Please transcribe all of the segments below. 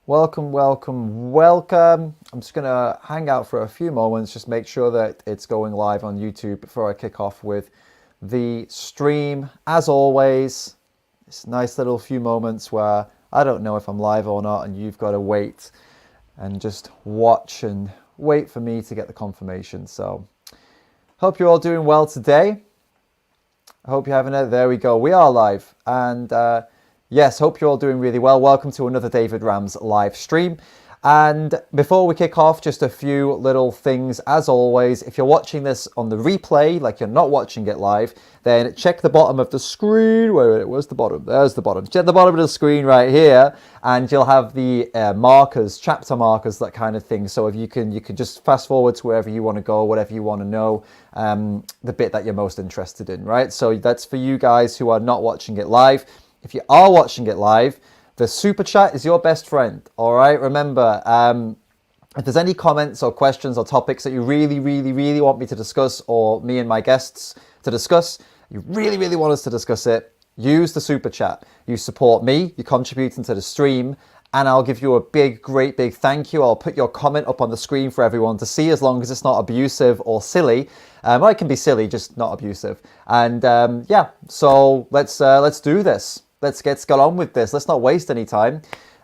Welcome, welcome, welcome. I'm just going to hang out for a few moments, just make sure that it's going live on YouTube before I kick off with the stream. As always, it's nice little few moments where I don't know if I'm live or not, and you've got to wait and just watch and wait for me to get the confirmation. So, hope you're all doing well today. I hope you're having it. There we go. We are live. And yes, hope you're all doing really well. Welcome to another David Ramms live stream. And before we kick off, just a few little things. As always, if you're watching this on the replay, like you're not watching it live, then check the bottom of the screen. Where's the bottom? There's the bottom. Check the bottom of the screen right here, and you'll have the markers, chapter markers, that kind of thing. So if you can just fast forward to wherever you want to go, whatever you want to know, the bit that you're most interested in, right? So that's for you guys who are not watching it live. If you are watching it live, the super chat is your best friend, all right? Remember, if there's any comments or questions or topics that you really want me to discuss, or me and my guests to discuss, you really want us to discuss it, use the super chat. You support me, you contribute into the stream, and I'll give you a great big thank you. I'll put your comment up on the screen for everyone to see, as long as it's not abusive or silly. Well, it can be silly, just not abusive. And yeah, so let's do this. Let's get on with this. Let's not waste any time.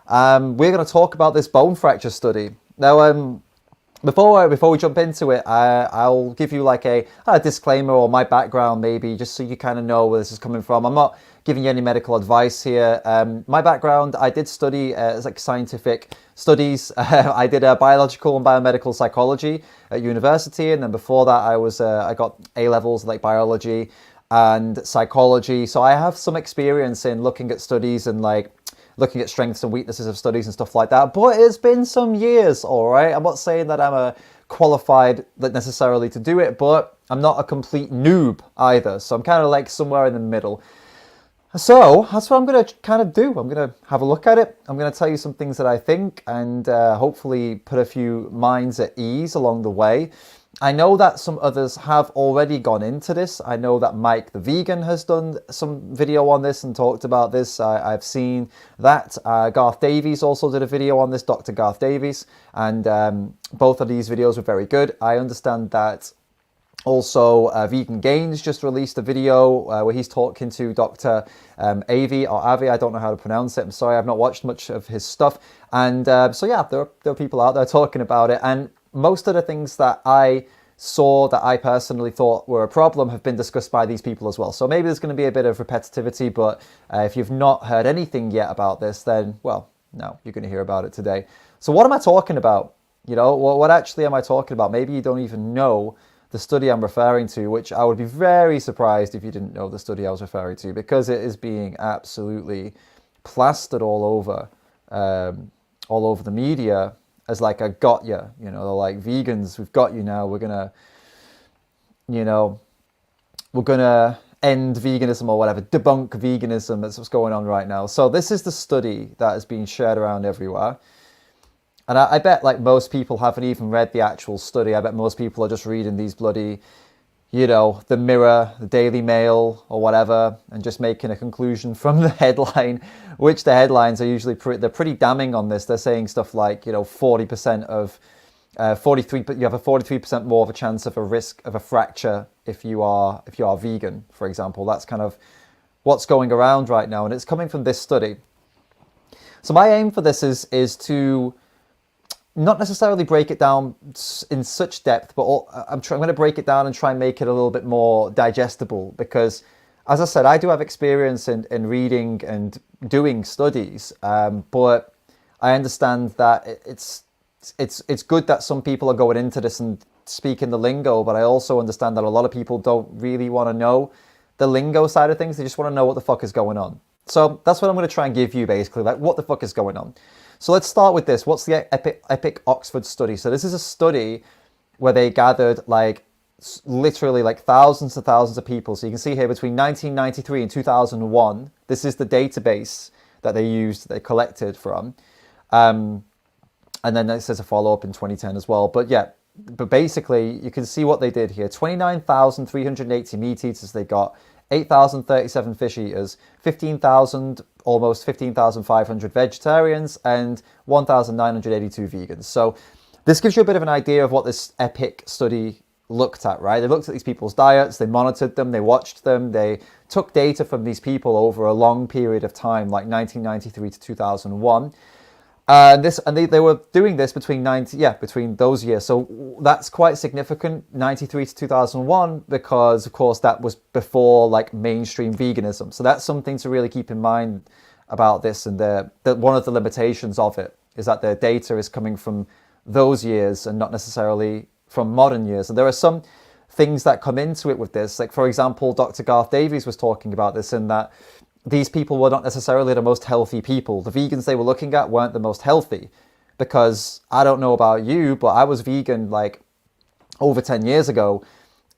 We're going to talk about this bone fracture study. Now, before we jump into it, I'll give you like a disclaimer or my background, maybe, just so you kind of know where this is coming from. I'm not giving you any medical advice here. My background, I did study like scientific studies. I did biological and biomedical psychology at university, and then before that, I got A-levels like biology and psychology. So I have some experience in looking at studies and like looking at strengths and weaknesses of studies and stuff like that. But it's been some years, all right? I'm not saying that I'm a qualified necessarily to do it, but I'm not a complete noob either. So I'm kind of like somewhere in the middle. So that's what I'm going to kind of do. I'm going to have a look at it. I'm going to tell you some things that I think, and hopefully put a few minds at ease along the way. I know that some others have already gone into this. I know that Mike the Vegan has done some video on this and talked about this. I've seen that. Garth Davies also did a video on this, Dr. Garth Davies, and both of these videos were very good. I understand that also Vegan Gains just released a video where he's talking to Dr. Avi, I don't know how to pronounce it. I'm sorry, I've not watched much of his stuff. And so yeah, there are people out there talking about it. And most of the things that I saw that I personally thought were a problem have been discussed by these people as well. So maybe there's going to be a bit of repetitivity, but if you've not heard anything yet about this, then, well, no, you're going to hear about it today. So what am I talking about? You know, what actually am I talking about? Maybe you don't even know the study I'm referring to, which I would be very surprised if you didn't know the study I was referring to, because it is being absolutely plastered all over the media as like a got ya, you know, they're like, vegans, we've got you now, we're gonna end veganism or whatever, debunk veganism. That's what's going on right now. So this is the study that is being shared around everywhere. And I bet like most people haven't even read the actual study. I bet most people are just reading these bloody, you know, the Mirror, the Daily Mail or whatever, and just making a conclusion from the headline, which the headlines are usually they're pretty damning on this. They're saying stuff like, you know, 40% of 43, you have a 43% more of a chance of a risk of a fracture if you are vegan, for example. That's kind of what's going around right now, and it's coming from this study. So my aim for this is to not necessarily break it down in such depth, but I'm going to break it down and try and make it a little bit more digestible, because, as I said, I do have experience in reading and doing studies, but I understand that it's good that some people are going into this and speaking the lingo, but I also understand that a lot of people don't really want to know the lingo side of things. They just want to know what the fuck is going on. So that's what I'm going to try and give you, basically, like what the fuck is going on. So let's start with this. What's the Epic Oxford study? So this is a study where they gathered like literally like thousands and thousands of people. So you can see here between 1993 and 2001, this is the database that they used, they collected from. And then it says a follow-up in 2010 as well. But yeah, but basically you can see what they did here. 29,380 meat eaters they got, 8,037 fish eaters, 15,000 almost 15,500 vegetarians and 1,982 vegans. So this gives you a bit of an idea of what this EPIC study looked at, right? They looked at these people's diets, they monitored them, they watched them, they took data from these people over a long period of time, like 1993 to 2001. And they were doing this between those years. So that's quite significant, 93 to 2001, because of course that was before like mainstream veganism. So that's something to really keep in mind about this. And one of the limitations of it is that the data is coming from those years and not necessarily from modern years. And there are some things that come into it with this. Like, for example, Dr. Garth Davies was talking about this, in that these people were not necessarily the most healthy people. The vegans they were looking at weren't the most healthy, because I don't know about you, but I was vegan like over 10 years ago,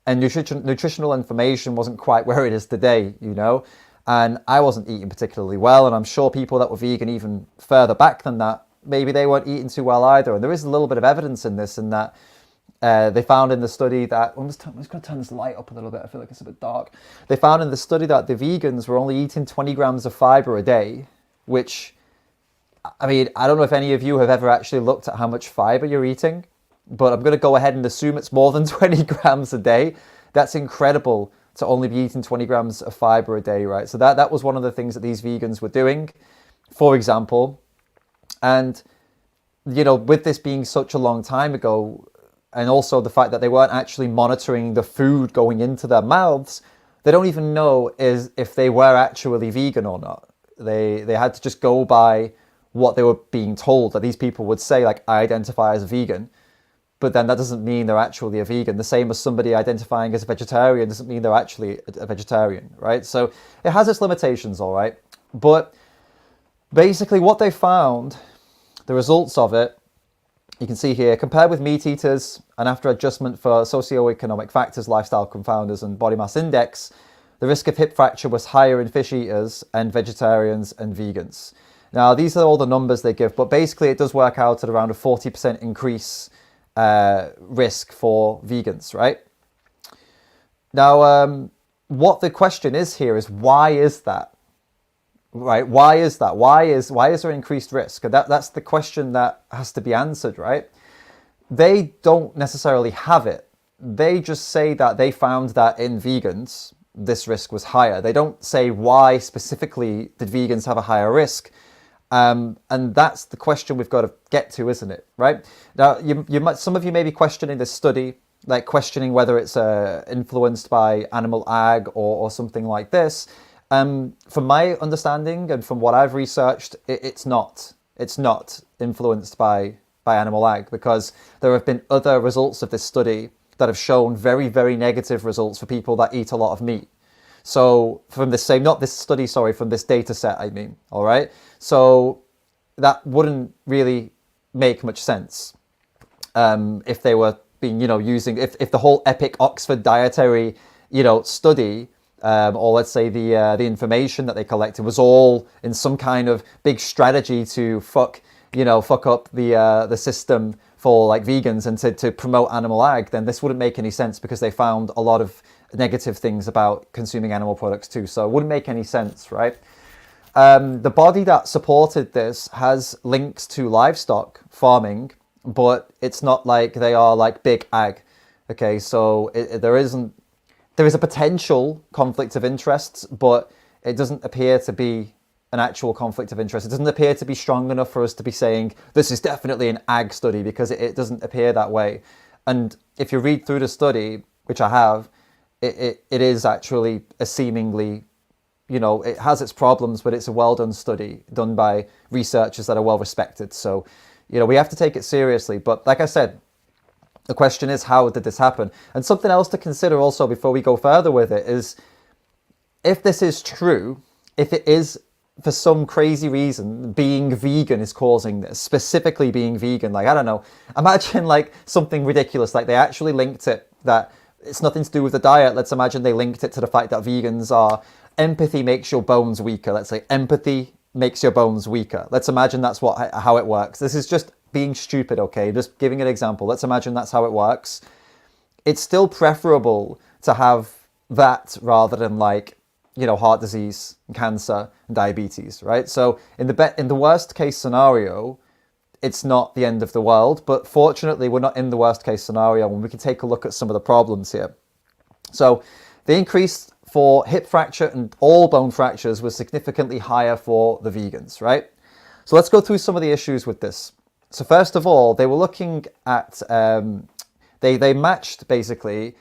and nutritional information wasn't quite where it is today, you know, and I wasn't eating particularly well. And I'm sure people that were vegan even further back than that, maybe they weren't eating too well either. And there is a little bit of evidence in this, in that they found in the study that, I'm just going to turn this light up a little bit, I feel like it's a bit dark. They found in the study that the vegans were only eating 20 grams of fiber a day, which, I mean, I don't know if any of you have ever actually looked at how much fiber you're eating, but I'm going to go ahead and assume it's more than 20 grams a day. That's incredible to only be eating 20 grams of fiber a day, right? So that was one of the things that these vegans were doing, for example. And, you know, with this being such a long time ago, and also the fact that they weren't actually monitoring the food going into their mouths, they don't even know if they were actually vegan or not. They had to just go by what they were being told, that these people would say, like, I identify as a vegan, but then that doesn't mean they're actually a vegan. The same as somebody identifying as a vegetarian doesn't mean they're actually a vegetarian, right? So it has its limitations, all right? But basically what they found, the results of it, you can see here, compared with meat eaters and after adjustment for socioeconomic factors, lifestyle confounders and body mass index, the risk of hip fracture was higher in fish eaters and vegetarians and vegans. Now, these are all the numbers they give, but basically it does work out at around a 40% increase risk for vegans, right? Now, what the question is here is, why is that? Right? Why is that? Why is there increased risk? That's the question that has to be answered, right? They don't necessarily have it. They just say that they found that in vegans, this risk was higher. They don't say why specifically did vegans have a higher risk. And that's the question we've got to get to, isn't it? Right? Now, some of you may be questioning this study, like questioning whether it's influenced by animal ag or something like this. From my understanding and from what I've researched, it's not influenced by animal ag, because there have been other results of this study that have shown very, very negative results for people that eat a lot of meat. So from the same, not this study, sorry, from this data set, I mean, all right? So that wouldn't really make much sense if they were being, using, if the whole EPIC Oxford dietary, study, or let's say the information that they collected was all in some kind of big strategy to fuck up the system for like vegans and to promote animal ag, then this wouldn't make any sense, because they found a lot of negative things about consuming animal products too. So it wouldn't make any sense, right? The body that supported this has links to livestock farming, but it's not like they are like big ag. Okay, so there is a potential conflict of interests, but it doesn't appear to be an actual conflict of interest. It doesn't appear to be strong enough for us to be saying this is definitely an ag study, because it doesn't appear that way. And if you read through the study, which I have, it is actually a seemingly, it has its problems, but it's a well done study done by researchers that are well respected. So, we have to take it seriously. But like I said, the question is, how did this happen? And something else to consider also before we go further with it is, if this is true, if it is for some crazy reason being vegan is causing this, specifically being vegan, like, I don't know, imagine like something ridiculous, like they actually linked it, that it's nothing to do with the diet. Let's imagine they linked it to the fact that vegans are, empathy makes your bones weaker. Let's say empathy makes your bones weaker. Let's imagine that's how it works. This is just being stupid, okay? Just giving an example. Let's imagine that's how it works. It's still preferable to have that rather than like heart disease, and cancer, and diabetes, right? So in the worst case scenario, it's not the end of the world, but fortunately we're not in the worst case scenario, and we can take a look at some of the problems here. So the increase for hip fracture and all bone fractures was significantly higher for the vegans, right? So let's go through some of the issues with this. So first of all, they were looking at, they matched basically,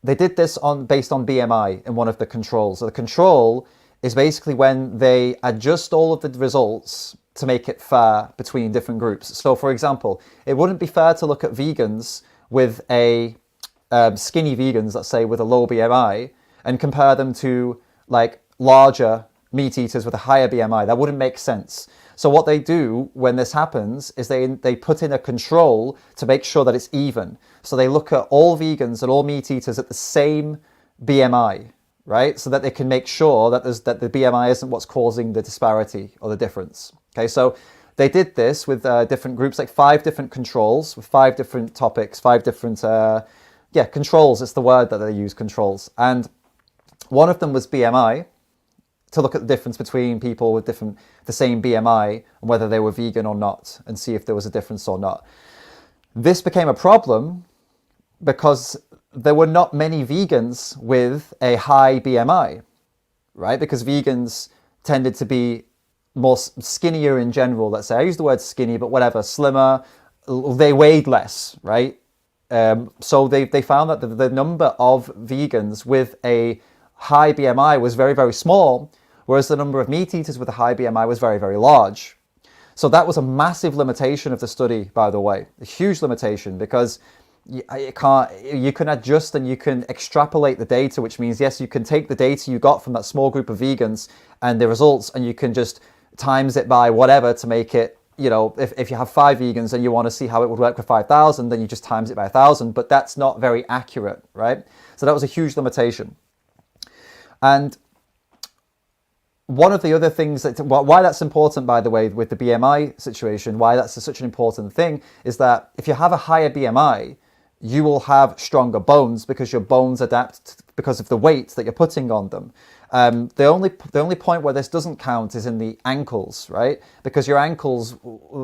they did this based on BMI in one of the controls. So the control is basically when they adjust all of the results to make it fair between different groups. So for example, it wouldn't be fair to look at vegans with a skinny vegans, let's say, with a low BMI and compare them to like larger meat eaters with a higher BMI. That wouldn't make sense. So what they do when this happens is they put in a control to make sure that it's even. So they look at all vegans and all meat eaters at the same BMI, right? So that they can make sure that the BMI isn't what's causing the disparity or the difference. Okay, so they did this with different groups, like 5 different controls with 5 different topics, 5 different, controls. It's the word that they use, controls. And one of them was BMI, to look at the difference between people with the same BMI and whether they were vegan or not, and see if there was a difference or not. This became a problem because there were not many vegans with a high BMI, right? Because vegans tended to be more skinnier in general, let's say. I use the word skinny, but whatever, slimmer. They weighed less, right? So they found that the number of vegans with a high BMI was very, very small, whereas the number of meat eaters with a high BMI was very, very large. So that was a massive limitation of the study, by the way, a huge limitation, because you can adjust and you can extrapolate the data, which means, yes, you can take the data you got from that small group of vegans and the results, and you can just times it by whatever to make it, if you have 5 vegans and you want to see how it would work for 5,000, then you just times it by 1,000, but that's not very accurate, right? So that was a huge limitation. And one of the other things why that's important, by the way, with the BMI situation, why that's such an important thing, is that if you have a higher BMI, you will have stronger bones because your bones adapt because of the weight that you're putting on them. The only point where this doesn't count is in the ankles, right? Because your ankles,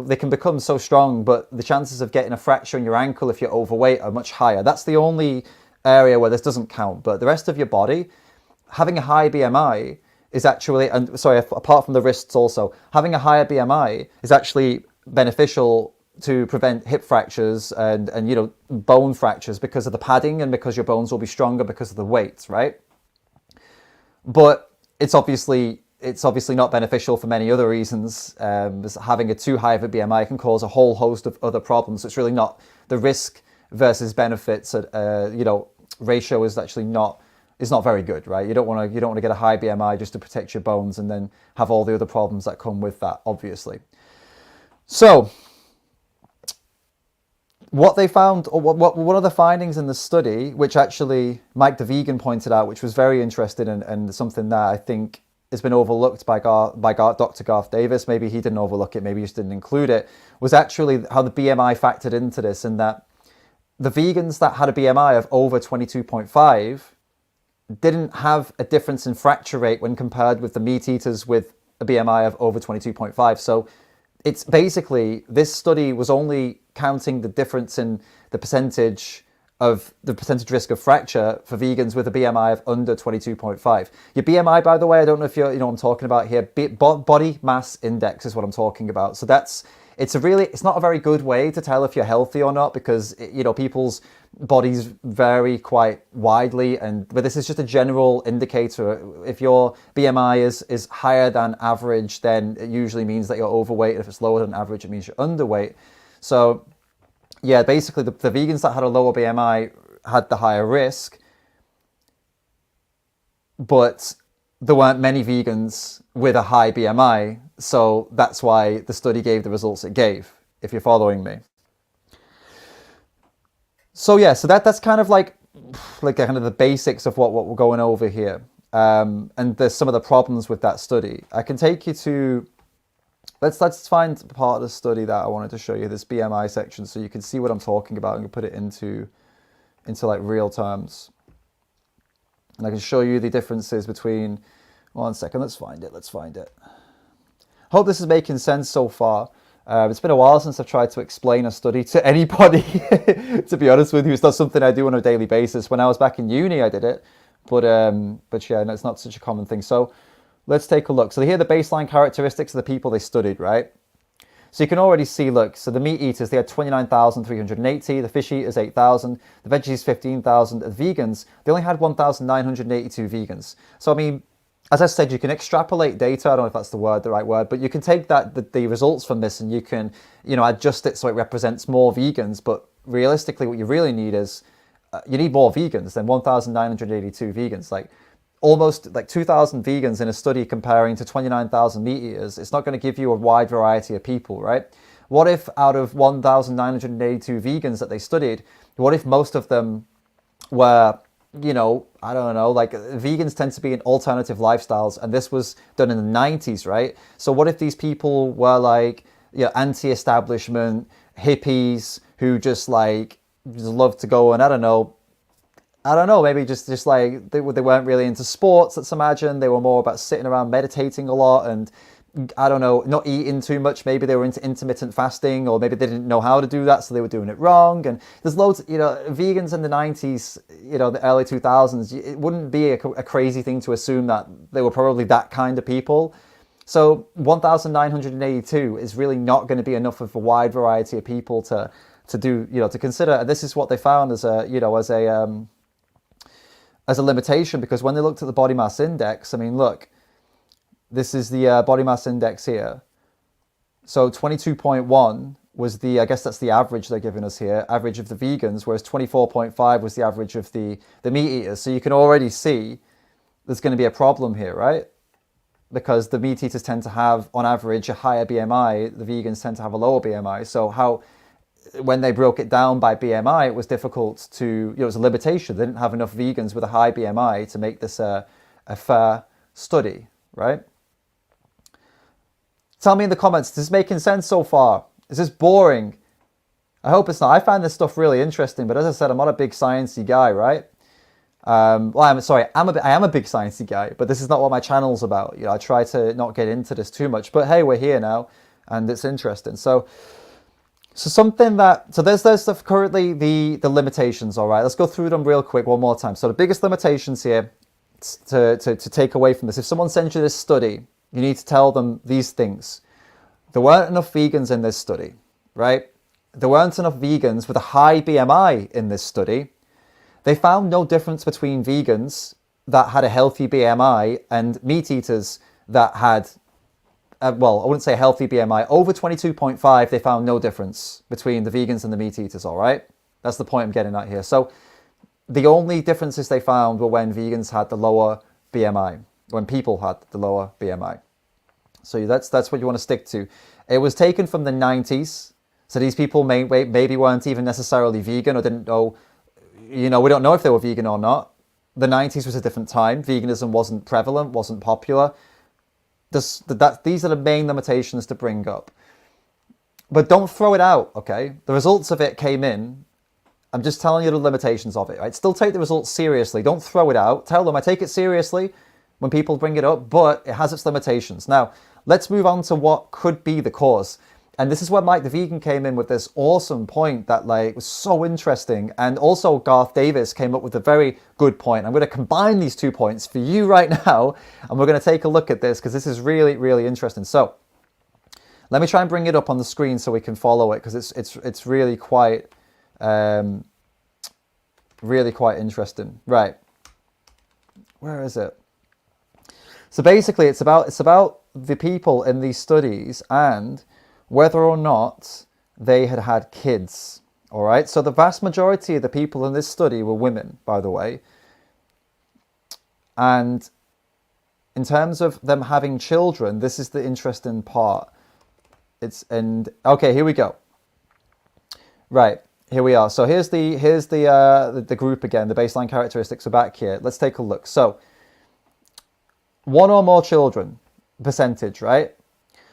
they can become so strong, but the chances of getting a fracture in your ankle if you're overweight are much higher. That's the only area where this doesn't count. But the rest of your body, having a high BMI is actually, apart from the wrists also, having a higher BMI is actually beneficial to prevent hip fractures and bone fractures because of the padding and because your bones will be stronger because of the weight, right? But it's obviously not beneficial for many other reasons. Having a too high of a BMI can cause a whole host of other problems. It's really not the risk versus benefits. Ratio is actually not very good, right? You don't want to get a high BMI just to protect your bones and then have all the other problems that come with that, obviously. So what they found, or one of the findings in the study, which actually Mike the Vegan pointed out, which was very interesting and something that I think has been overlooked by Dr. Garth Davis, maybe he didn't overlook it, maybe he just didn't include it, was actually how the BMI factored into this, and that the vegans that had a BMI of over 22.5 didn't have a difference in fracture rate when compared with the meat eaters with a BMI of over 22.5. So it's basically, this study was only counting the difference in the percentage risk of fracture for vegans with a BMI of under 22.5. Your BMI, by the way, I don't know if you know what I'm talking about here. Body mass index is what I'm talking about. So it's not a very good way to tell if you're healthy or not, because people's bodies vary quite widely, but this is just a general indicator. If your BMI is higher than average, then it usually means that you're overweight. If it's lower than average, it means you're underweight. So yeah, basically the vegans that had a lower BMI had the higher risk, but there weren't many vegans with a high BMI, so that's why the study gave the results it gave, if you're following me. So yeah, so that's kind of like kind of the basics of what we're going over here. And there's some of the problems with that study. I can take you to, let's find part of the study that I wanted to show you, this BMI section, so you can see what I'm talking about and put it into like real terms. And I can show you the differences between 1 second, let's find it. Hope this is making sense so far. It's been a while since I've tried to explain a study to anybody, to be honest with you. It's not something I do on a daily basis. When I was back in uni, I did it. But yeah, no, it's not such a common thing. So let's take a look. So here are the baseline characteristics of the people they studied, right? So you can already see, look, so the meat eaters, they had 29,380, the fish eaters, 8,000, the veggies, 15,000, the vegans, they only had 1,982 vegans. So, I mean, as I said, you can extrapolate data. I don't know if that's the right word, but you can take the results from this and you can, adjust it so it represents more vegans. But realistically, what you really need is, you need more vegans than 1,982 vegans. Like, almost like 2,000 vegans in a study comparing to 29,000 meat eaters. It's not going to give you a wide variety of people, right? What if out of 1,982 vegans that they studied, what if most of them were, I don't know, like vegans tend to be in alternative lifestyles, and this was done in the 90s, right? So what if these people were like, anti-establishment hippies who just love to go and I don't know, maybe just like they weren't really into sports, let's imagine. They were more about sitting around meditating a lot and, I don't know, not eating too much. Maybe they were into intermittent fasting, or maybe they didn't know how to do that, so they were doing it wrong. And there's loads, vegans in the 90s, the early 2000s, it wouldn't be a crazy thing to assume that they were probably that kind of people. So 1,982 is really not going to be enough of a wide variety of people to do, to consider. And this is what they found as a limitation, because when they looked at the body mass index, I mean, look, this is the body mass index here. So 22.1 was I guess that's the average they're giving us here, average of the vegans, whereas 24.5 was the average of the meat eaters. So you can already see there's going to be a problem here, right? Because the meat eaters tend to have, on average, a higher BMI, the vegans tend to have a lower BMI. So when they broke it down by BMI, it was difficult to, it was a limitation. They didn't have enough vegans with a high BMI to make this a fair study, right? Tell me in the comments, is this making sense so far? Is this boring? I hope it's not. I find this stuff really interesting, but as I said, I'm not a big sciencey guy, right? I am a big sciencey guy, but this is not what my channel's about. I try to not get into this too much, but hey, we're here now, and it's interesting. So there's stuff currently, the limitations, all right? Let's go through them real quick one more time. So the biggest limitations here to take away from this, if someone sends you this study, you need to tell them these things. There weren't enough vegans in this study, right? There weren't enough vegans with a high BMI in this study. They found no difference between vegans that had a healthy BMI and meat eaters that had, I wouldn't say a healthy BMI. Over 22.5, they found no difference between the vegans and the meat eaters, all right? That's the point I'm getting at here. So the only differences they found were when vegans had the lower BMI, when people had the lower BMI. So that's what you want to stick to. It was taken from the 90s. So these people maybe weren't even necessarily vegan or didn't know, we don't know if they were vegan or not. The 90s was a different time. Veganism wasn't prevalent, wasn't popular. These are the main limitations to bring up. But don't throw it out, okay? The results of it came in. I'm just telling you the limitations of it, right? Still take the results seriously. Don't throw it out. Tell them I take it seriously when people bring it up, but it has its limitations. Now, let's move on to what could be the cause. And this is where Mike the Vegan came in with this awesome point that was so interesting. And also Garth Davis came up with a very good point. I'm going to combine these 2 points for you right now, and we're going to take a look at this because this is really, really interesting. So let me try and bring it up on the screen so we can follow it, because it's really quite interesting. Right. Where is it? So basically it's about the people in these studies and whether or not they had kids, all right? So the vast majority of the people in this study were women, by the way. And in terms of them having children, this is the interesting part. Okay, here we go. Right, here we are. So here's the group again, the baseline characteristics are back here. Let's take a look. So 1 or more children percentage, right?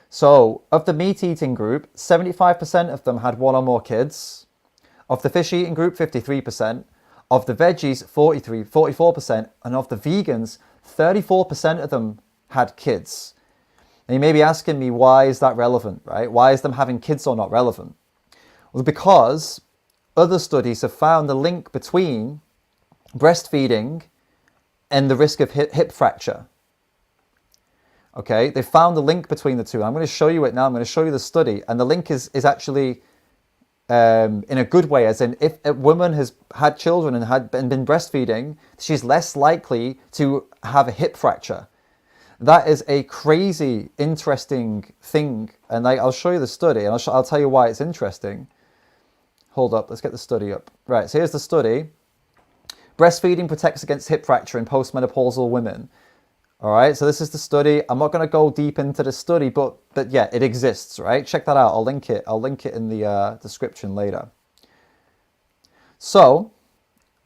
So, of the meat-eating group, 75% of them had 1 or more kids. Of the fish-eating group, 53%. Of the veggies, 44%. And of the vegans, 34% of them had kids. And you may be asking me, why is that relevant, right? Why is them having kids or not relevant? Well, because other studies have found the link between breastfeeding and the risk of hip fracture. Okay, they found the link between the two. I'm going to show you it now. I'm going to show you the study. And the link is actually in a good way, as in if a woman has had children and been breastfeeding, she's less likely to have a hip fracture. That is a crazy, interesting thing. And I'll show you the study, and I'll tell you why it's interesting. Hold up, let's get the study up. Right, so here's the study. Breastfeeding protects against hip fracture in postmenopausal women. All right, so this is the study. I'm not going to go deep into the study, but yeah, it exists, right? Check that out. I'll link it in the description later. So,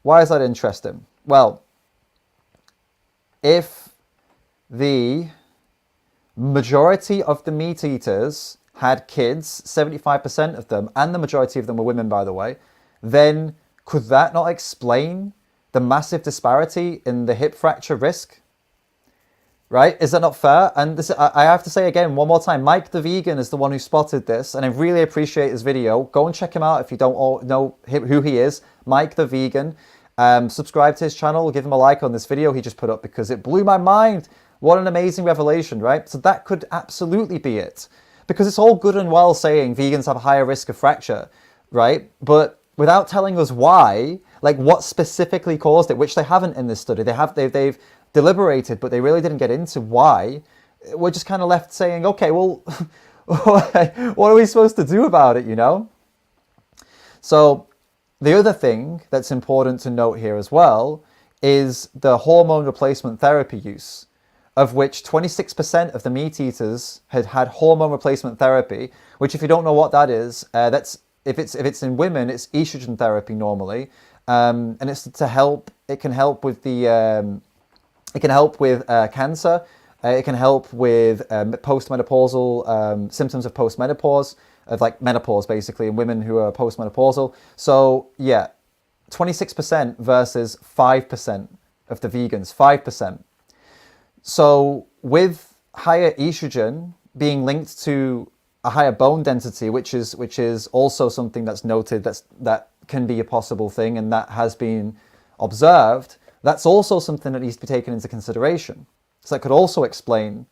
why is that interesting? Well, if the majority of the meat eaters had kids, 75% of them, and the majority of them were women, by the way, then could that not explain the massive disparity in the hip fracture risk? Right? Is that not fair? And this, I have to say again, one more time, Mike the Vegan is the one who spotted this, and I really appreciate his video. Go and check him out if you don't know who he is. Mike the Vegan. Subscribe to his channel, give him a like on this video he just put up, because it blew my mind. What an amazing revelation, right? So that could absolutely be it. Because it's all good and well saying vegans have a higher risk of fracture, right? But without telling us why, like what specifically caused it, which they haven't in this study. They've deliberated, but they really didn't get into why. We're just kind of left saying, okay, well, what are we supposed to do about it, you know? So the other thing that's important to note here as well is the hormone replacement therapy use, of which 26% of the meat eaters had had hormone replacement therapy, which, if you don't know what that is, that's if it's in women, it's estrogen therapy normally, and it's to help. It can help with the it can help with cancer. It can help with postmenopausal symptoms of postmenopause, of like menopause basically, in women who are postmenopausal. So yeah, 26% versus 5% of the vegans, 5%. So with higher estrogen being linked to a higher bone density, which is also something that's noted, that can be a possible thing, and that has been observed. That's also something that needs to be taken into consideration. So that could also explain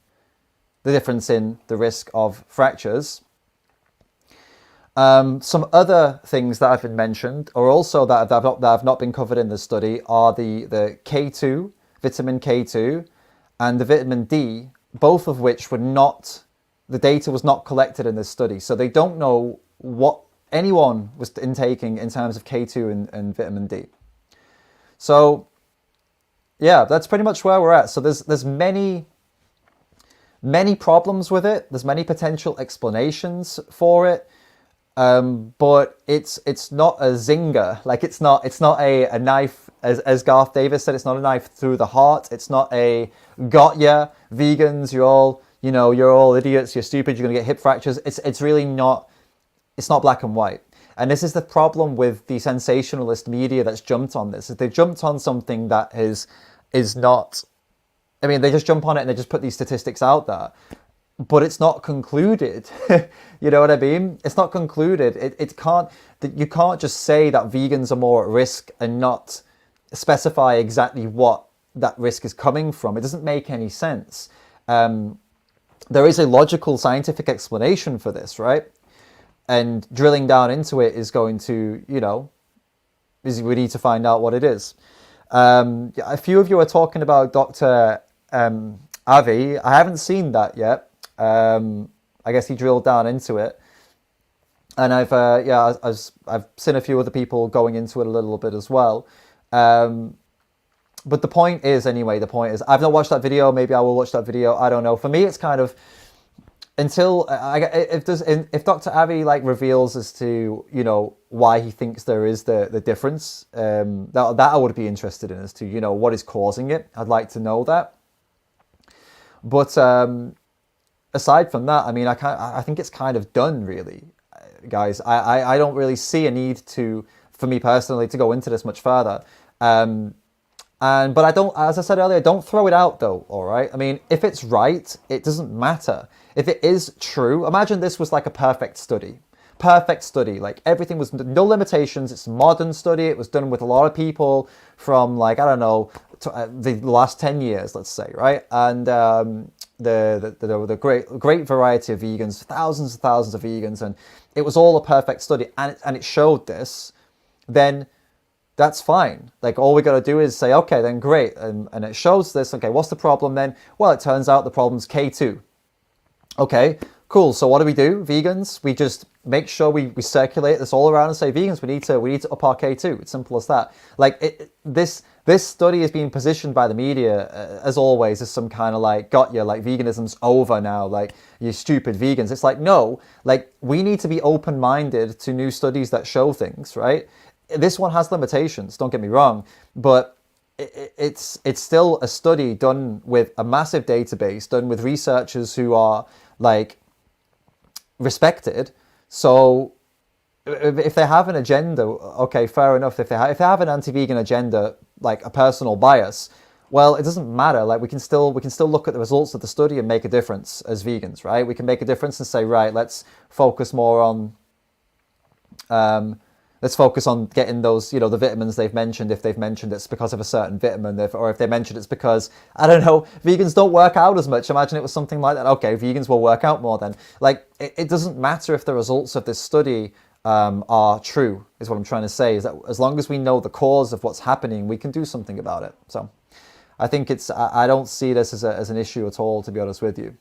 the difference in the risk of fractures. Some other things that have been mentioned, or also that have not been covered in the study, are the K2, vitamin K2, and the vitamin D, both of which were not, the data was not collected in this study. So they don't know what anyone was intaking in terms of K2 and vitamin D. So yeah, that's pretty much where we're at. So there's many problems with it. There's many potential explanations for it, but it's not a zinger. Like it's not a knife, as Garth Davis said. It's not a knife through the heart. It's not a got ya, vegans. You're all idiots. You're stupid. You're gonna get hip fractures. It's really not. It's not black and white. And this is the problem with the sensationalist media that's jumped on this. Is they've jumped on something that is not, I mean, they just jump on it and they just put these statistics out there, but it's not concluded. You know what I mean? It's not concluded. You can't just say that vegans are more at risk and not specify exactly what that risk is coming from. It doesn't make any sense. There is a logical scientific explanation for this, right? And drilling down into it is going to, we need to find out what it is. A few of you are talking about Dr. Avi. I haven't seen that yet. I guess he drilled down into it, and I've seen a few other people going into it a little bit as well. But the point is, I've not watched that video. Maybe I will watch that video. I don't know. For me, it's kind of, until if Dr. Avi reveals as to why he thinks there is the difference, that I would be interested in, as to what is causing it. I'd like to know that. But aside from that, I mean, I think it's kind of done, really, guys. I don't really see a need for me personally to go into this much further. But I don't, as I said earlier, don't throw it out though, all right? I mean, if it's right, it doesn't matter. If it is true, imagine this was like a perfect study. Perfect study, like everything was no limitations. It's a modern study. It was done with a lot of people from like, I don't know, the last 10 years, let's say, right? And the great variety of vegans, thousands and thousands of vegans, and it was all a perfect study, and it showed this, then that's fine. Like all we got to do is say, okay, then great. And it shows this. Okay, what's the problem then? Well, it turns out the problem's K2. Okay, cool. So what do? Vegans, we just make sure we circulate this all around and say, vegans, we need to up our K2. It's simple as that. Like this study is being positioned by the media, as always, as some kind of like, got you, like veganism's over now, like you stupid vegans. It's like, no, like we need to be open-minded to new studies that show things, right? This one has limitations, don't get me wrong, but it's still a study done with a massive database, done with researchers who are like respected. So if they have an agenda, okay, fair enough. If they have an anti-vegan agenda, like a personal bias, well, it doesn't matter. Like we can still look at the results of the study and make a difference as vegans, right? We can make a difference and say, right, let's focus more on let's focus on getting those, the vitamins they've mentioned. If they've mentioned it's because of a certain vitamin, or if they mentioned it's because, I don't know, vegans don't work out as much. Imagine it was something like that. Okay, vegans will work out more then. Like, it doesn't matter if the results of this study are true, is what I'm trying to say. Is that as long as we know the cause of what's happening, we can do something about it. So I think I don't see this as an issue at all, to be honest with you.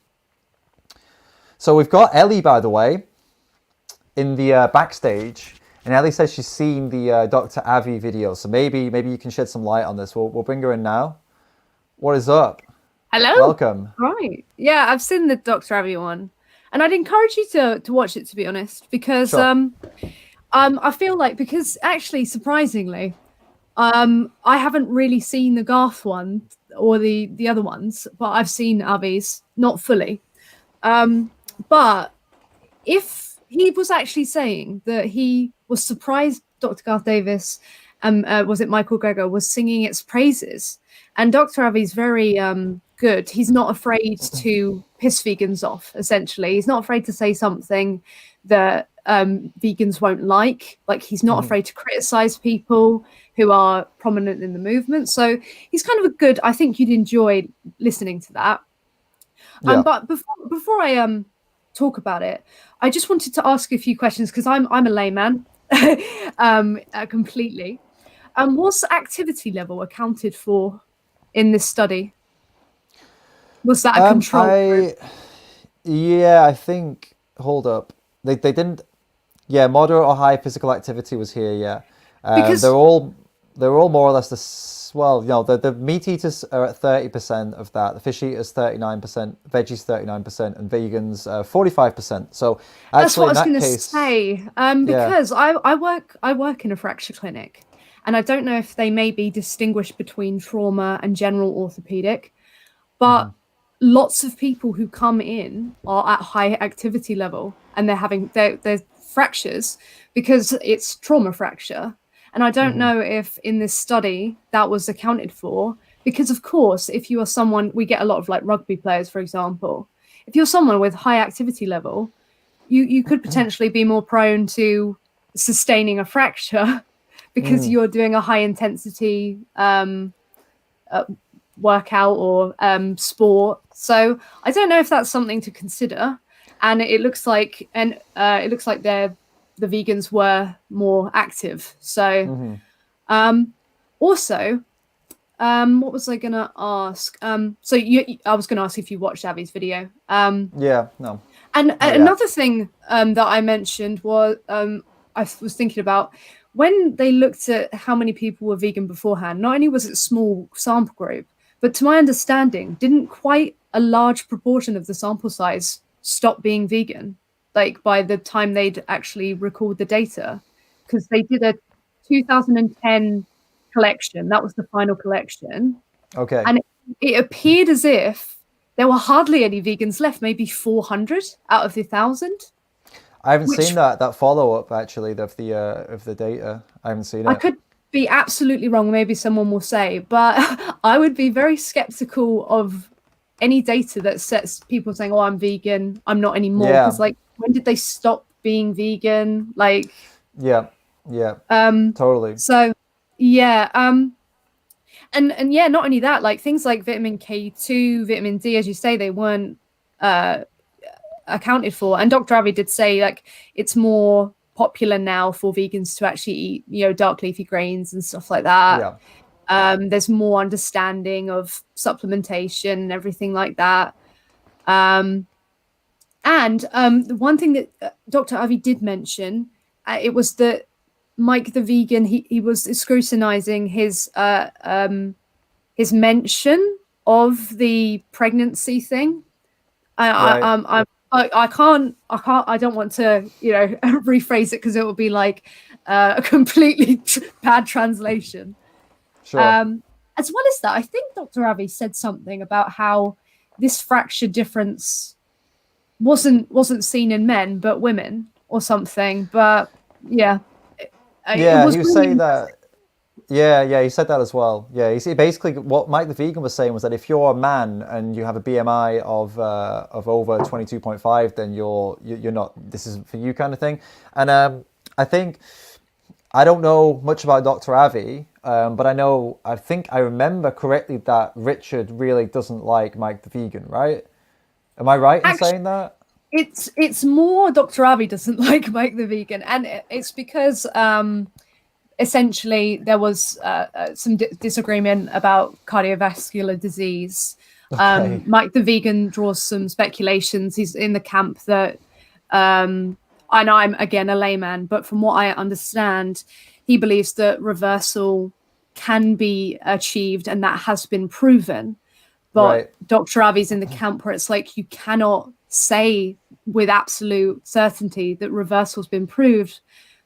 So we've got Ellie, by the way, in the backstage. And Ellie says she's seen the Dr. Avi video, so maybe you can shed some light on this. We'll bring her in now. What is up? Hello. Welcome. Right. Yeah, I've seen the Dr. Avi one, and I'd encourage you to watch it, to be honest, because Sure. I feel like, because actually, surprisingly, I haven't really seen the Garth one or the other ones, but I've seen Avi's, not fully. But if he was actually saying that he was surprised Dr. Garth Davis, was it Michael Greger, was singing its praises, and Dr. Avi's very good. He's not afraid to piss vegans off, essentially. He's not afraid to say something that vegans won't like. Like, he's not afraid to criticize people who are prominent in the movement. So he's kind of a good, I think you'd enjoy listening to that. Yeah. But before I talk about it, I just wanted to ask a few questions, because I'm a layman completely. Was activity level accounted for in this study? Was that a control group? Yeah, I think. Hold up. They didn't. Yeah, moderate or high physical activity was here. Yeah, Because they're all more or less well, the meat eaters are at 30% of that. The fish eaters 39%, veggies 39%, and vegans 45%. So actually, that's what I was going to case, say. Because I work in a fracture clinic, and I don't know if they may be distinguished between trauma and general orthopedic, but lots of people who come in are at high activity level, and they're having their fractures because it's trauma fracture. And I don't know if in this study that was accounted for, because of course, if you are someone, we get a lot of like rugby players, for example. If you're someone with high activity level, you could potentially be more prone to sustaining a fracture because you're doing a high intensity workout or sport. So I don't know if that's something to consider. And it looks like the vegans were more active. So also, what was I gonna ask? I was gonna ask if you watched Avi's video. Yeah, no. And another thing that I mentioned was I was thinking about when they looked at how many people were vegan beforehand. Not only was it a small sample group, but to my understanding, didn't quite a large proportion of the sample size stop being vegan, like by the time they'd actually record the data, because they did a 2010 collection. That was the final collection. Okay. And it appeared as if there were hardly any vegans left, maybe 400 out of the 1,000. I haven't seen that follow up actually of the data. I haven't seen it. be absolutely wrong. Maybe someone will say, but I would be very skeptical of any data that sets people saying, "Oh, I'm vegan. I'm not anymore." Yeah. Because like, when did they stop being vegan? Like, Yeah. Yeah. Totally. so yeah. And yeah, not only that, like things like vitamin K2, vitamin D, as you say, they weren't accounted for. And Dr. Avi did say like it's more popular now for vegans to actually eat, you know, dark leafy grains and stuff like that. Yeah. There's more understanding of supplementation and everything like that. And the one thing that Dr. Avi did mention, it was that Mike the vegan, he was scrutinizing his mention of the pregnancy thing. Right. I don't want to, you know, rephrase it because it will be like a completely bad translation. Sure. As well as that, I think Dr. Avi said something about how this fracture difference wasn't seen in men but women or something. But yeah, it Yeah, was he was really saying that. Yeah, he said that as well. Yeah, he basically what Mike the Vegan was saying was that if you're a man and you have a BMI of over 22.5, then you're not. This isn't for you, kind of thing. And I think I don't know much about Dr. Avi, but I think I remember correctly that Richard really doesn't like Mike the Vegan, right? Am I right in actually. saying that? It's more Dr. Avi doesn't like Mike the Vegan, and it's because essentially there was some disagreement about cardiovascular disease. Okay. Mike the Vegan draws some speculations. He's in the camp that, and I'm again a layman, but from what I understand, he believes that reversal can be achieved and that has been proven. But Right. Dr. Avi's in the camp where it's like you cannot say with absolute certainty that reversal's been proved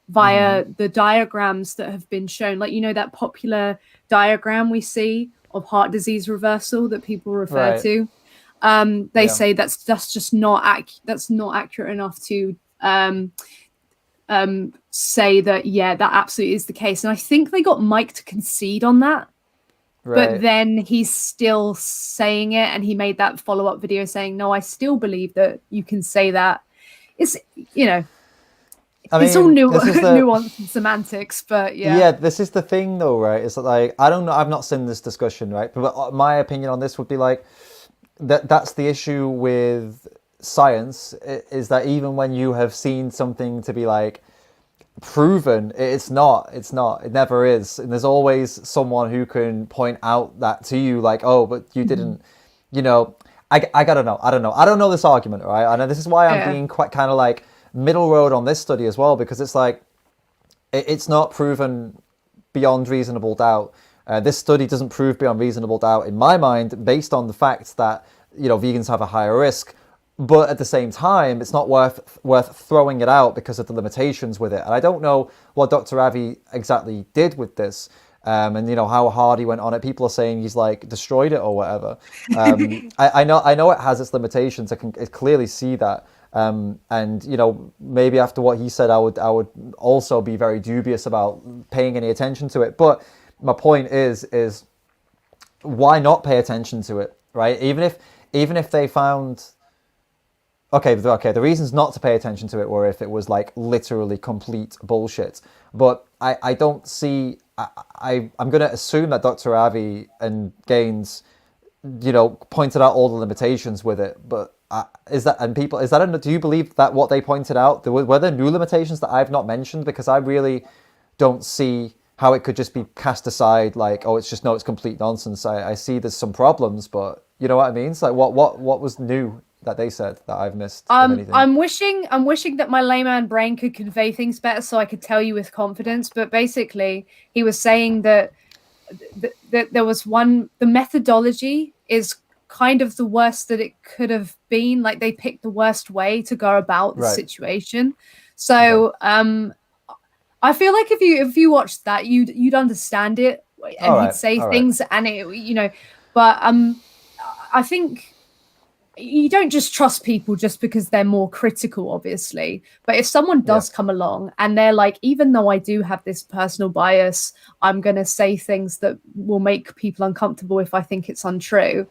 via the diagrams that have been shown. Like, you know, that popular diagram we see of heart disease reversal that people refer Right. to. They Yeah. say that's just not accurate enough to say that, yeah, that absolutely is the case. And I think they got Mike to concede on that. But Right. then he's still saying it, and he made that follow-up video saying, "No, I still believe that you can say that." It's, you know, I it's all mean, this is the nuance and semantics, but yeah. yeah, this is the thing though, right? It's like I don't know, I've not seen this discussion, right? But my opinion on this would be like that's the issue with science is that even when you have seen something to be like proven, it's not, it never is, and there's always someone who can point out that to you, like, oh, but you didn't, you know. I gotta know, I don't know this argument, right? And this is why I'm Yeah. being quite kind of like middle road on this study as well, because it's like it's not proven beyond reasonable doubt. This study doesn't prove beyond reasonable doubt in my mind, based on the fact that, you know, vegans have a higher risk. But at the same time, it's not worth throwing it out because of the limitations with it. And I don't know what Dr. Avi exactly did with this, and you know how hard he went on it. People are saying he's like destroyed it or whatever. I know it has its limitations. I clearly see that. And you know, maybe after what he said, I would also be very dubious about paying any attention to it. But my point is why not pay attention to it, right? Even if they found okay, the reasons not to pay attention to it were if it was like literally complete bullshit. But I don't see. I'm going to assume that Dr. Avi and Gaines, you know, pointed out all the limitations with it. But do you believe that what they pointed out, were there new limitations that I've not mentioned? Because I really don't see how it could just be cast aside like, oh, it's complete nonsense. I see there's some problems, but you know what I mean? It's like what was new that they said that I've missed, if anything? I'm wishing that my layman brain could convey things better so I could tell you with confidence. But basically, he was saying that there was the methodology is kind of the worst that it could have been. Like they picked the worst way to go about the situation. So I feel like if you watched that, you'd understand it, and he'd say things, and it, you know. But I think you don't just trust people just because they're more critical, obviously. But if someone does come along and they're like, even though I do have this personal bias, I'm going to say things that will make people uncomfortable if I think it's untrue.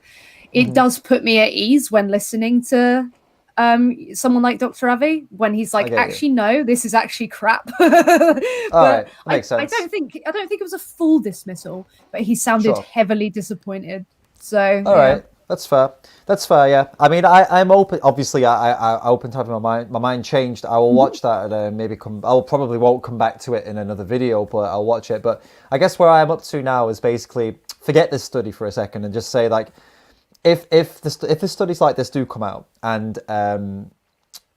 It does put me at ease when listening to someone like Dr. Avi, when he's like, actually, no, this is actually crap. But makes sense. I don't think it was a full dismissal, but he sounded heavily disappointed. So all right. That's fair. That's fair. Yeah. I mean, I'm open. Obviously, I open to having my mind changed. I will watch that and maybe won't come back to it in another video, but I'll watch it. But I guess where I'm up to now is basically forget this study for a second and just say like, if the studies like this do come out and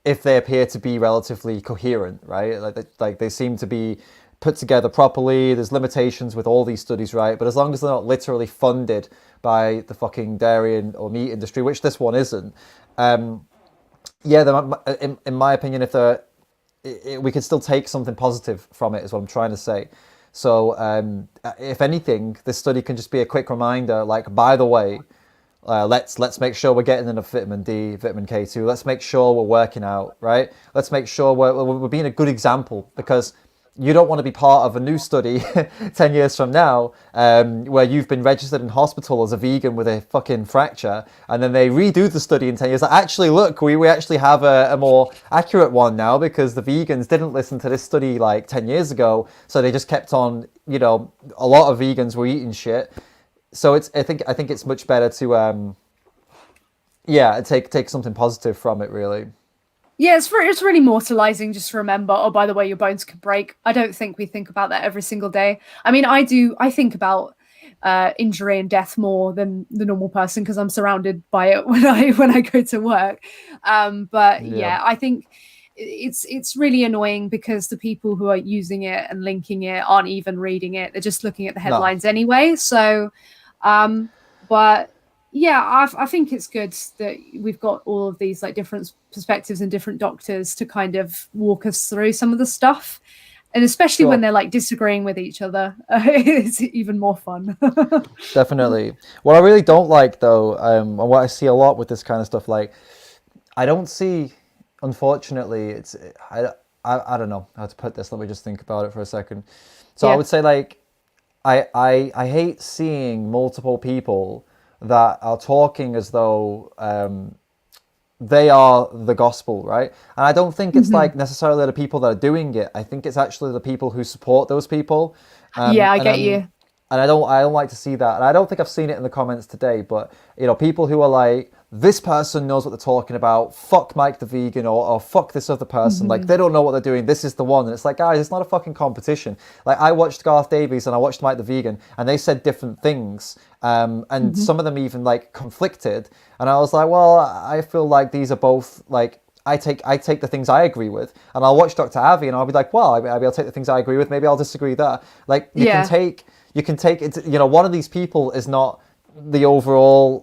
if they appear to be relatively coherent, right? Like they seem to be put together properly. There's limitations with all these studies, right? But as long as they're not literally funded by the fucking dairy or meat industry, which this one isn't, in my opinion, we can still take something positive from it, is what I'm trying to say. So if anything, this study can just be a quick reminder, like, by the way, let's make sure we're getting enough vitamin D, vitamin K2. Let's make sure we're working out, right? Let's make sure we're being a good example, because you don't want to be part of a new study 10 years from now where you've been registered in hospital as a vegan with a fucking fracture, and then they redo the study in 10 years. Like, actually, look, we actually have a more accurate one now because the vegans didn't listen to this study like 10 years ago, so they just kept on, a lot of vegans were eating shit. So I think it's much better to take something positive from it, really. Yeah, it's really moralizing just to remember, oh, by the way, your bones could break. I don't think we think about that every single day. I mean, I do. I think about injury and death more than the normal person because I'm surrounded by it when I go to work. But I think it's really annoying because the people who are using it and linking it aren't even reading it. They're just looking at the headlines anyway. So, but yeah, I think it's good that we've got all of these like different perspectives and different doctors to kind of walk us through some of the stuff. And especially when they're like disagreeing with each other, it's even more fun. Definitely. What I really don't like though, and what I see a lot with this kind of stuff, like I don't see, unfortunately, I don't know how to put this. Let me just think about it for a second. So I would say like, I hate seeing multiple people that are talking as though they are the gospel, right? And I don't think it's like necessarily the people that are doing it. I think it's actually the people who support those people. I get you. And I don't like to see that. And I don't think I've seen it in the comments today, but people who are like, this person knows what they're talking about, fuck Mike the vegan, or fuck this other person, like they don't know what they're doing, this is the one. And it's like, guys, it's not a fucking competition. Like I watched Garth Davies and I watched Mike the vegan, and they said different things, and some of them even like conflicted, and I was like, well, I feel like these are both like, I take the things I agree with, and I'll watch Dr. Avi and I'll be like, well, maybe I'll take the things I agree with, maybe I'll disagree there. Like you can take it, one of these people is not the overall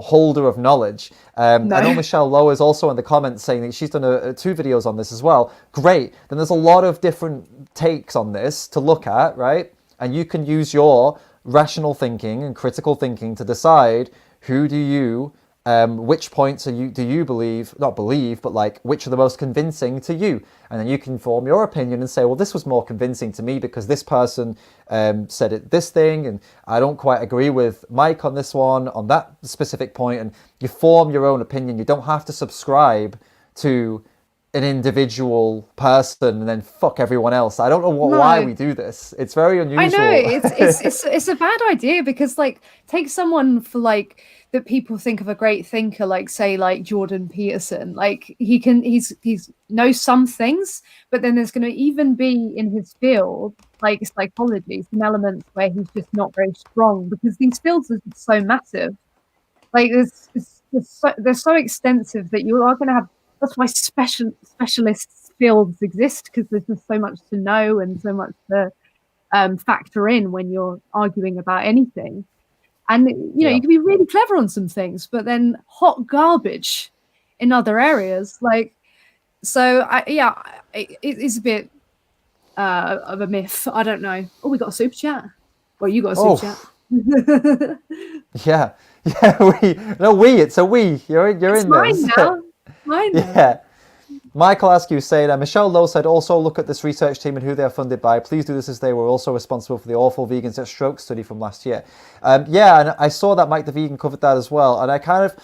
holder of knowledge. I know Michelle Lowe is also in the comments saying that she's done 2 videos on this as well. Great. Then there's a lot of different takes on this to look at, right? And you can use your rational thinking and critical thinking to decide which points do you not believe, but like which are the most convincing to you, and then you can form your opinion and say, well, this was more convincing to me because this person said this thing, and I don't quite agree with Mike on this one, on that specific point, and you form your own opinion. You don't have to subscribe to an individual person and then fuck everyone else. I don't know why we do this. It's very unusual. I know it's a bad idea because like take someone for like that people think of a great thinker, like say like Jordan Peterson. Like he's knows some things, but then there's going to even be in his field like psychology some elements where he's just not very strong because these fields are just so massive. Like they're so extensive that you are going to have. That's why specialist fields exist, because there's just so much to know and so much to factor in when you're arguing about anything. And you can be really clever on some things, but then hot garbage in other areas. Like, so it is a bit of a myth. I don't know. Oh, we got a super chat. Well, you got a super chat. It's a we. You're It's in mine this. now. Mine now. Yeah. Michael Askew saying, Michelle Lowe said, also look at this research team and who they are funded by. Please do this as they were also responsible for the awful vegans at stroke study from last year. Yeah, and I saw that Mike the Vegan covered that as well. And I kind of,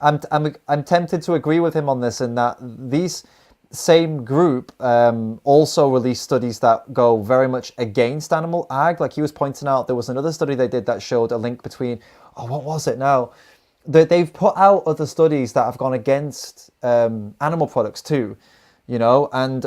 I'm tempted to agree with him on this in that these same group also released studies that go very much against animal ag. Like he was pointing out, there was another study they did that showed a link between, what was it now? They've put out other studies that have gone against animal products too, and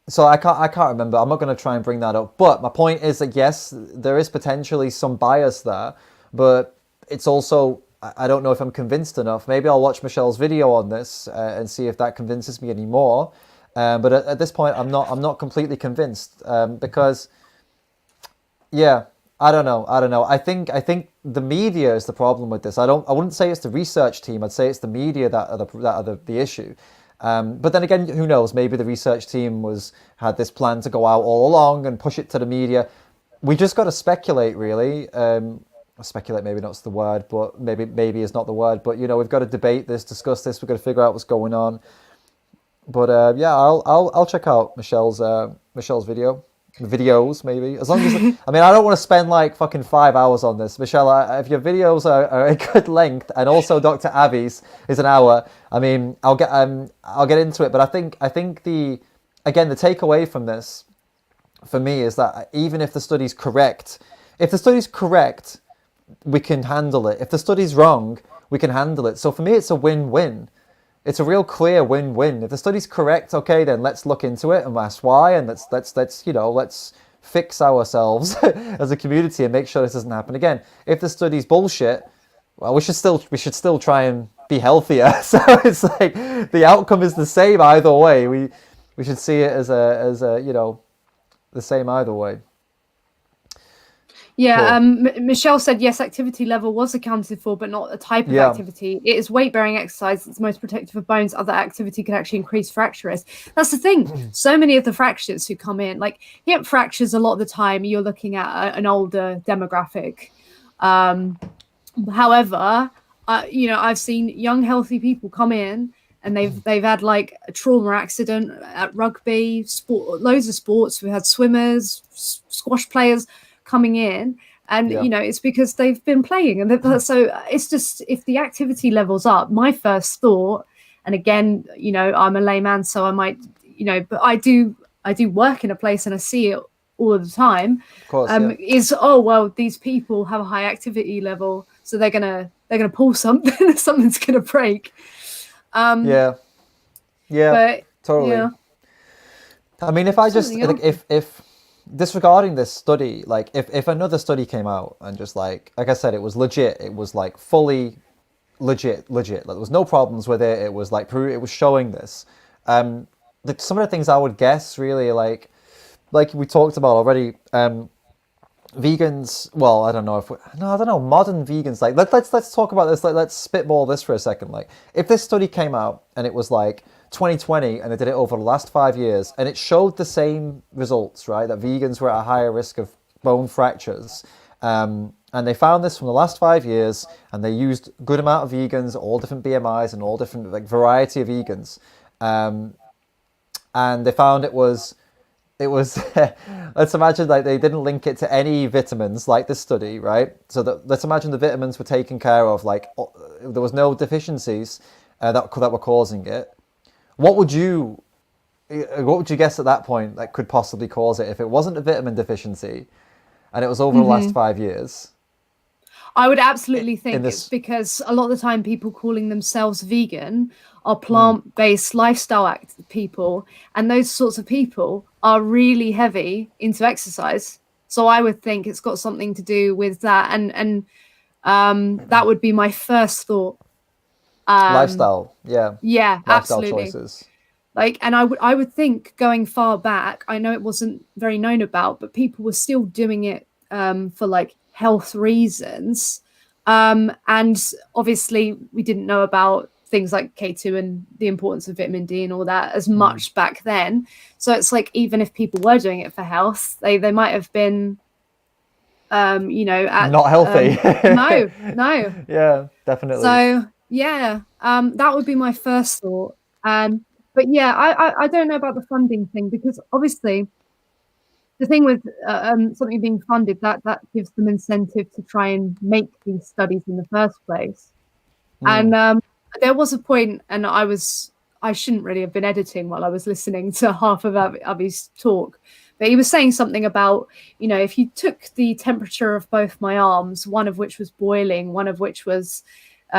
so I can't remember. I'm not going to try and bring that up. But my point is that yes, there is potentially some bias there, but it's also, I don't know if I'm convinced enough. Maybe I'll watch Michelle's video on this and see if that convinces me anymore. But at this point, I'm not completely convinced because, yeah. I don't know. I think the media is the problem with this. I wouldn't say it's the research team. I'd say it's the media that are the issue. But then again, who knows? Maybe the research team had this plan to go out all along and push it to the media. We just got to speculate, really. Speculate, maybe not the word, but maybe is not the word. But we've got to debate this, discuss this. We've got to figure out what's going on. But yeah, I'll check out Michelle's videos, maybe, as long as I don't want to spend like fucking 5 hours on this, Michelle. If your videos are a good length, and also Dr. Avi's is an hour, I'll get into it. But I think the takeaway from this for me is that even if the study's correct, we can handle it. If the study's wrong, we can handle it. So for me, it's a win-win. It's a real clear win-win. If the study's correct, okay, then let's look into it and ask why, and let's fix ourselves as a community and make sure this doesn't happen again. If the study's bullshit, well, we should still try and be healthier. So it's like the outcome is the same either way. We should see it as the same either way. Yeah, Cool. Michelle said yes, activity level was accounted for, but not a type of activity. It is weight-bearing exercise that's most protective of bones. Other activity can actually increase fracture risk. That's the thing. So many of the fractures who come in, like hip fractures, a lot of the time you're looking at an older demographic. However, I've seen young, healthy people come in and they've had like a trauma accident at rugby, loads of sports. We had swimmers, squash players coming in, and it's because they've been playing, and so it's just, if the activity level's up, my first thought, and again, I'm a layman, so I might, but I do work in a place and I see it all the time. Of course, is, oh well, these people have a high activity level, so they're gonna pull something. Something's gonna break. But, totally. Yeah. If disregarding this study, like if another study came out and just like I said, it was legit, it was like fully legit, like there was no problems with it, it was like it was showing this, some of the things I would guess really, like we talked about already, vegans, well, I don't know, modern vegans, like let's talk about this, like let's spitball this for a second. Like if this study came out and it was like 2020 and they did it over the last 5 years and it showed the same results, right, that vegans were at a higher risk of bone fractures, and they found this from the last 5 years, and they used a good amount of vegans, all different BMIs and all different like variety of vegans, and they found it was let's imagine like they didn't link it to any vitamins like this study, right? So let's imagine the vitamins were taken care of, like there was no deficiencies that were causing it. What would you guess at that point that could possibly cause it if it wasn't a vitamin deficiency and it was over the last 5 years? I would absolutely think it's because a lot of the time people calling themselves vegan are plant-based lifestyle people, and those sorts of people are really heavy into exercise. So I would think it's got something to do with that, and that would be my first thought. Lifestyle, yeah, lifestyle absolutely. Choices. Like, and I would think going far back, I know it wasn't very known about, but people were still doing it for like health reasons, and obviously we didn't know about things like K2 and the importance of vitamin D and all that as much back then. So it's like, even if people were doing it for health, they might have been at not healthy. no. Yeah, definitely. So yeah, that would be my first thought. But yeah, I don't know about the funding thing, because obviously the thing with something being funded, that gives them incentive to try and make these studies in the first place. And there was a point, and I shouldn't really have been editing while I was listening to half of Avi's talk, but he was saying something about, if you took the temperature of both my arms, one of which was boiling, one of which was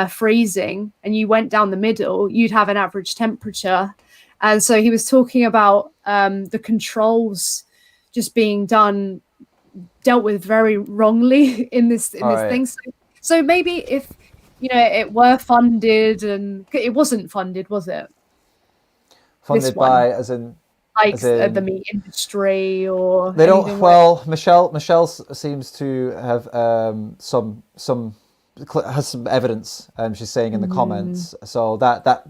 freezing, and you went down the middle, you'd have an average temperature. And so he was talking about the controls just being dealt with very wrongly in this thing. So maybe if it were funded, and it wasn't funded, was it? Funded by, as in the meat industry, or they don't. Well, Michelle seems to have has some evidence. She's saying in the comments. So that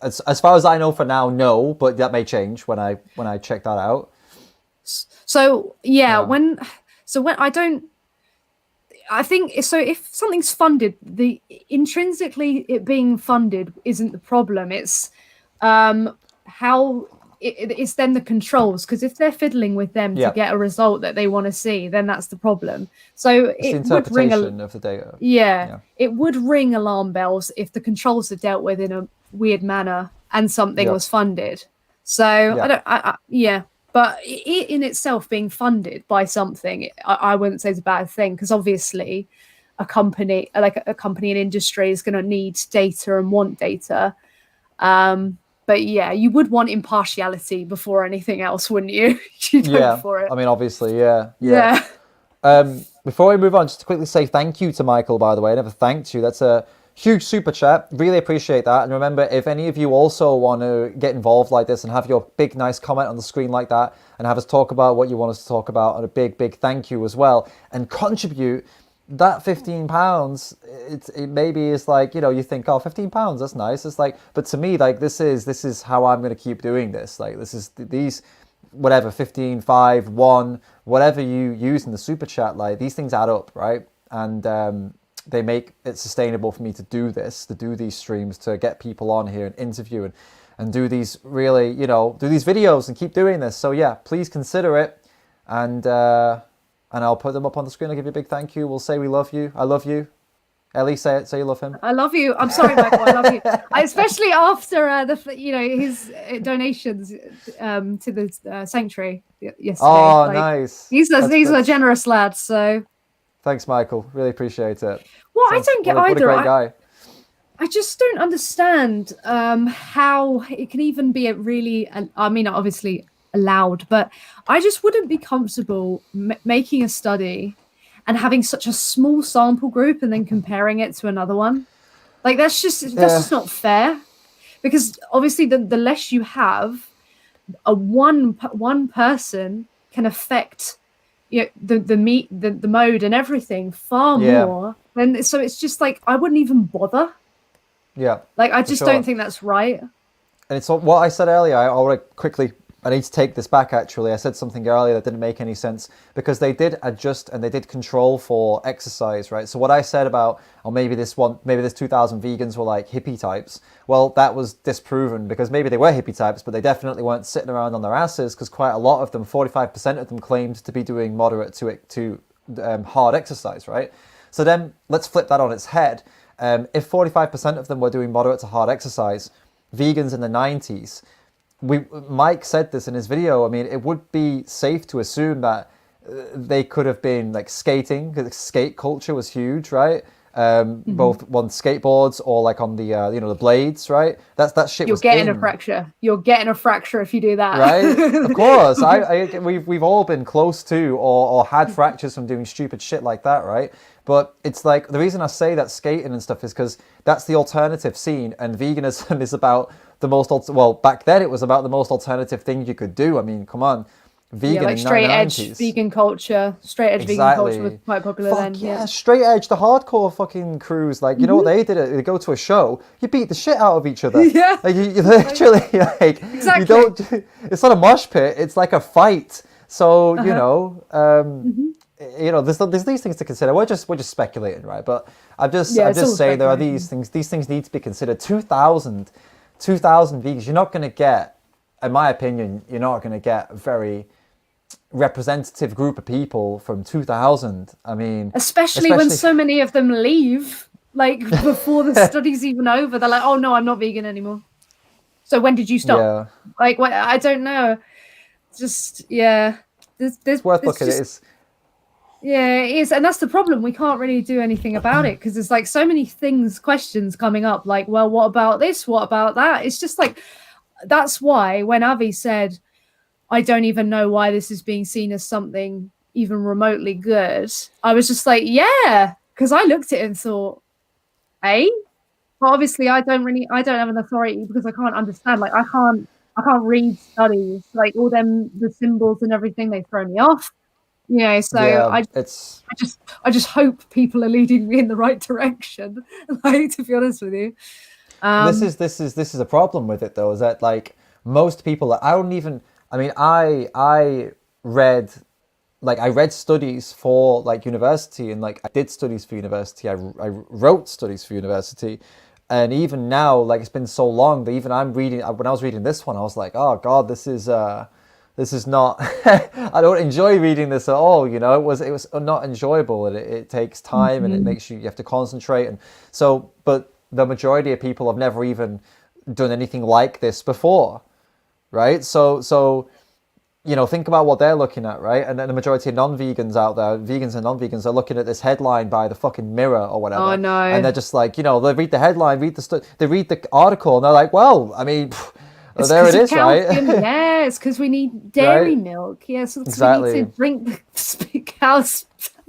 as far as I know for now, no, but that may change when I check that out. So yeah, when I think so. If something's funded, the intrinsically it being funded isn't the problem. It's how it's then the controls, because if they're fiddling with them to get a result that they want to see, then that's the problem. So it's the interpretation of the data. Yeah, it would ring alarm bells if the controls are dealt with in a weird manner and something was funded. So but it in itself being funded by something, I wouldn't say is a bad thing, because obviously a company in industry is going to need data and want data. But yeah, you would want impartiality before anything else, wouldn't you? You'd go for it. I mean, obviously, yeah. Before we move on, just to quickly say thank you to Michael, by the way. I never thanked you. That's a huge super chat. Really appreciate that. And remember, if any of you also want to get involved like this and have your big, nice comment on the screen like that, and have us talk about what you want us to talk about, and a big, big thank you as well, and contribute, that £15, it maybe is like, you think, oh, £15, that's nice. It's like, but to me, like, this is how I'm going to keep doing this. Like, this is these, whatever, 15, 5, 1, whatever you use in the super chat, like, these things add up, right? And they make it sustainable for me to do this, to do these streams, to get people on here and interview and do these really, do these videos and keep doing this. So yeah, please consider it. And I'll put them up on the screen. I'll give you a big thank you. We'll say we love you. I love you. Ellie, say it. Say you love him. I love you. I'm sorry, Michael. I love you. Especially after his donations to the sanctuary yesterday. Oh, nice. He's a generous lad. So thanks, Michael. Really appreciate it. Well, I don't get either. What a great guy. I just don't understand how it can even be obviously allowed, but I just wouldn't be comfortable making a study and having such a small sample group and then comparing it to another one. Like, that's just not fair, because obviously the less you have, one person can affect the mode and everything far more. And so it's just like, I wouldn't even bother. Yeah. Like, I just don't think that's right. And it's what I said earlier. I need to take this back, actually. I said something earlier that didn't make any sense, because they did adjust and they did control for exercise, right? So what I said about, maybe this 2,000 vegans were like hippie types. Well, that was disproven, because maybe they were hippie types, but they definitely weren't sitting around on their asses, because quite a lot of them, 45% of them, claimed to be doing moderate to hard exercise, right? So then let's flip that on its head. If 45% of them were doing moderate to hard exercise, vegans in the 90s, Mike said this in his video. I mean, it would be safe to assume that they could have been like skating, because skate culture was huge, right? Both on skateboards or like on the the blades, right? That shit. You're getting a fracture. You're getting a fracture if you do that, right? Of course. We've all been close to or had fractures from doing stupid shit like that, right? But it's like, the reason I say that skating and stuff is because that's the alternative scene, and veganism is about the most, back then it was about the most alternative thing you could do. I mean, come on. Vegan in straight 1990s. Edge vegan culture. Straight edge vegan culture was quite popular then. Yeah, straight edge, the hardcore fucking crews. Like, you know what they did? They go to a show, you beat the shit out of each other. Yeah. Like, you literally, like, exactly. It's not a mosh pit, it's like a fight. So, you know, there's these things to consider. We're just speculating, right? But I'm just all saying there are speculating. these things. These things need to be considered. 2,000 vegans. You're not going to get, in my opinion, you're not going to get a very representative group of people from 2,000. I mean, especially when so many of them leave, like before the study's even over. They're like, "Oh no, I'm not vegan anymore." So when did you stop? Yeah. Like, what? I don't know. Just yeah. It's worth looking at. It's Yeah, it is, and that's the problem. We can't really do anything about it because there's like so many questions coming up. Like, well, what about this? What about that? It's just like that's why when Avi said, "I don't even know why this is being seen as something even remotely good," I was just like, "Yeah," because I looked at it and thought, "Eh." But obviously, I don't have an authority because I can't understand. Like, I can't read studies. Like all the symbols and everything, they throw me off. Yeah, so yeah, I just hope people are leading me in the right direction. Like, to be honest with you, this is a problem with it though. Is that like most people? I don't even. I mean, I read. Like I read studies for like university, and like I did studies for university. I wrote studies for university, and even now, like it's been so long that even I'm reading. When I was reading this one, I was like, oh god, this is not. I don't enjoy reading this at all. You know, it was not enjoyable, and it takes time, and it makes you have to concentrate, and so. But the majority of people have never even done anything like this before, right? So you know, think about what they're looking at, right? And then the majority of non-vegans out there, vegans and non-vegans, are looking at this headline by the fucking Mirror or whatever. Oh no! And they're just like, you know, they read the headline, they read the article, and they're like, well, I mean, there it is, right? Yeah, it's because we need dairy milk. Yeah, so exactly. We need to drink the cow's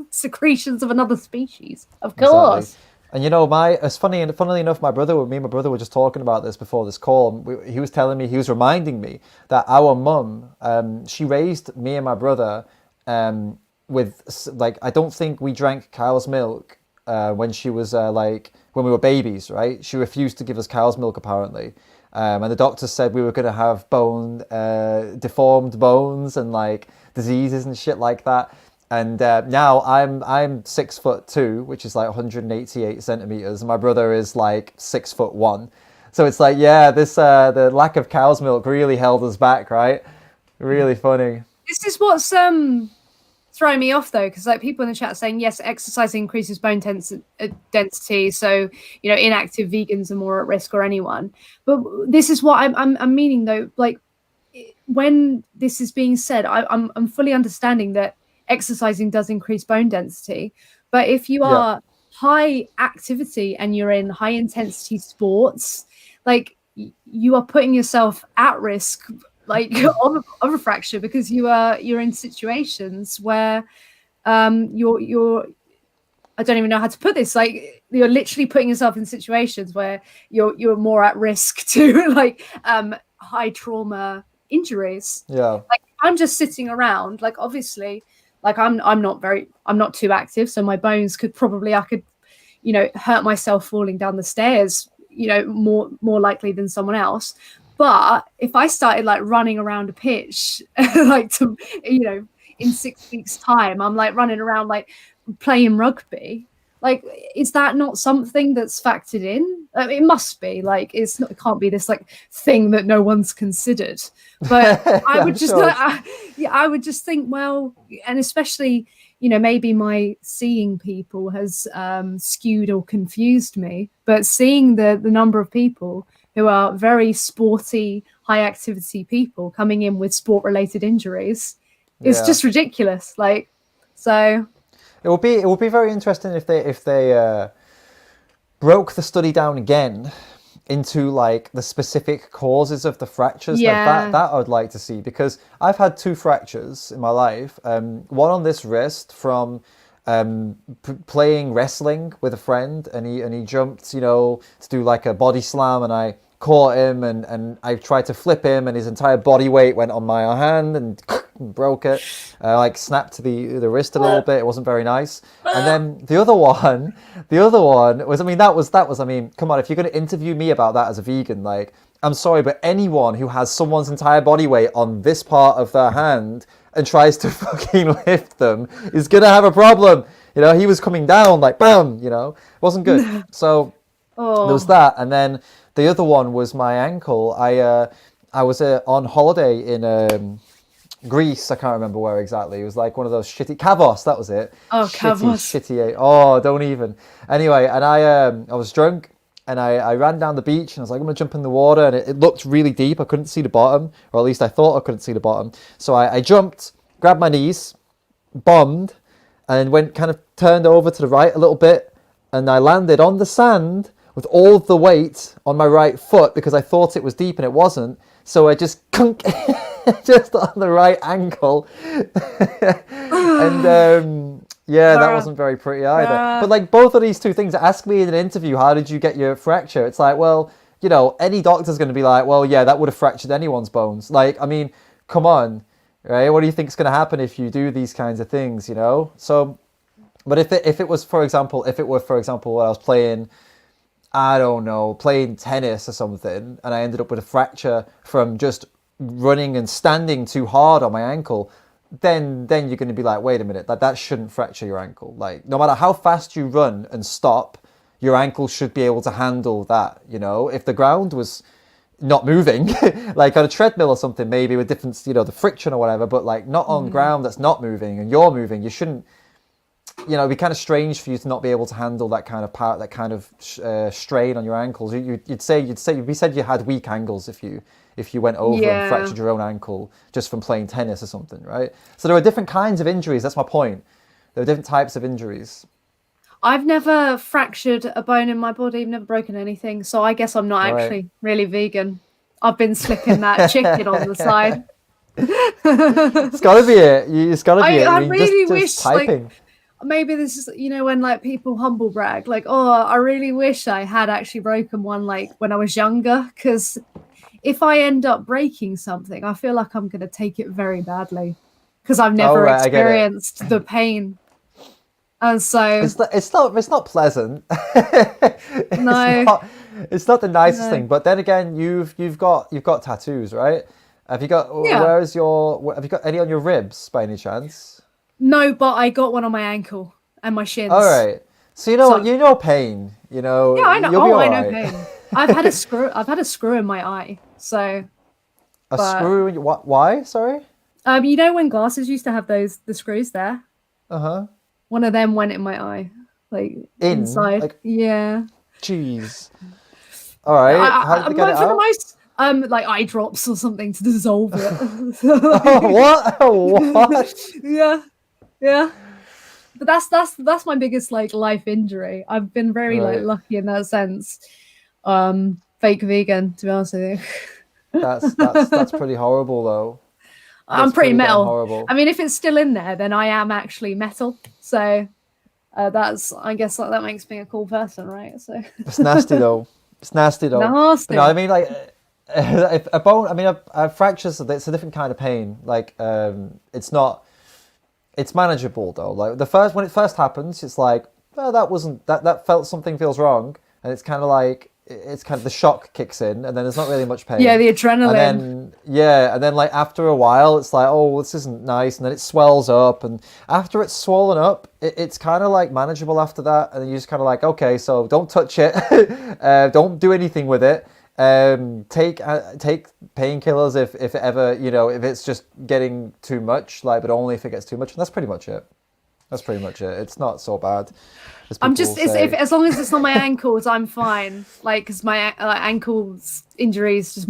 secretions of another species. Of course. Exactly. And you know, funnily enough, me and my brother were just talking about this before this call. He was reminding me that our mum, she raised me and my brother with like, I don't think we drank cow's milk when she was when we were babies, right? She refused to give us cow's milk apparently. And the doctor said we were going to have deformed bones and like diseases and shit like that. And now I'm 6'2", which is like 188 centimeters, and my brother is like 6'1". So it's like, yeah, this the lack of cow's milk really held us back, right? Really funny. This is what's throwing me off though, because like people in the chat saying yes, exercise increases bone density, so you know inactive vegans are more at risk, or anyone. But this is what I'm meaning though. Like when this is being said, I'm fully understanding that exercising does increase bone density, but if you are high activity and you're in high intensity sports, like you are putting yourself at risk like of a fracture, because you're in situations where you're I don't even know how to put this, like you're literally putting yourself in situations where you're more at risk to like high trauma injuries. Like I'm just sitting around, like obviously like I'm not too active, so my bones could probably, I could, you know, hurt myself falling down the stairs, you know, more likely than someone else. But if I started like running around a pitch, like to, you know, in 6 weeks' time, I'm like running around like playing rugby. Like, is that not something that's factored in? It must be. Like, it can't be this like thing that no one's considered. But I would just, I would just think, well, and especially, you know, maybe my seeing people has skewed or confused me. But seeing the number of people who are very sporty, high activity people coming in with sport related injuries is just ridiculous. Like, so. It would be very interesting if they broke the study down again into like the specific causes of the fractures. That I would like to see, because I've had 2 fractures in my life. One on this wrist from playing wrestling with a friend, and he jumped, you know, to do like a body slam, and I caught him and I tried to flip him, and his entire body weight went on my hand, and broke it. Like snapped the wrist a little bit. It wasn't very nice. And then the other one was, I mean, that was, I mean, come on, if you're going to interview me about that as a vegan, like, I'm sorry, but anyone who has someone's entire body weight on this part of their hand and tries to fucking lift them is going to have a problem. You know, he was coming down like, bam, you know, it wasn't good. So there was that. And then the other one was my ankle. I was on holiday in Greece. I can't remember where exactly. It was like one of those shitty Kavos. That was it. Oh, Kavos. Shitty. Oh, don't even. Anyway, and I was drunk and I ran down the beach and I was like, I'm gonna jump in the water, and it looked really deep. I couldn't see the bottom, or at least I thought I couldn't see the bottom. So I jumped, grabbed my knees, bombed, and went kind of turned over to the right a little bit, and I landed on the sand with all of the weight on my right foot because I thought it was deep and it wasn't. So I just just on the right ankle. And yeah, that wasn't very pretty either. But like both of these two things, ask me in an interview, how did you get your fracture? It's like, well, you know, any doctor's going to be like, well, yeah, that would have fractured anyone's bones. Like, I mean, come on, right? What do you think is going to happen if you do these kinds of things, you know? So, but if it was, for example, when I was playing, I don't know, playing tennis or something, and I ended up with a fracture from just running and standing too hard on my ankle, then you're going to be like, wait a minute, that shouldn't fracture your ankle. Like, no matter how fast you run and stop, your ankle should be able to handle that, you know? If the ground was not moving, like on a treadmill or something, maybe with different, you know, the friction or whatever, but like not on ground that's not moving and you're moving, you shouldn't, you know, it'd be kind of strange for you to not be able to handle that kind of power, that kind of strain on your ankles. You'd say we said you had weak ankles if you went over and fractured your own ankle just from playing tennis or something, right? So there are different kinds of injuries. That's my point. There are different types of injuries. I've never fractured a bone in my body. I've never broken anything. So I guess I'm not actually really vegan. I've been slipping that chicken on the side. It's got to be it. It's got to be it. I really just wish, typing. like, maybe this is, you know, when like people humble brag, like, oh, I really wish I had actually broken one like when I was younger, because if I end up breaking something, I feel like I'm going to take it very badly because I've never experienced the pain. And so it's not pleasant. No, it's not the nicest thing. But then again, you've got tattoos, right? Have you got? Yeah. Have you got any on your ribs by any chance? No, but I got one on my ankle and my shins. All right. So you know pain. You know. Yeah, I know. You'll be all I right. know pain. I've had a screw in my eye. So. Screw in your what? Why? Sorry. You know when glasses used to have the screws there. Uh-huh. One of them went in my eye, like inside. Like, yeah. Jeez. All right. How did you get it out? For the most, like eye drops or something to dissolve it. What? Yeah. But that's my biggest like life injury. I've been very like lucky in that sense. Fake vegan, to be honest with you. That's pretty horrible though. I'm pretty metal. Horrible. I mean, if it's still in there, then I am actually metal. So I guess that makes me a cool person, right? So it's nasty though. Nasty. No, I mean, like if a bone. I mean, a fractures. It's a different kind of pain. Like it's not. It's manageable though. Like when it first happens, it's like, oh, that felt something feels wrong, and it's kind of the shock kicks in, and then there's not really much pain. Yeah, the adrenaline. And then like after a while, it's like, oh, this isn't nice, and then it swells up, and after it's swollen up, it's kind of like manageable after that, and then you're just kind of like, okay, so don't touch it, don't do anything with it. Take painkillers if it ever, you know, if it's just getting too much, like, but only if it gets too much, and that's pretty much it. It's not so bad. I'm just as long as it's not my ankles, I'm fine. Like, because my ankles injuries just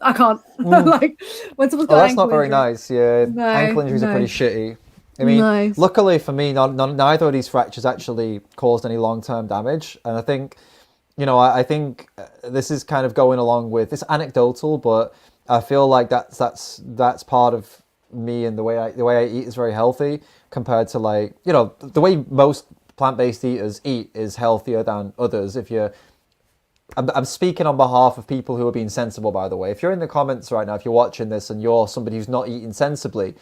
I can't. Like when someone's got that's not very nice. Yeah, no, ankle injuries are pretty shitty. I mean, luckily for me, neither of these fractures actually caused any long-term damage, and I think, you know, I think this is kind of going along with this anecdotal, but I feel like that's part of me, and the way I eat is very healthy compared to, like, you know, the way most plant-based eaters eat is healthier than others. I'm speaking on behalf of people who are being sensible, by the way. If you're in the comments right now, if you're watching this and you're somebody who's not eating sensibly,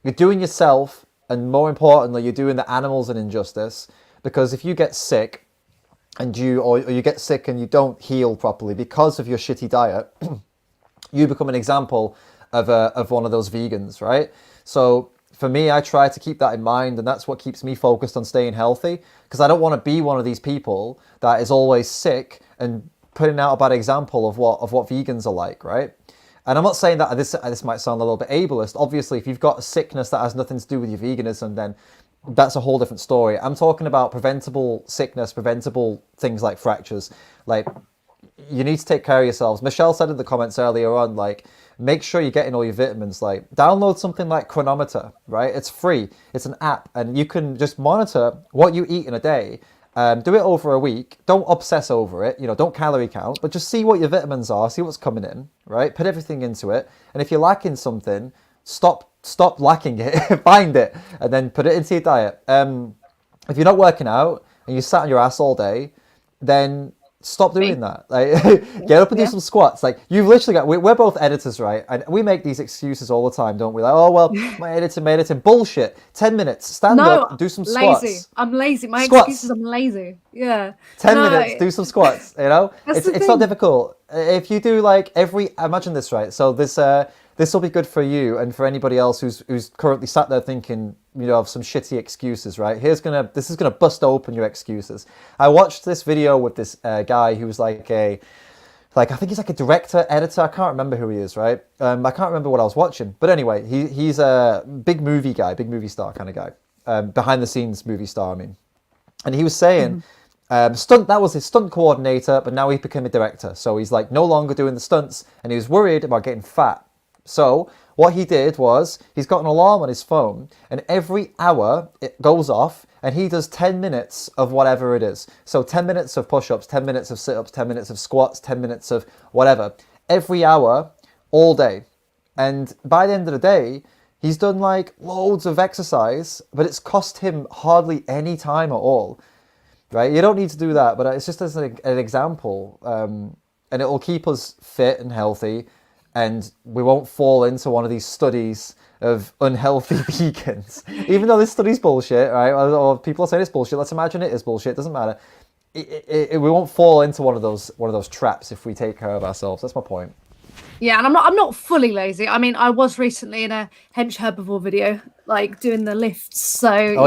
You're doing yourself, and more importantly, you're doing the animals an injustice, because if you get sick and or you get sick and you don't heal properly because of your shitty diet, you become an example of one of those vegans, right? So for me, I try to keep that in mind, and that's what keeps me focused on staying healthy, because I don't want to be one of these people that is always sick and putting out a bad example of what vegans are like, right? And I'm not saying that this might sound a little bit ableist. Obviously, if you've got a sickness that has nothing to do with your veganism, then that's a whole different story. I'm talking about preventable sickness, preventable things like fractures. Like, you need to take care of yourselves. Michelle said in the comments earlier on, like, make sure you're getting all your vitamins. Like, download something like Chronometer, right? It's free. It's an app, and you can just monitor what you eat in a day. Do it over a week. Don't obsess over it. You know, don't calorie count, but just see what your vitamins are, see what's coming in, right? Put everything into it. And if you're lacking something, stop lacking it, find it, and then put it into your diet. If you're not working out and you sat on your ass all day, then stop doing that. Like, get up and do some squats. Like, you've literally got, we're both editors, right? And we make these excuses all the time, don't we? Like, oh, well, my editing. Bullshit. 10 minutes. Stand up, do some squats. Lazy. I'm lazy. My excuse is I'm lazy. Yeah. 10 minutes, do some squats, you know? It's not difficult. If you do like imagine this, right? So this will be good for you and for anybody else who's currently sat there thinking, you know, of some shitty excuses, right? This is gonna bust open your excuses. I watched this video with this guy who was I think he's like a director, editor. I can't remember who he is, right? I can't remember what I was watching, but anyway, he's a big movie guy, big movie star kind of guy, behind the scenes movie star. I mean, and he was saying. That was his stunt coordinator, but now he became a director. So he's like no longer doing the stunts, and he was worried about getting fat. So what he did was he's got an alarm on his phone, and every hour it goes off, and he does 10 minutes of whatever it is. So 10 minutes of push-ups, 10 minutes of sit-ups, 10 minutes of squats, 10 minutes of whatever, every hour, all day. And by the end of the day, he's done like loads of exercise, but it's cost him hardly any time at all. Right, you don't need to do that, but it's just as an example, and it will keep us fit and healthy, and we won't fall into one of these studies of unhealthy vegans. Even though this study's bullshit, right? Or people are saying it's bullshit. Let's imagine it is bullshit. It doesn't matter. We won't fall into one of those traps if we take care of ourselves. That's my point. Yeah, and I'm not fully lazy. I mean, I was recently in a hench herbivore video, like doing the lifts. So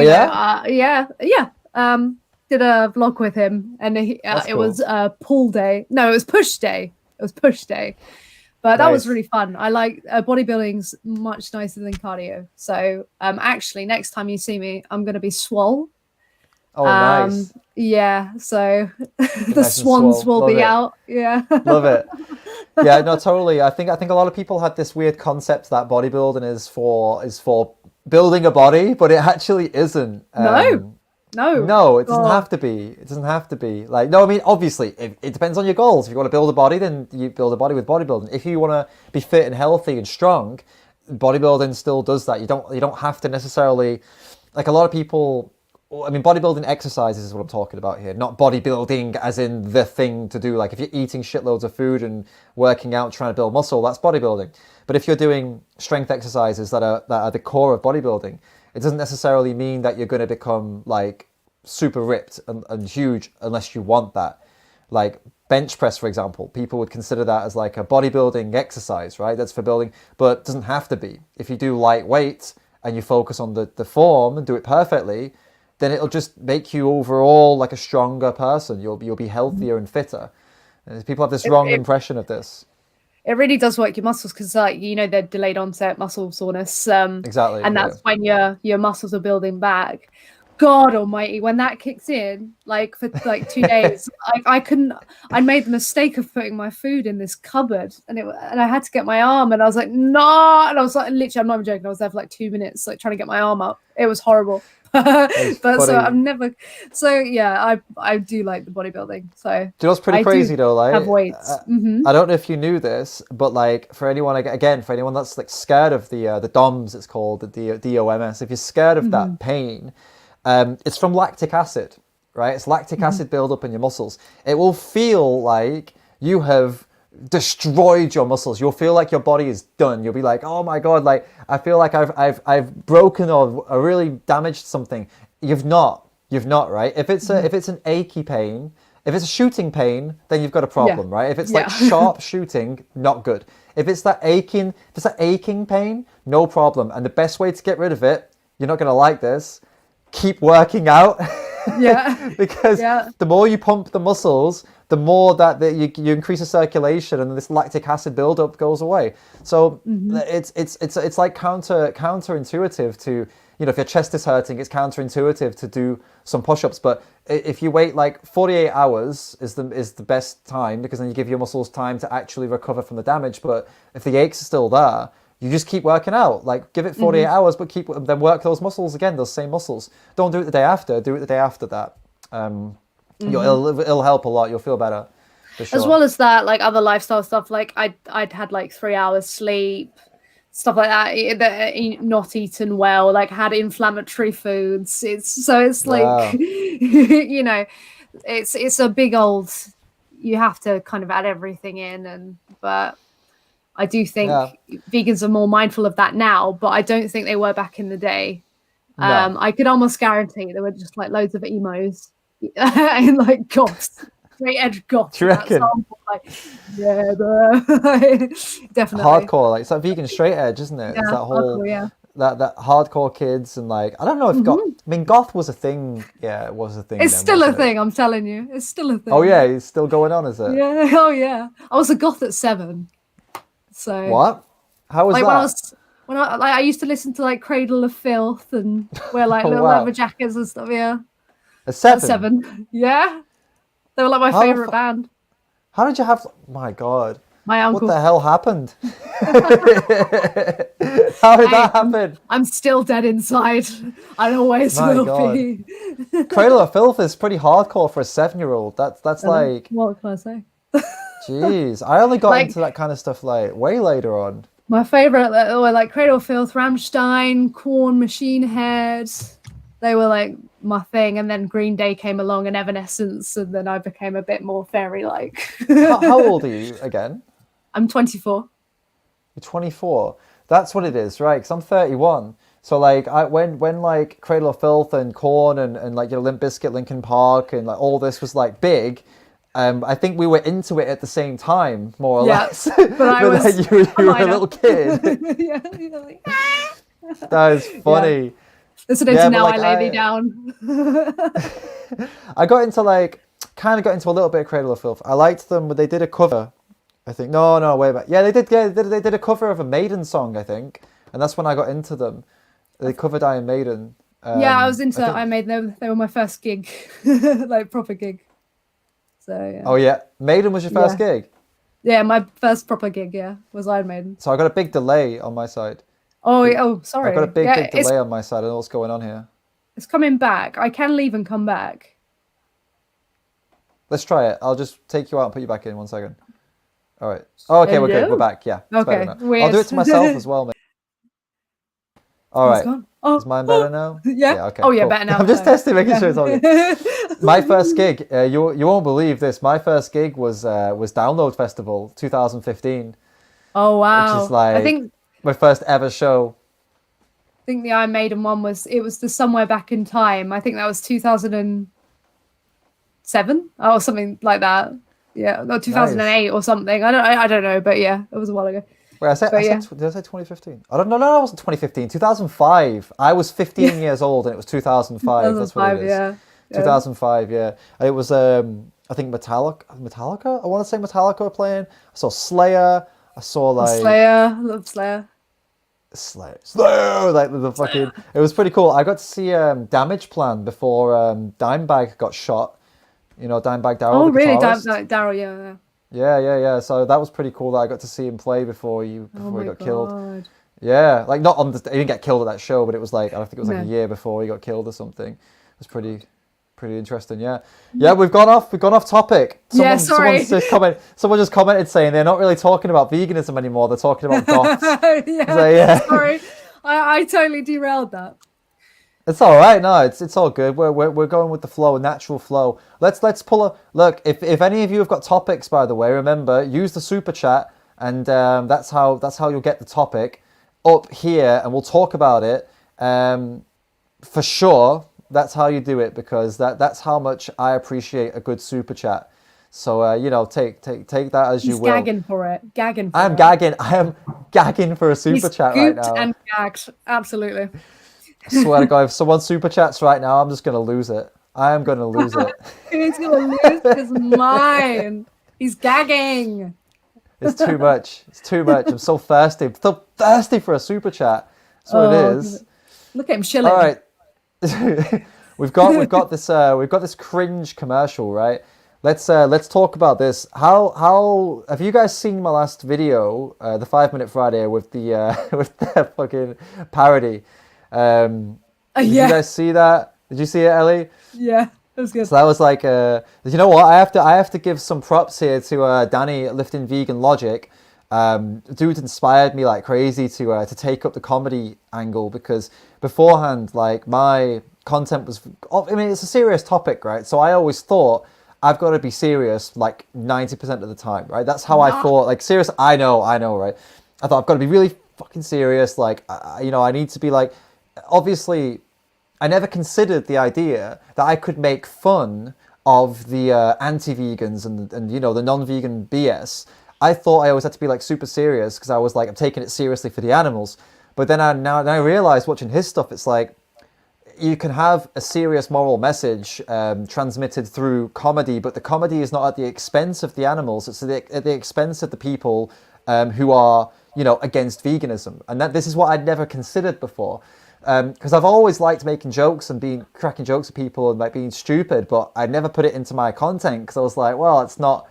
did a vlog with him, and it was pull day. No, it was push day. But that was really fun. I like bodybuilding's much nicer than cardio. So actually, next time you see me, I'm going to be swole. Oh, nice. Yeah, so the swans will be out. Yeah. Love it. Yeah, no, totally. I think a lot of people had this weird concept that bodybuilding is for building a body, but it actually isn't. No, it doesn't have to be. It doesn't have to be. Like, no, I mean, obviously, it depends on your goals. If you want to build a body, then you build a body with bodybuilding. If you want to be fit and healthy and strong, bodybuilding still does that. You don't have to necessarily, like a lot of people. I mean, bodybuilding exercises is what I'm talking about here, not bodybuilding as in the thing to do. Like if you're eating shitloads of food and working out, trying to build muscle, that's bodybuilding. But if you're doing strength exercises that are the core of bodybuilding, it doesn't necessarily mean that you're going to become like super ripped and huge unless you want that. Like bench press, for example, people would consider that as like a bodybuilding exercise, right? That's for building, but it doesn't have to be. If you do light weight and you focus on the form and do it perfectly, then it'll just make you overall like a stronger person. You'll be healthier and fitter. And people have this wrong impression of this. It really does work your muscles because, like, you know, they're delayed onset muscle soreness. Exactly. And that's when your muscles are building back. God almighty, when that kicks in, like for like 2 days, I made the mistake of putting my food in this cupboard and I had to get my arm and I was like, no. And I was like, literally, I'm not even joking. I was there for like 2 minutes, like trying to get my arm up. It was horrible. But so yeah, I do like the bodybuilding. So do you know what's pretty crazy though? Like, have weights. I don't know if you knew this, but like for anyone that's like scared of the DOMS, it's called the DOMS. If you're scared of that pain, it's from lactic acid, right? It's lactic acid buildup in your muscles. It will feel like you have destroyed your muscles. You'll feel like your body is done. You'll be like, oh my God, like I feel like I've broken or really damaged something. You've not, right? If it's an achy pain, if it's a shooting pain, then you've got a problem, right? If it's like sharp shooting, not good. If it's that aching pain, no problem. And the best way to get rid of it, you're not going to like this, keep working out. Yeah. Because the more you pump the muscles, the more that you increase the circulation, and this lactic acid buildup goes away. So it's like counterintuitive to, if your chest is hurting, it's counterintuitive to do some push-ups. But if you wait like 48 hours is the best time, because then you give your muscles time to actually recover from the damage. But if the aches are still there, you just keep working out. Like, give it 48 hours, but then work those muscles again, those same muscles. Don't do it the day after. Do it the day after that. It'll help a lot. You'll feel better, for sure. As well as that, like other lifestyle stuff, like I'd had like 3 hours sleep, stuff like that. Not eaten well, like had inflammatory foods. It's like it's a big old. You have to kind of add everything in, but I do think vegans are more mindful of that now, but I don't think they were back in the day. No. I could almost guarantee there were just like loads of emos and like goths, straight edge goths. Do you reckon? Like, definitely. Hardcore, like it's like vegan straight edge, isn't it? Yeah, it's that whole hardcore, that hardcore kids, and like I don't know if goth was a thing. Yeah, it was a thing. It's still a thing. I'm telling you, it's still a thing. Oh yeah, it's still going on, is it? Yeah. Oh yeah. I was a goth at 7. So what? How was like that? When I used to listen to like Cradle of Filth and wear like little leather jackets and stuff. Yeah. At 7? At 7. Yeah. They were like my favorite band. How did you have? My God. My uncle. What the hell happened? How did that happen? I'm still dead inside. I always will be. Cradle of Filth is pretty hardcore for a 7-year-old. That's like. What can I say? Jeez, I only got into that kind of stuff like way later on. My favorite were like Cradle of Filth, Rammstein, Korn, Machine Head. They were like my thing, and then Green Day came along and Evanescence, and then I became a bit more fairy-like. How old are you again? I'm 24. You're 24. That's what it is, right? Because I'm 31. So like when like Cradle of Filth and Korn and like Limp Bizkit, Linkin Park, and like all this was like big. I think we were into it at the same time, more or less. But I was. Like, you were a little kid. Yeah, you're like, that is funny. Yeah. Listen to Now like, I Lay Thee Down. I got into a little bit of Cradle of Filth. I liked them, but they did a cover. I think no, way back. Yeah, they did. Yeah, they did a cover of a Maiden song, I think, and that's when I got into them. They covered Iron Maiden. I was into Iron Maiden. They were my first gig, like proper gig. So, yeah. Oh yeah, Maiden was your first gig? Yeah, my first proper gig, was Iron Maiden. So I got a big delay on my side. Oh, sorry. I got a big delay on my side. I don't know what's going on here. It's coming back. I can leave and come back. Let's try it. I'll just take you out and put you back in 1 second. All right. Oh, okay, we're good. We're back. Yeah. Okay. I'll do it to myself as well, mate. All right. Is mine better now? Yeah. Okay. Oh, yeah, cool. Better now. I'm just testing, making sure it's all good. My first gig, you won't believe this. My first gig was Download Festival 2015. Oh wow! Which is like I think my first ever show. I think the Iron Maiden one was the Somewhere Back in Time. I think that was 2007 or something like that. Yeah, no, 2008 or something. I don't know, but yeah, it was a while ago. Wait, did I say 2015? I don't know. No, it wasn't 2015. 2005. I was 15 years old, and it was 2005. That's what it is. Yeah. 2005. Yeah. It was. I think Metallica. I want to say Metallica were playing. I saw Slayer. I saw like Slayer. I love Slayer. Slayer. Like the fucking. It was pretty cool. I got to see Damage Plan before Dimebag got shot. You know, Dimebag Darrell. Oh, really? Darrell, yeah. Yeah. So that was pretty cool that I got to see him play before he got killed. Yeah, like not on he didn't get killed at that show, but it was like I think it was like a year before he got killed or something. It was pretty interesting. Yeah, we've gone off topic. Sorry. Someone just commented saying they're not really talking about veganism anymore. They're talking about goths. Yeah. Sorry, I totally derailed that. It's all right. No, it's all good. We're going with the flow, natural flow. Let's pull a look. If any of you have got topics, by the way, remember use the super chat, and that's how you'll get the topic up here, and we'll talk about it. For sure, that's how you do it, because that's how much I appreciate a good super chat. So take that as you He's will. gagging for it. Gagging for I am it. gagging. I am gagging for a super He's chat right gooped now. and gagged. Absolutely. I swear to God, if someone super chats right now, I'm just gonna lose it. I am gonna lose it. He's gonna lose his mind. He's gagging. It's too much. It's too much. I'm so thirsty. I'm so thirsty for a super chat. That's what it is. Look at him chilling. All right. we've got this cringe commercial, right? Let's talk about this. How have you guys seen my last video, the 5 Minute Friday with the with the fucking parody? Did you guys see that? Did you see it, Ellie? Yeah, that was good. So that was like, you know what? I have to give some props here to Danny lifting vegan logic. Dude inspired me like crazy to take up the comedy angle, because beforehand, like, my content was, I mean, it's a serious topic, right? So I always thought I've got to be serious like 90% of the time, right? That's how I thought. Like, serious. I know, right? I thought I've got to be really fucking serious. Like, I need to be like. Obviously, I never considered the idea that I could make fun of the anti-vegans and the non-vegan BS. I thought I always had to be like super serious, because I was like, I'm taking it seriously for the animals. But then I realized watching his stuff, it's like you can have a serious moral message transmitted through comedy, but the comedy is not at the expense of the animals. It's at the expense of the people who are against veganism, and this is what I'd never considered before. Because I've always liked making jokes and cracking jokes at people and like being stupid, but I never put it into my content, because I was like, well, it's not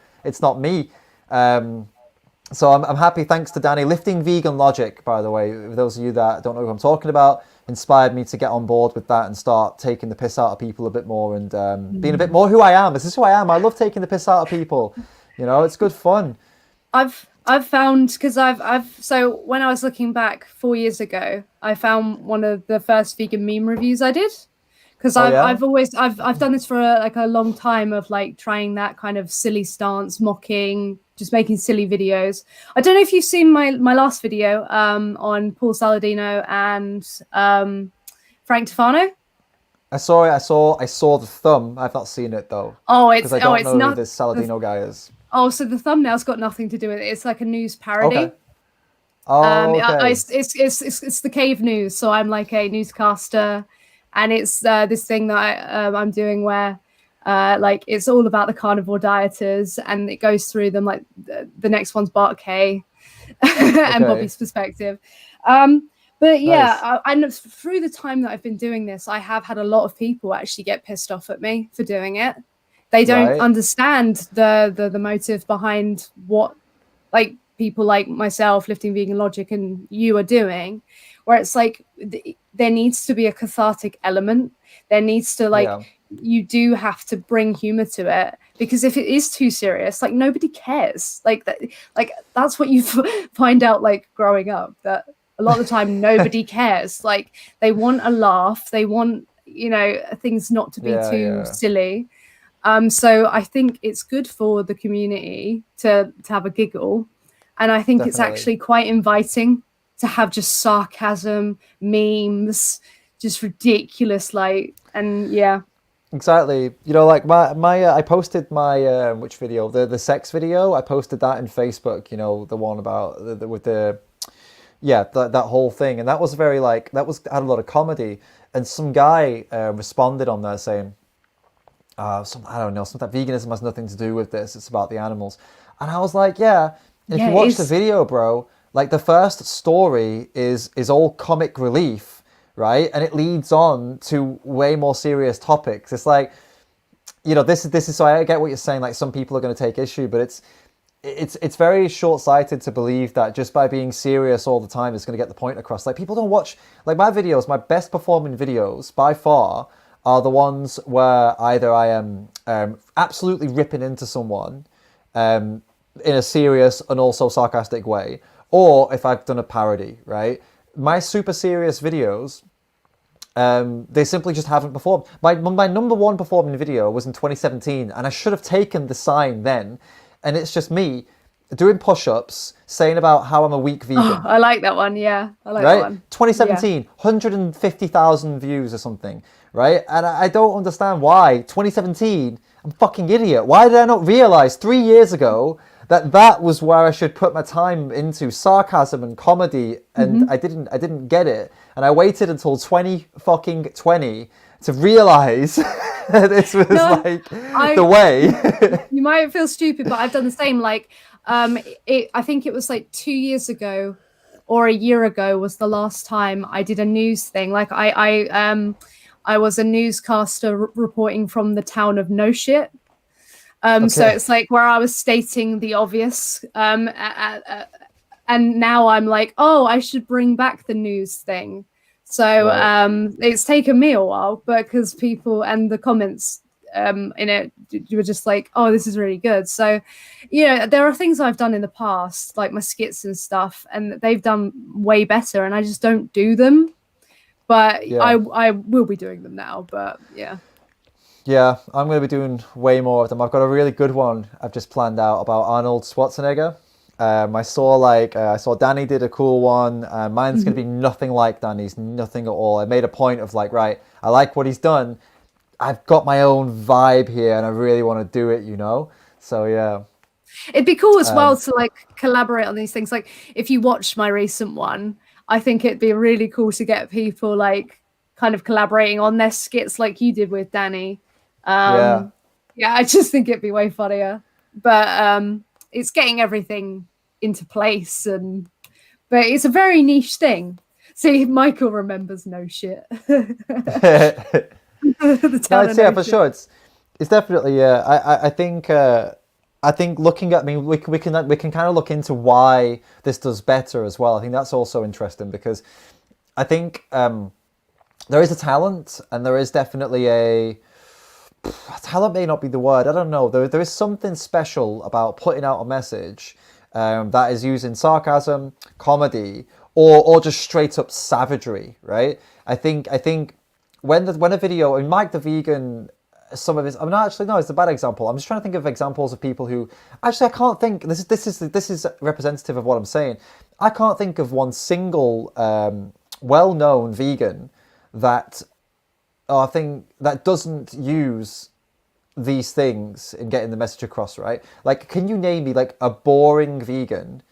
me. So I'm happy, thanks to Danny. Lifting Vegan Logic, by the way, for those of you that don't know who I'm talking about, inspired me to get on board with that and start taking the piss out of people a bit more, and being a bit more who I am. This is who I am. I love taking the piss out of people. It's good fun. I've found, because so when I was looking back 4 years ago, I found one of the first vegan meme reviews I did, because I've done this for a long time of like trying that kind of silly stance, mocking, just making silly videos. I don't know if you've seen my last video on Paul Saladino and Frank Tufano. I saw it. I saw the thumb. I've not seen it though. It's I don't know who this Saladino guy is. Oh, so the thumbnail's got nothing to do with it. It's like a news parody. Okay. Oh, okay. It's the Cave News. So I'm like a newscaster, and it's this thing that I'm doing where like it's all about the carnivore dieters, and it goes through them. Like the next one's Bart K and Bobby's perspective. But yeah, nice. I know through the time that I've been doing this, I have had a lot of people actually get pissed off at me for doing it. They don't understand the motive behind what, like, people like myself, Lifting Vegan Logic, and you are doing, where it's like there needs to be a cathartic element. There needs to you do have to bring humor to it, because if it is too serious, like, nobody cares. Like that's what you find out, like, growing up, that a lot of the time nobody cares. Like, they want a laugh, they want things not to be too silly. So I think it's good for the community to have a giggle. And I think it's actually quite inviting to have just sarcasm, memes, just ridiculous, like, and yeah. Exactly. Like my I posted my which video, the sex video. I posted that in Facebook. The one about that whole thing, and that was very had a lot of comedy. And some guy responded on there saying, I don't know, something that veganism has nothing to do with this. It's about the animals. And I was like, if you watch the video, bro, like, the first story is all comic relief, right? And it leads on to way more serious topics. It's like, this is so I get what you're saying. Like, some people are going to take issue, but it's very short-sighted to believe that just by being serious all the time is going to get the point across. Like, people don't watch, like, my videos, my best performing videos by far are the ones where either I am absolutely ripping into someone in a serious and also sarcastic way, or if I've done a parody, right? My super serious videos, They simply just haven't performed. My number one performing video was in 2017, and I should have taken the sign then. And it's just me doing push-ups, saying about how I'm a weak vegan. Oh, I like that one. Yeah, I like right? that one. 2017, 150,000 views or something, right? And I don't understand why. 2017, I'm a fucking idiot. Why did I not realize 3 years ago that was where I should put my time into sarcasm and comedy, and I didn't get it, and I waited until 20 to realize this was the way. You might feel stupid, but I've done the same. Like, I think it was like 2 years ago or a year ago was the last time I did a news thing. Like, I was a newscaster reporting from the town of No Shit. So it's like where I was stating the obvious, and now I'm like, oh, I should bring back the news thing. So it's taken me a while, but because people and the comments in it, you were just like, oh, this is really good. So, you know, there are things I've done in the past, like my skits and stuff, and they've done way better, and I just don't do them. But I will be doing them now. But yeah. Yeah, I'm going to be doing way more of them. I've got a really good one I've just planned out about Arnold Schwarzenegger. I saw Danny did a cool one. Mine's going to be nothing like Danny's, nothing at all. I made a point of like, right, I like what he's done. I've got my own vibe here, and I really want to do it, you know? So, yeah. It'd be cool as well to like collaborate on these things. Like if you watch my recent one, I think it'd be really cool to get people like kind of collaborating on their skits like you did with Danny. Yeah, I just think it'd be way funnier. But it's getting everything into place, but it's a very niche thing. See, Michael remembers No Shit. The town yeah, for sure. It's definitely I think looking at we can kind of look into why this does better as well. I think that's also interesting because I think there is a talent, and there is definitely talent may not be the word. I don't know. There is something special about putting out a message that is using sarcasm, comedy, or just straight up savagery, right? I think when a video, and Mike the Vegan, some of his, I'm not actually, no, it's a bad example. I'm just trying to think of examples of people who, actually I can't think, this is representative of what I'm saying. I can't think of one single well-known vegan that doesn't use these things in getting the message across, right? Like, can you name me like a boring vegan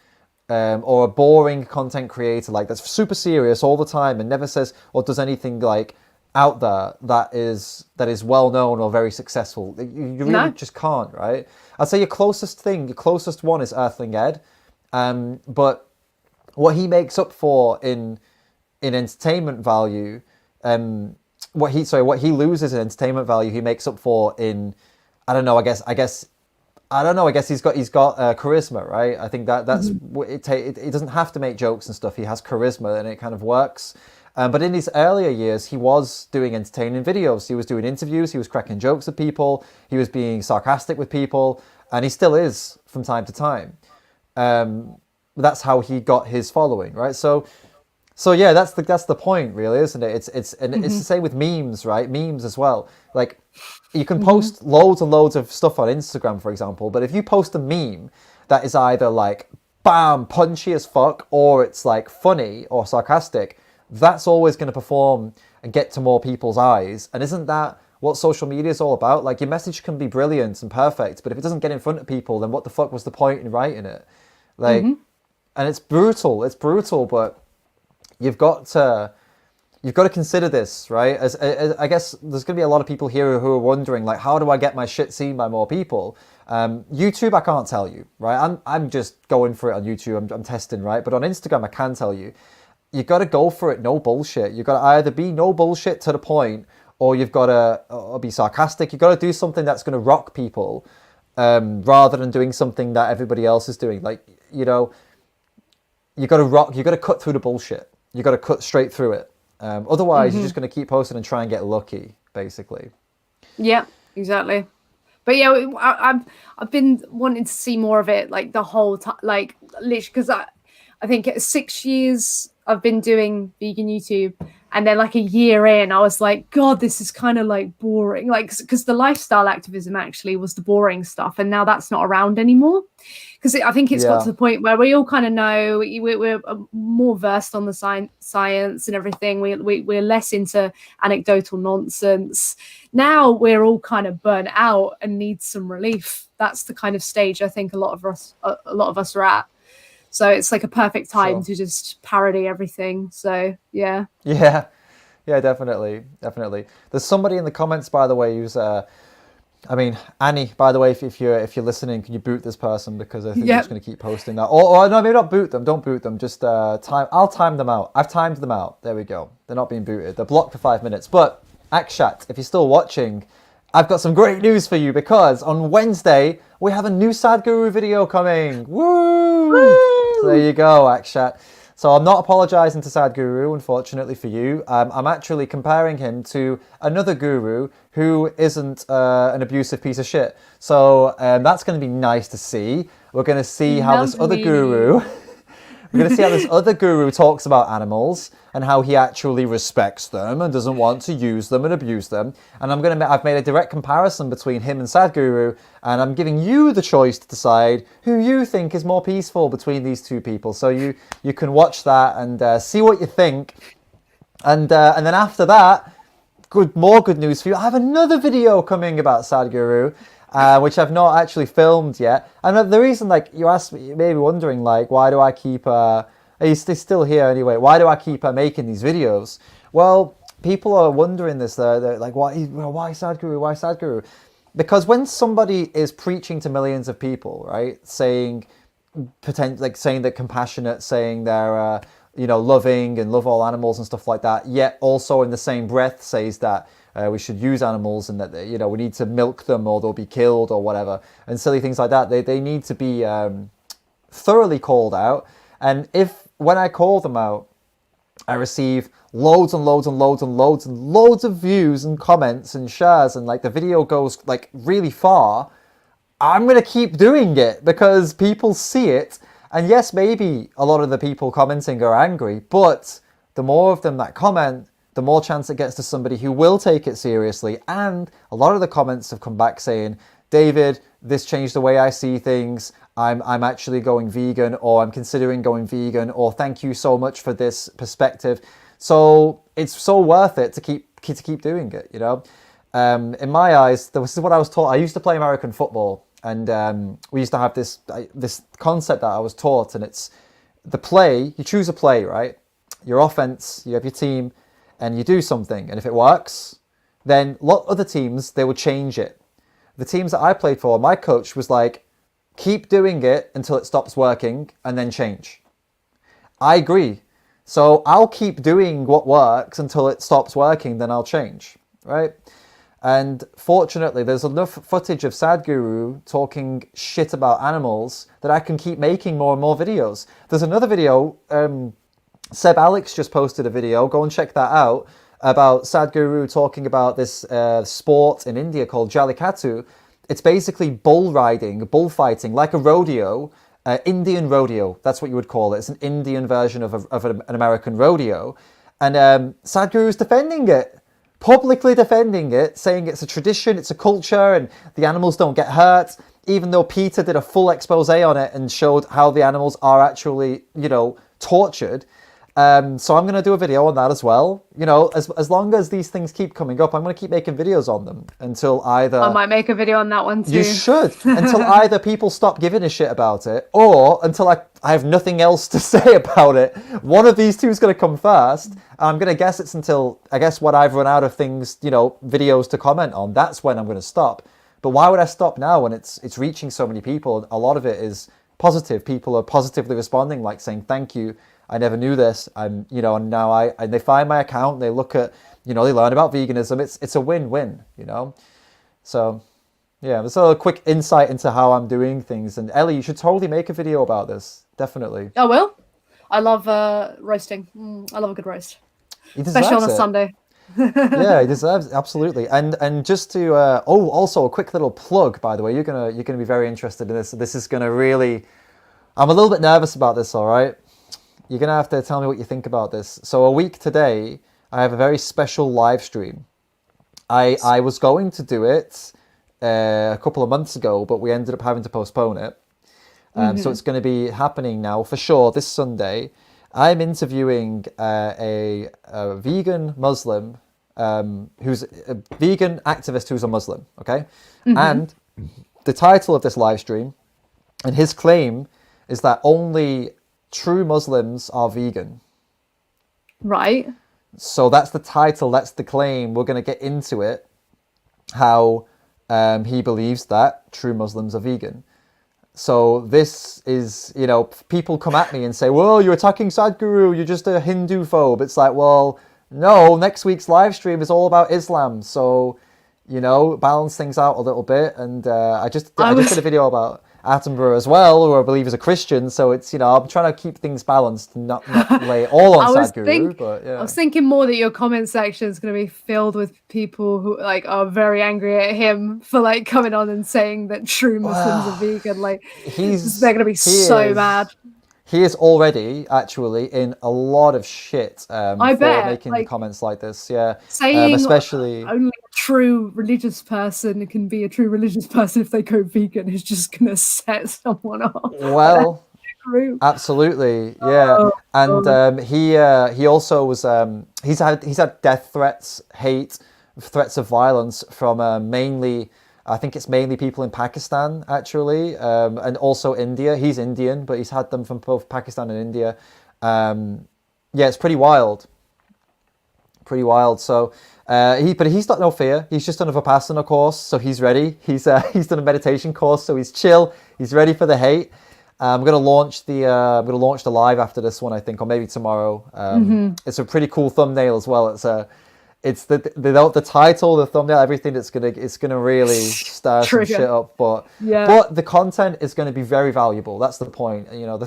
or a boring content creator like that's super serious all the time and never says or does anything like out there that is well known or very successful? You really just can't, right? I'd say your closest one is Earthling Ed, but what he makes up for in entertainment value, what he loses in entertainment value, he makes up for in, I don't know. I guess he's got charisma, right? I think that's it. It doesn't have to make jokes and stuff. He has charisma, and it kind of works. But in his earlier years, he was doing entertaining videos. He was doing interviews. He was cracking jokes with people. He was being sarcastic with people, and he still is from time to time. That's how he got his following, right? So yeah, that's the point, really, isn't it? It's the same with memes, right? Memes as well. Like, you can post loads and loads of stuff on Instagram, for example, but if you post a meme that is either like bam, punchy as fuck, or it's like funny or sarcastic, that's always going to perform and get to more people's eyes. And isn't that what social media is all about? Like, your message can be brilliant and perfect, but if it doesn't get in front of people, then what the fuck was the point in writing it? Like, and it's brutal, but you've got to consider this, right? As I guess there's going to be a lot of people here who are wondering, like, how do I get my shit seen by more people? YouTube, I can't tell you, right? I'm just going for it on YouTube. I'm testing, right? But on Instagram, I can tell you. You got to go for it, no bullshit. You got to either be no bullshit to the point, or you've got to be sarcastic. You got to do something that's going to rock people, rather than doing something that everybody else is doing. Like, you know, you got to rock. You got to cut through the bullshit. You got to cut straight through it. Otherwise, you're just going to keep posting and try and get lucky, basically. Yeah, exactly. But yeah, I've been wanting to see more of it, like the whole time, literally, because I think 6 years I've been doing vegan YouTube, And then like a year in, I was like, God, this is kind of like boring. Like, because the lifestyle activism actually was the boring stuff. And now that's not around anymore. Because I think it's got to the point where we all kind of know we're more versed on the science and everything. We're less into anecdotal nonsense. Now we're all kind of burnt out and need some relief. That's the kind of stage I think a lot of us are at. So it's like a perfect time to just parody everything. So yeah. Yeah, definitely. There's somebody in the comments, by the way, who's Annie, by the way, if you're listening, can you boot this person, because I think they're just going to keep posting that. Or no, maybe not boot them. Don't boot them. Just I'll time them out. I've timed them out. There we go. They're not being booted. They're blocked for 5 minutes. But Akshat, if you're still watching, I've got some great news for you, because on Wednesday we have a new Sadguru video coming. Woo! So there you go, Akshat. So I'm not apologising to Sadguru, unfortunately for you. I'm actually comparing him to another guru who isn't an abusive piece of shit. So that's going to be nice to see. We're going to see how this other guru... We're going to see how this other guru talks about animals and how he actually respects them and doesn't want to use them and abuse them. And I've made a direct comparison between him and Sadguru, and I'm giving you the choice to decide who you think is more peaceful between these two people. So you can watch that and see what you think. And then after that, more good news for you. I have another video coming about Sadguru. Which I've not actually filmed yet. And the reason, like, you asked me, you may be wondering, like, why do I keep, he's still here anyway, why do I keep making these videos? Well, people are wondering this, they're like, why Sadguru, why Sadguru? Because when somebody is preaching to millions of people, right, saying they're compassionate, saying they're, loving and love all animals and stuff like that, yet also in the same breath says that we should use animals and that, we need to milk them or they'll be killed or whatever, and silly things like that. They need to be thoroughly called out. And when I call them out, I receive loads and loads and loads and loads and loads of views and comments and shares, and like the video goes like really far, I'm going to keep doing it because people see it. And yes, maybe a lot of the people commenting are angry, but the more of them that comment, the more chance it gets to somebody who will take it seriously. And a lot of the comments have come back saying, David, this changed the way I see things. I'm actually going vegan, or I'm considering going vegan, or thank you so much for this perspective. So it's so worth it to keep doing it, In my eyes, this is what I was taught. I used to play American football, and we used to have this concept that I was taught, and it's the play. You choose a play, right? Your offense, you have your team, and you do something, and if it works, then other teams, they will change it. The teams that I played for, my coach was like, keep doing it until it stops working, and then change. I agree. So I'll keep doing what works until it stops working, then I'll change, right? And fortunately, there's enough footage of Sadguru talking shit about animals that I can keep making more and more videos. There's another video, Seb Alex just posted a video, go and check that out, about Sadguru talking about this sport in India called Jallikattu. It's basically bull riding, bullfighting, like a rodeo, Indian rodeo, that's what you would call it. It's an Indian version of an American rodeo. And Sadguru is defending it, publicly defending it, saying it's a tradition, it's a culture, and the animals don't get hurt, even though Peter did a full expose on it and showed how the animals are actually, tortured. So I'm going to do a video on that as well. As long as these things keep coming up, I'm going to keep making videos on them until either... I might make a video on that one too. You should. Until either people stop giving a shit about it, or until I have nothing else to say about it. One of these two is going to come first. And I'm going to guess it's until, when I've run out of things, videos to comment on. That's when I'm going to stop. But why would I stop now when it's reaching so many people? A lot of it is positive. People are positively responding, like saying, thank you. I never knew this. And now they find my account, they look at, they learn about veganism. It's a win-win, So, yeah, there's a quick insight into how I'm doing things. And Ellie, you should totally make a video about this. Definitely. I will. I love roasting. I love a good roast. Especially on a Sunday. Yeah, he deserves it, absolutely. And just to also a quick little plug, by the way, you're gonna be very interested in this. This is gonna really, I'm a little bit nervous about this, all right? You're going to have to tell me what you think about this. So a week today, I have a very special live stream. I was going to do it a couple of months ago, but we ended up having to postpone it. So it's going to be happening now for sure this Sunday. I'm interviewing a vegan Muslim who's a vegan activist who's a Muslim, okay? And the title of this live stream, and his claim, is that only true Muslims are vegan. Right. So that's the title, that's the claim. We're going to get into it, how he believes that true Muslims are vegan. So this is, you know, people come at me and say, well, you're attacking Sadguru, you're just a Hindu phobe. It's like, well, no, next week's live stream is all about Islam. So, you know, balance things out a little bit. And I just did a video about Attenborough as well, who I believe is a Christian. So it's, you know, I'm trying to keep things balanced and not lay it all on Sadguru. But yeah. I was thinking more that your comment section is going to be filled with people who like are very angry at him for like coming on and saying that true Muslims are vegan. Like they're going to be so mad. He is already actually in a lot of shit for making like, comments like this. Yeah, saying especially only a true religious person can be a true religious person if they go vegan is just going to set someone off. Well, absolutely, yeah. And he also was he's had death threats, hate, threats of violence from mainly. I think it's mainly people in Pakistan, actually, and also India. He's Indian, but he's had them from both Pakistan and India. Yeah, it's pretty wild. Pretty wild. So, but he's got no fear. He's just done a Vipassana course, so he's ready. He's done a meditation course, so he's chill. He's ready for the hate. I'm gonna launch the live after this one, I think, or maybe tomorrow. It's a pretty cool thumbnail as well. It's the title, the thumbnail, everything. It's gonna really stir some shit up, but the content is going to be very valuable. That's the point. You know,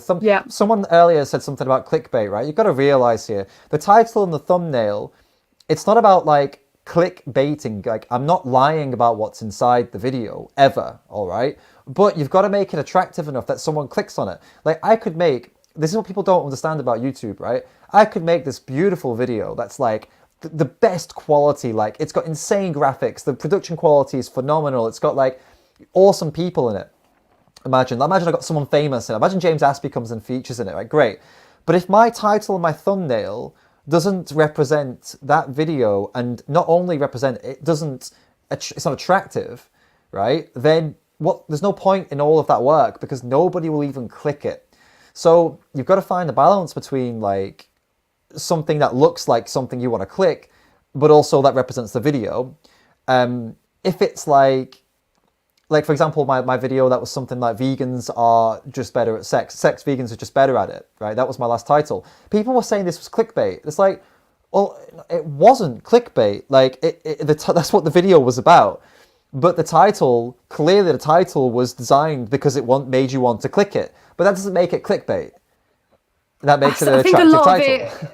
someone earlier said something about clickbait, right? You've got to realize here, the title and the thumbnail, it's not about like clickbaiting. Like, I'm not lying about what's inside the video ever, all right? But you've got to make it attractive enough that someone clicks on it. Like, this is what people don't understand about YouTube, right? I could make this beautiful video that's like the best quality, like it's got insane graphics, the production quality is phenomenal, it's got like awesome people in it. Imagine I got someone famous in it. Imagine James Aspey comes and features in it, right? Great. But if my title and my thumbnail doesn't represent that video, and not only represent it, it's not attractive, right? Then there's no point in all of that work, because nobody will even click it. So you've got to find the balance between like something that looks like something you want to click, but also that represents the video. If it's like for example, my video that was something like vegans are just better at sex. Vegans are just better at it, right? That was my last title. People were saying this was clickbait. It's like, well, it wasn't clickbait. Like that's what the video was about. But the title, clearly the title was designed because it made you want to click it. But that doesn't make it clickbait. That makes it an attractive title.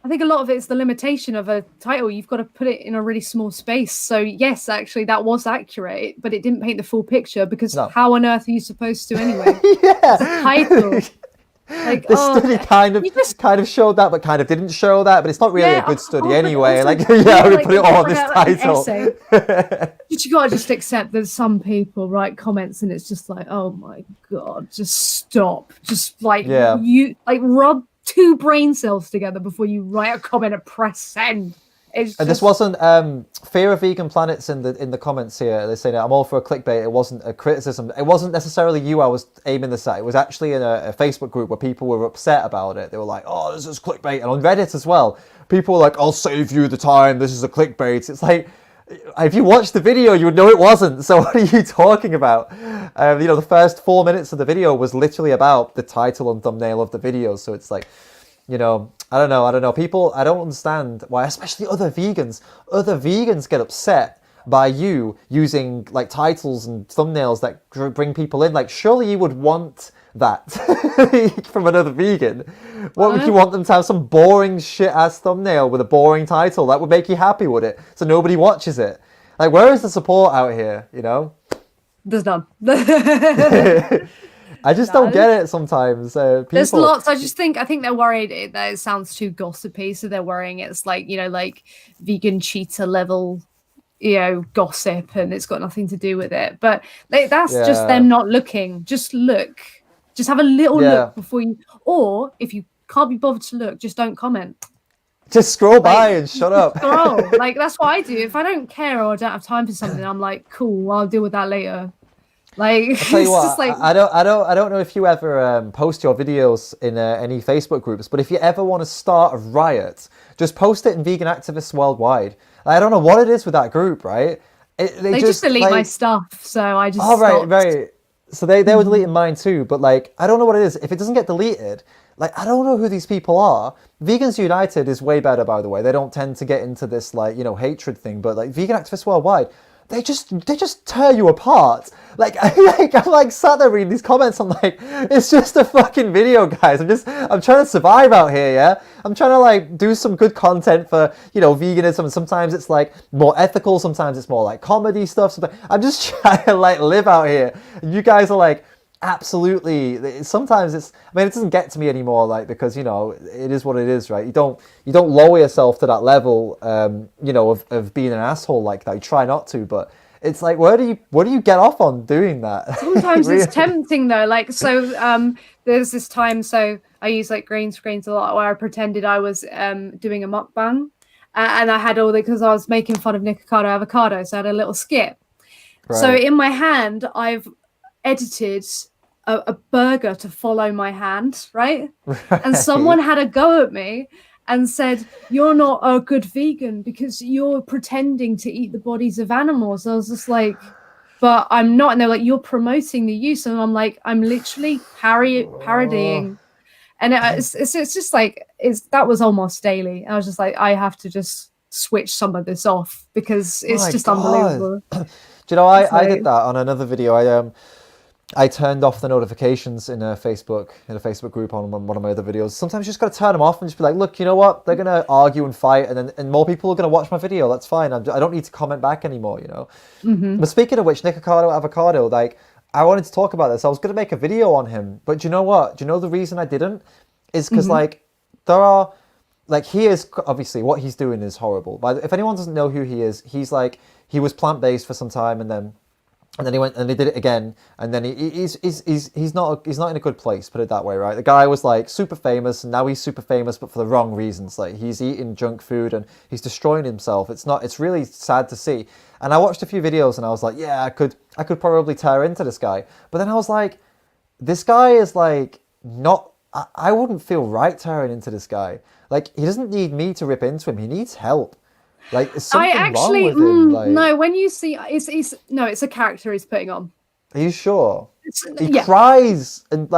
I think a lot of it is the limitation of a title. You've got to put it in a really small space. So yes, actually, that was accurate, but it didn't paint the full picture, because how on earth are you supposed to anyway? It's a title. Like, the study kind of showed that, but kind of didn't show that. But it's not really a good study anyway. Also, we put it all on this title. But you gotta just accept that some people write comments and it's just like, oh my god, just stop. Just like you rub 2 brain cells together before you write a comment and press send. And this wasn't fear of vegan planets in the comments here. They say that I'm all for a clickbait. It wasn't a criticism. It wasn't necessarily you I was aiming this at. It was actually in a Facebook group where people were upset about it. They were like, oh, this is clickbait. And on Reddit as well, people were like, I'll save you the time. This is a clickbait. It's like, if you watched the video, you would know it wasn't. So what are you talking about? The first 4 minutes of the video was literally about the title and thumbnail of the video. So it's like, I don't know. People, I don't understand why, especially other vegans get upset by you using like titles and thumbnails that bring people in. Like, surely you would want that from another vegan. What would you want them to have? Some boring shit ass thumbnail with a boring title that would make you happy, would it? So nobody watches it. Like, where is the support out here? There's none. I just don't get it sometimes. There's People, lots. I think they're worried that it sounds too gossipy, so they're worrying it's like, like vegan cheater level, gossip, and it's got nothing to do with it. But that's just them not looking. Just look. Just have a little look before you, or if you can't be bothered to look, just don't comment. Just scroll by and shut up. Scroll. Like, that's what I do. If I don't care or I don't have time for something, I'm like, cool, I'll deal with that later. Like, I'll tell you what, just like... I don't know if you ever post your videos in any Facebook groups, but if you ever want to start a riot, just post it in Vegan Activists Worldwide. I don't know what it is with that group, right? They just delete my stuff, so I just right. So they were deleting mine too, but like, I don't know what it is. If it doesn't get deleted, like, I don't know who these people are. Vegans United is way better, by the way. They don't tend to get into this, like, hatred thing, but like Vegan Activists Worldwide, they just tear you apart. Like, I'm like sat there reading these comments. I'm like, it's just a fucking video, guys. I'm trying to survive out here, yeah. I'm trying to like do some good content for veganism. And sometimes it's like more ethical. Sometimes it's more like comedy stuff. I'm just trying to like live out here. And you guys are like, absolutely. Sometimes it doesn't get to me anymore, like, because it is what it is, right? You don't lower yourself to that level, of being an asshole like that. You try not to, but it's like, what do you get off on doing that? Sometimes really? It's tempting though. Like, so there's this time, so I use like green screens a lot, where I pretended I was doing a mukbang, and I had all because I was making fun of Nikocado Avocado, so I had a little skit. Right. So in my hand, I've edited a burger to follow my hand, right? And someone had a go at me and said, "You're not a good vegan because you're pretending to eat the bodies of animals." I was just like, "But I'm not." And they're like, "You're promoting the use." And I'm like, "I'm literally parodying." And it's just like, that was almost daily. I was just like, I have to just switch some of this off because it's just unbelievable. Do you know, I did that on another video. I turned off the notifications in a Facebook group on one of my other videos. Sometimes you just got to turn them off and just be like, look, you know what? They're going to argue and fight, and more people are going to watch my video. That's fine. I don't need to comment back anymore, Mm-hmm. But speaking of which, Nikocado Avocado, like, I wanted to talk about this. I was going to make a video on him, but do you know what? Do you know the reason I didn't? Is because, like, there are... Like, he is... Obviously, what he's doing is horrible. But if anyone doesn't know who he is, he's like... He was plant-based for some time, and then he went and they did it again, and then he's not in a good place, put it that way, right? The guy was like super famous, and now he's super famous, but for the wrong reasons. Like, he's eating junk food and he's destroying himself. It's really sad to see. And I watched a few videos and I was like, yeah, I could probably tear into this guy. But then I was like, this guy is like not. I wouldn't feel right tearing into this guy. Like, he doesn't need me to rip into him. He needs help. Like, is something wrong with him? Like, no, when you see it's a character he's putting on. Are you sure? He cries and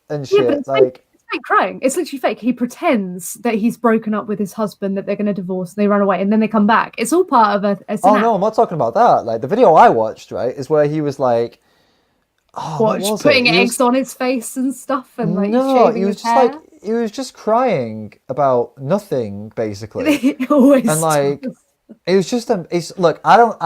and shit. But it's fake crying. It's literally fake. He pretends that he's broken up with his husband, that they're going to divorce, and they run away, and then they come back. It's all part of a Oh no, I'm not talking about that. Like, the video I watched, right, is where he was like, putting eggs on his face and stuff, and like he was just hair. Like, he was just crying about nothing, basically. He always and like does. it was just look, I know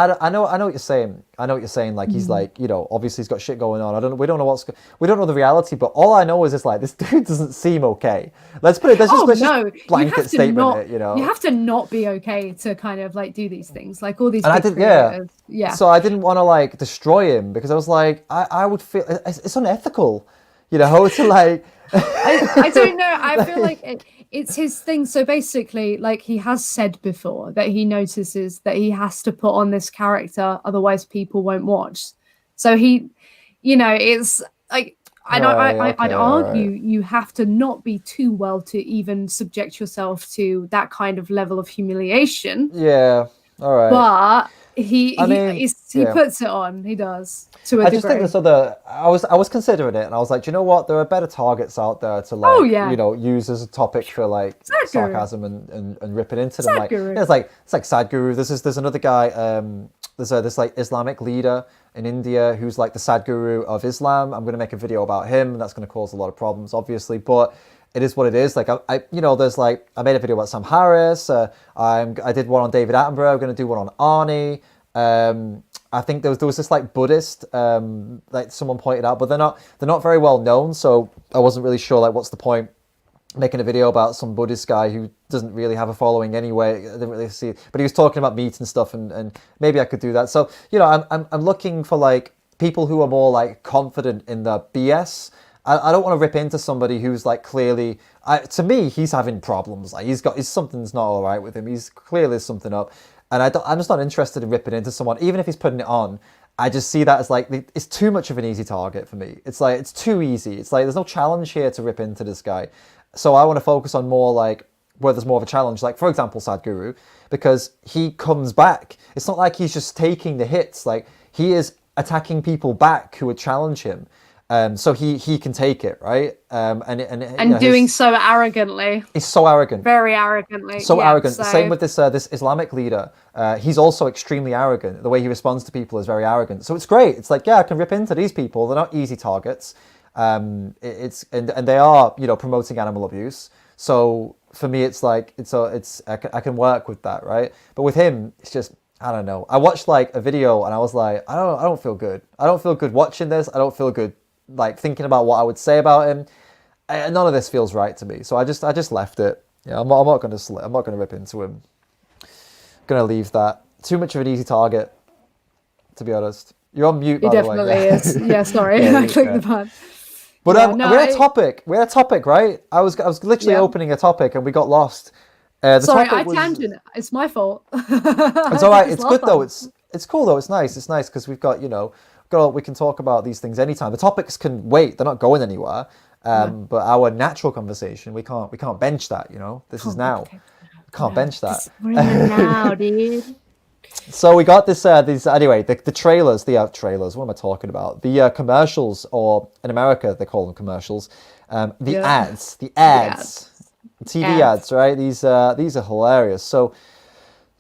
what you're saying. I know what you're saying. Like, he's like, obviously he's got shit going on. We don't know the reality, but all I know is it's like, this dude doesn't seem okay. Let's just blanket statement it, You have to not be okay to kind of like do these things, like all these. And yeah. So I didn't want to like destroy him, because I was like, I would feel it's unethical, to like. I don't know. I feel like it's his thing. So basically, like, he has said before that he notices that he has to put on this character, otherwise people won't watch. So he, it's like, I'd argue you have to not be too well to even subject yourself to that kind of level of humiliation. Yeah. All right. But he puts it on. He does, to a degree. Just think this other. I was considering it, and I was like, do you know what? There are better targets out there to like, use as a topic for like Sadguru. Sarcasm and ripping into them. Sadguru. Like, it's like Sadguru. There's another guy. There's this like Islamic leader in India who's like the Sadguru of Islam. I'm going to make a video about him, and that's going to cause a lot of problems, obviously, but. It is what it is. Like, there's like, I made a video about Sam Harris. I did one on David Attenborough. I'm going to do one on Arnie. I think there was this like Buddhist, like someone pointed out, but they're not very well known, so I wasn't really sure like what's the point making a video about some Buddhist guy who doesn't really have a following anyway. I didn't really see it, but he was talking about meat and stuff, and maybe I could do that. So I'm looking for like people who are more like confident in the BS. I don't want to rip into somebody who's like clearly, to me, he's having problems. Like something's not all right with him. He's clearly something up, and I'm just not interested in ripping into someone, even if he's putting it on. I just see that as like, it's too much of an easy target for me. It's like, it's too easy. It's like, there's no challenge here to rip into this guy. So I want to focus on more like where there's more of a challenge, like for example, Sadguru, because he comes back. It's not like he's just taking the hits. Like he is attacking people back who would challenge him. So he can take it, right? And doing so arrogantly. He's so arrogant. Very arrogantly. So arrogant. So... Same with this Islamic leader. He's also extremely arrogant. The way he responds to people is very arrogant. So it's great. It's like, yeah, I can rip into these people. They're not easy targets. And they are, promoting animal abuse. So for me, it's like I can work with that, right? But with him, it's just, I don't know. I watched like a video and I was like, I don't feel good. I don't feel good watching this. I don't feel good like thinking about what I would say about him. None of this feels right to me. So I just left it. Yeah, I'm not gonna rip into him. I'm gonna leave that. Too much of an easy target, to be honest. You're on mute, by the way. It definitely is. Yeah, sorry. I clicked the button. But we're at a topic. We're at a topic, right? I was literally opening a topic and we got lost. Sorry, I tangent. It's my fault. It's all right. It's good though. It's cool though. It's nice. It's nice because we've got we can talk about these things anytime. The topics can wait. They're not going anywhere. But our natural conversation, we can't bench that. This is now. We can't bench that. Bring it now, dude. So we got this. Anyway, the trailers. The trailers. What am I talking about? The commercials, or in America they call them commercials. The ads. TV ads, right? These are hilarious. So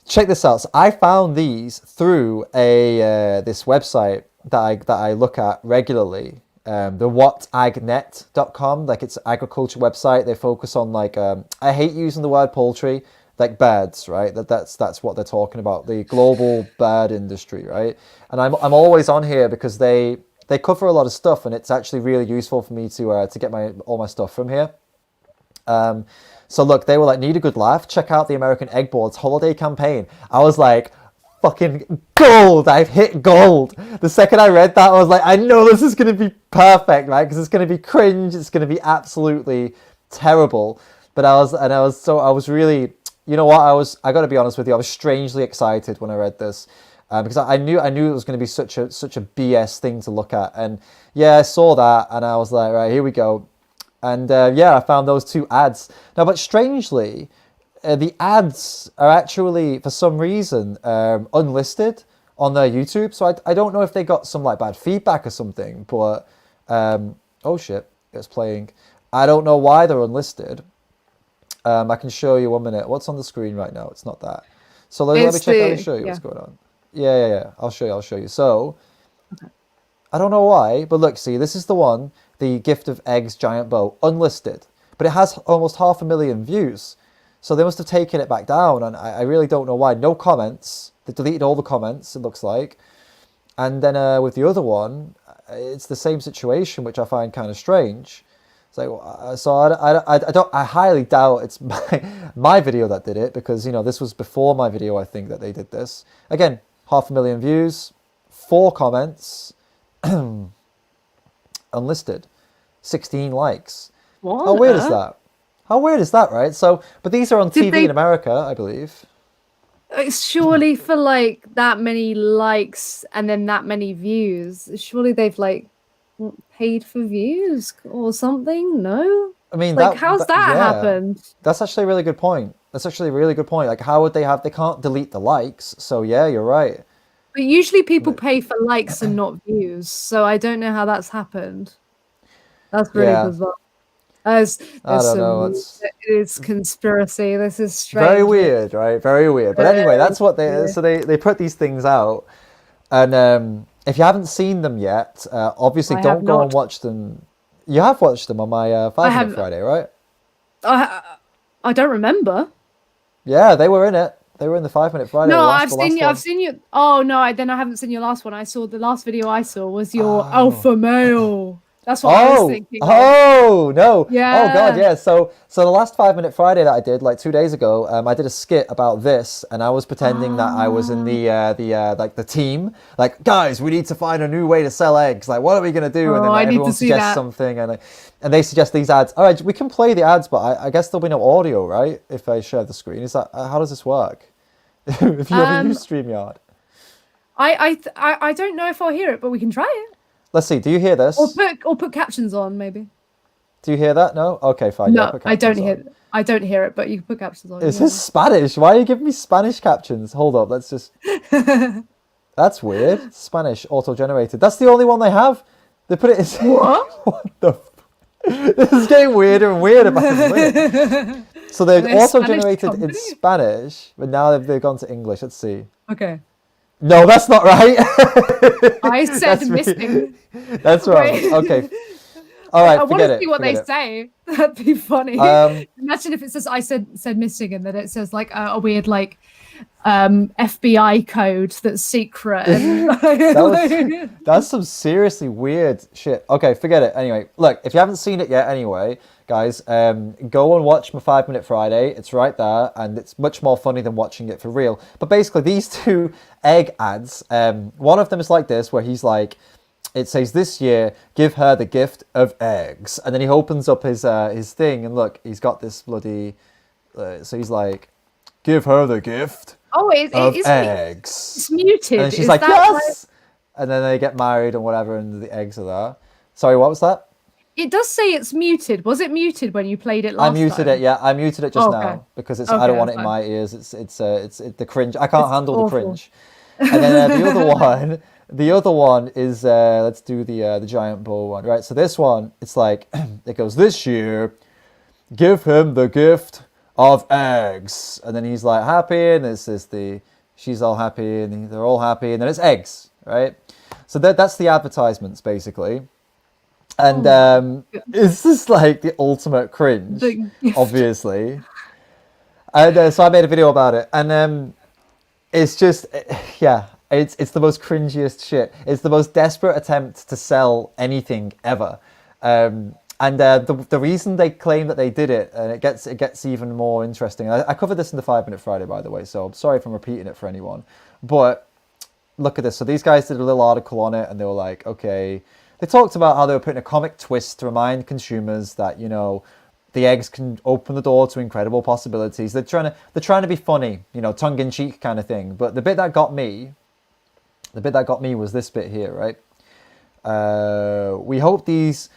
check this out. So I found these through this website that I look at regularly. The whatagnet.com, like it's an agriculture website. They focus on like I hate using the word poultry, like birds, right? That's what they're talking about, the global bird industry, right? And I'm always on here because they cover a lot of stuff, and it's actually really useful for me to get all my stuff from here. So look, they were like, need a good laugh? Check out the American Egg Board's holiday campaign. I was like, fucking gold. I've hit gold. The second I read that, I was like, I know this is going to be perfect, right? Because it's going to be cringe. It's going to be absolutely terrible. But I was really, you know what? I got to be honest with you. I was strangely excited when I read this. Because I knew it was going to be such a BS thing to look at. And yeah, I saw that and I was like, right, here we go. And I found those two ads. Now, but strangely, the ads are actually, for some reason, unlisted on their YouTube. So I don't know if they got some like bad feedback or something. But oh shit, it's playing. I don't know why they're unlisted. I can show you 1 minute. What's on the screen right now? It's not that. So let me check. Let me show you what's going on. Yeah. I'll show you. So I don't know why, but look, see, this is the one. The Gift of Eggs Giant Bow, unlisted, but it has almost 500,000 views, so they must have taken it back down, and I really don't know why. No comments. They deleted all the comments, it looks like. And then with the other one, it's the same situation, which I find kind of strange. So I highly doubt it's my video that did it, because this was before my video. I think that they did this. Again, 500,000 views, 4 comments, unlisted. 16 likes. What? How weird is that? How weird is that, right? So, but these are on TV in America, I believe. It's surely for like that many likes and then that many views. Surely they've like paid for views or something. No. I mean, like, how's that happened? That's actually a really good point. Like, how would they have? They can't delete the likes. So yeah, you're right. But usually people pay for likes and not views. So I don't know how that's happened. That's really bizarre. I don't know. It's conspiracy. This is strange. Very weird, right? Very weird. But anyway, that's what they put these things out. And if you haven't seen them yet, obviously don't go and watch them. You have watched them on my 5 Minute Friday, right? I don't remember. Yeah, they were in it. They were in the 5 Minute Friday. No, the I've seen last you. one. I've seen you. Oh no, then I haven't seen your last one. I saw the last video I saw was your Oh. alpha male. That's what I was thinking of. Oh no! Oh god, Yeah. yeah. So the last 5 Minute Friday that I did like 2 days ago, I did a skit about this, and I was pretending that I was in the team. Like, guys, we need to find a new way to sell eggs. Like, what are we gonna do? And then Oh, I need everyone to see suggests that. something, and they suggest these ads. All right, we can play the ads, but I guess there'll be no audio, right? If I share the screen, is that how does this work? If you ever use StreamYard, I don't know if I'll hear it, but we can try it. let's see. Do you hear this? Or put captions on, maybe. Do you hear that? No. Okay, fine. No, Yeah, put I don't captions on. hear. I don't hear it, but you can put captions on. Is yeah. this Spanish? Why are you giving me Spanish captions? Hold up, let's just... That's weird. Spanish, auto-generated. That's the only one they have. They put it as... What? What the... This is getting weirder and weirder by the minute. So they've They're a Spanish auto-generated in company? Spanish, but now they've gone to English. Let's see. Okay. No, that's not right. I said That's missing. That's wrong. Wait. Okay. All right, I want forget to it. see what they forget it. say. That'd be funny. Imagine if it says I said missing and then it says like a weird like FBI code that's secret. And, That's some seriously weird shit. Okay, forget it. Anyway, look, if you haven't seen it yet, anyway, guys, go and watch my 5 Minute Friday. It's right there, and it's much more funny than watching it for real. But basically, these two egg ads, one of them is like this, where he's like, it says, this year, give her the gift of eggs. And then he opens up his thing, and look, he's got this bloody... so he's like, give her the gift of eggs. It's muted. And then she's Is like, that yes! And then they get married and whatever, and the eggs are there. Sorry, what was that? It does say it's muted. Was it muted when you played it last time? I muted it, yeah. I muted it just now because it's. I don't want it in fine. my ears. It's the cringe. I can't handle awful. the cringe. And then the other one is let's do the giant bull one, right? So this one, it's like it goes, this year, give him the gift of eggs, and then he's like happy, and this is she's all happy, and they're all happy, and then it's eggs, right? So that's the advertisements basically. And it's just like the ultimate cringe, obviously. And so I made a video about it, and it's just, yeah, it's the most cringiest shit. It's the most desperate attempt to sell anything ever. And the reason they claim that they did it, and it gets even more interesting. I covered this in the 5 Minute Friday, by the way, so I'm sorry if I'm repeating it for anyone. But look at this. So these guys did a little article on it, and they were like, okay. They talked about how they were putting a comic twist to remind consumers that, you know, the eggs can open the door to incredible possibilities. They're trying to be funny, you know, tongue-in-cheek kind of thing. But the bit that got me was this bit here, right? We hope these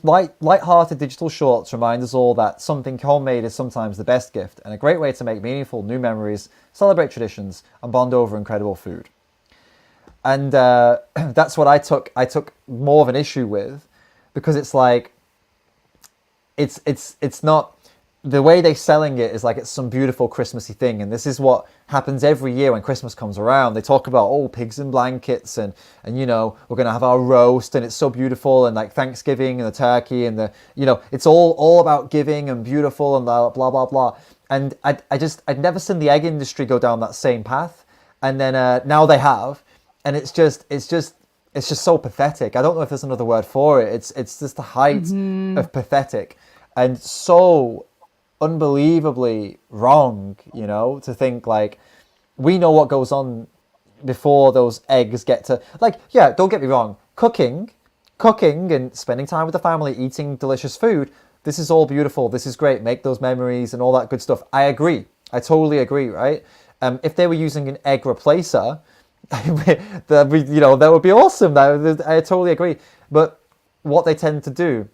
light-hearted digital shorts remind us all that something homemade is sometimes the best gift and a great way to make meaningful new memories, celebrate traditions, and bond over incredible food. And that's what I took more of an issue with, because it's like, it's not, the way they're selling it is like it's some beautiful Christmassy thing. And this is what happens every year when Christmas comes around. They talk about, oh, pigs in blankets, and you know, we're going to have our roast, and it's so beautiful, and like Thanksgiving and the turkey, and the, you know, it's all about giving and beautiful and blah, blah, blah, blah. And I'd never seen the egg industry go down that same path. And then now they have. And it's just so pathetic. I don't know if there's another word for it. It's just the height of pathetic, and so unbelievably wrong, you know, to think like we know what goes on before those eggs get to, like, yeah, don't get me wrong, cooking and spending time with the family, eating delicious food, this is all beautiful, this is great, make those memories and all that good stuff. I agree. I totally agree, right? If they were using an egg replacer, that would be awesome. I totally agree. But what they tend to do,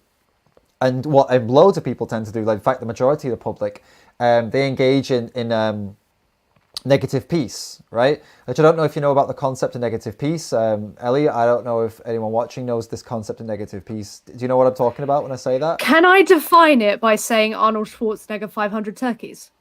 and what loads of people tend to do, like in fact the majority of the public, they engage in negative peace, right? Which I don't know if you know about the concept of negative peace. Ellie, I don't know if anyone watching knows this concept of negative peace. Do you know what I'm talking about when I say that? Can I define it by saying Arnold Schwarzenegger 500 turkeys?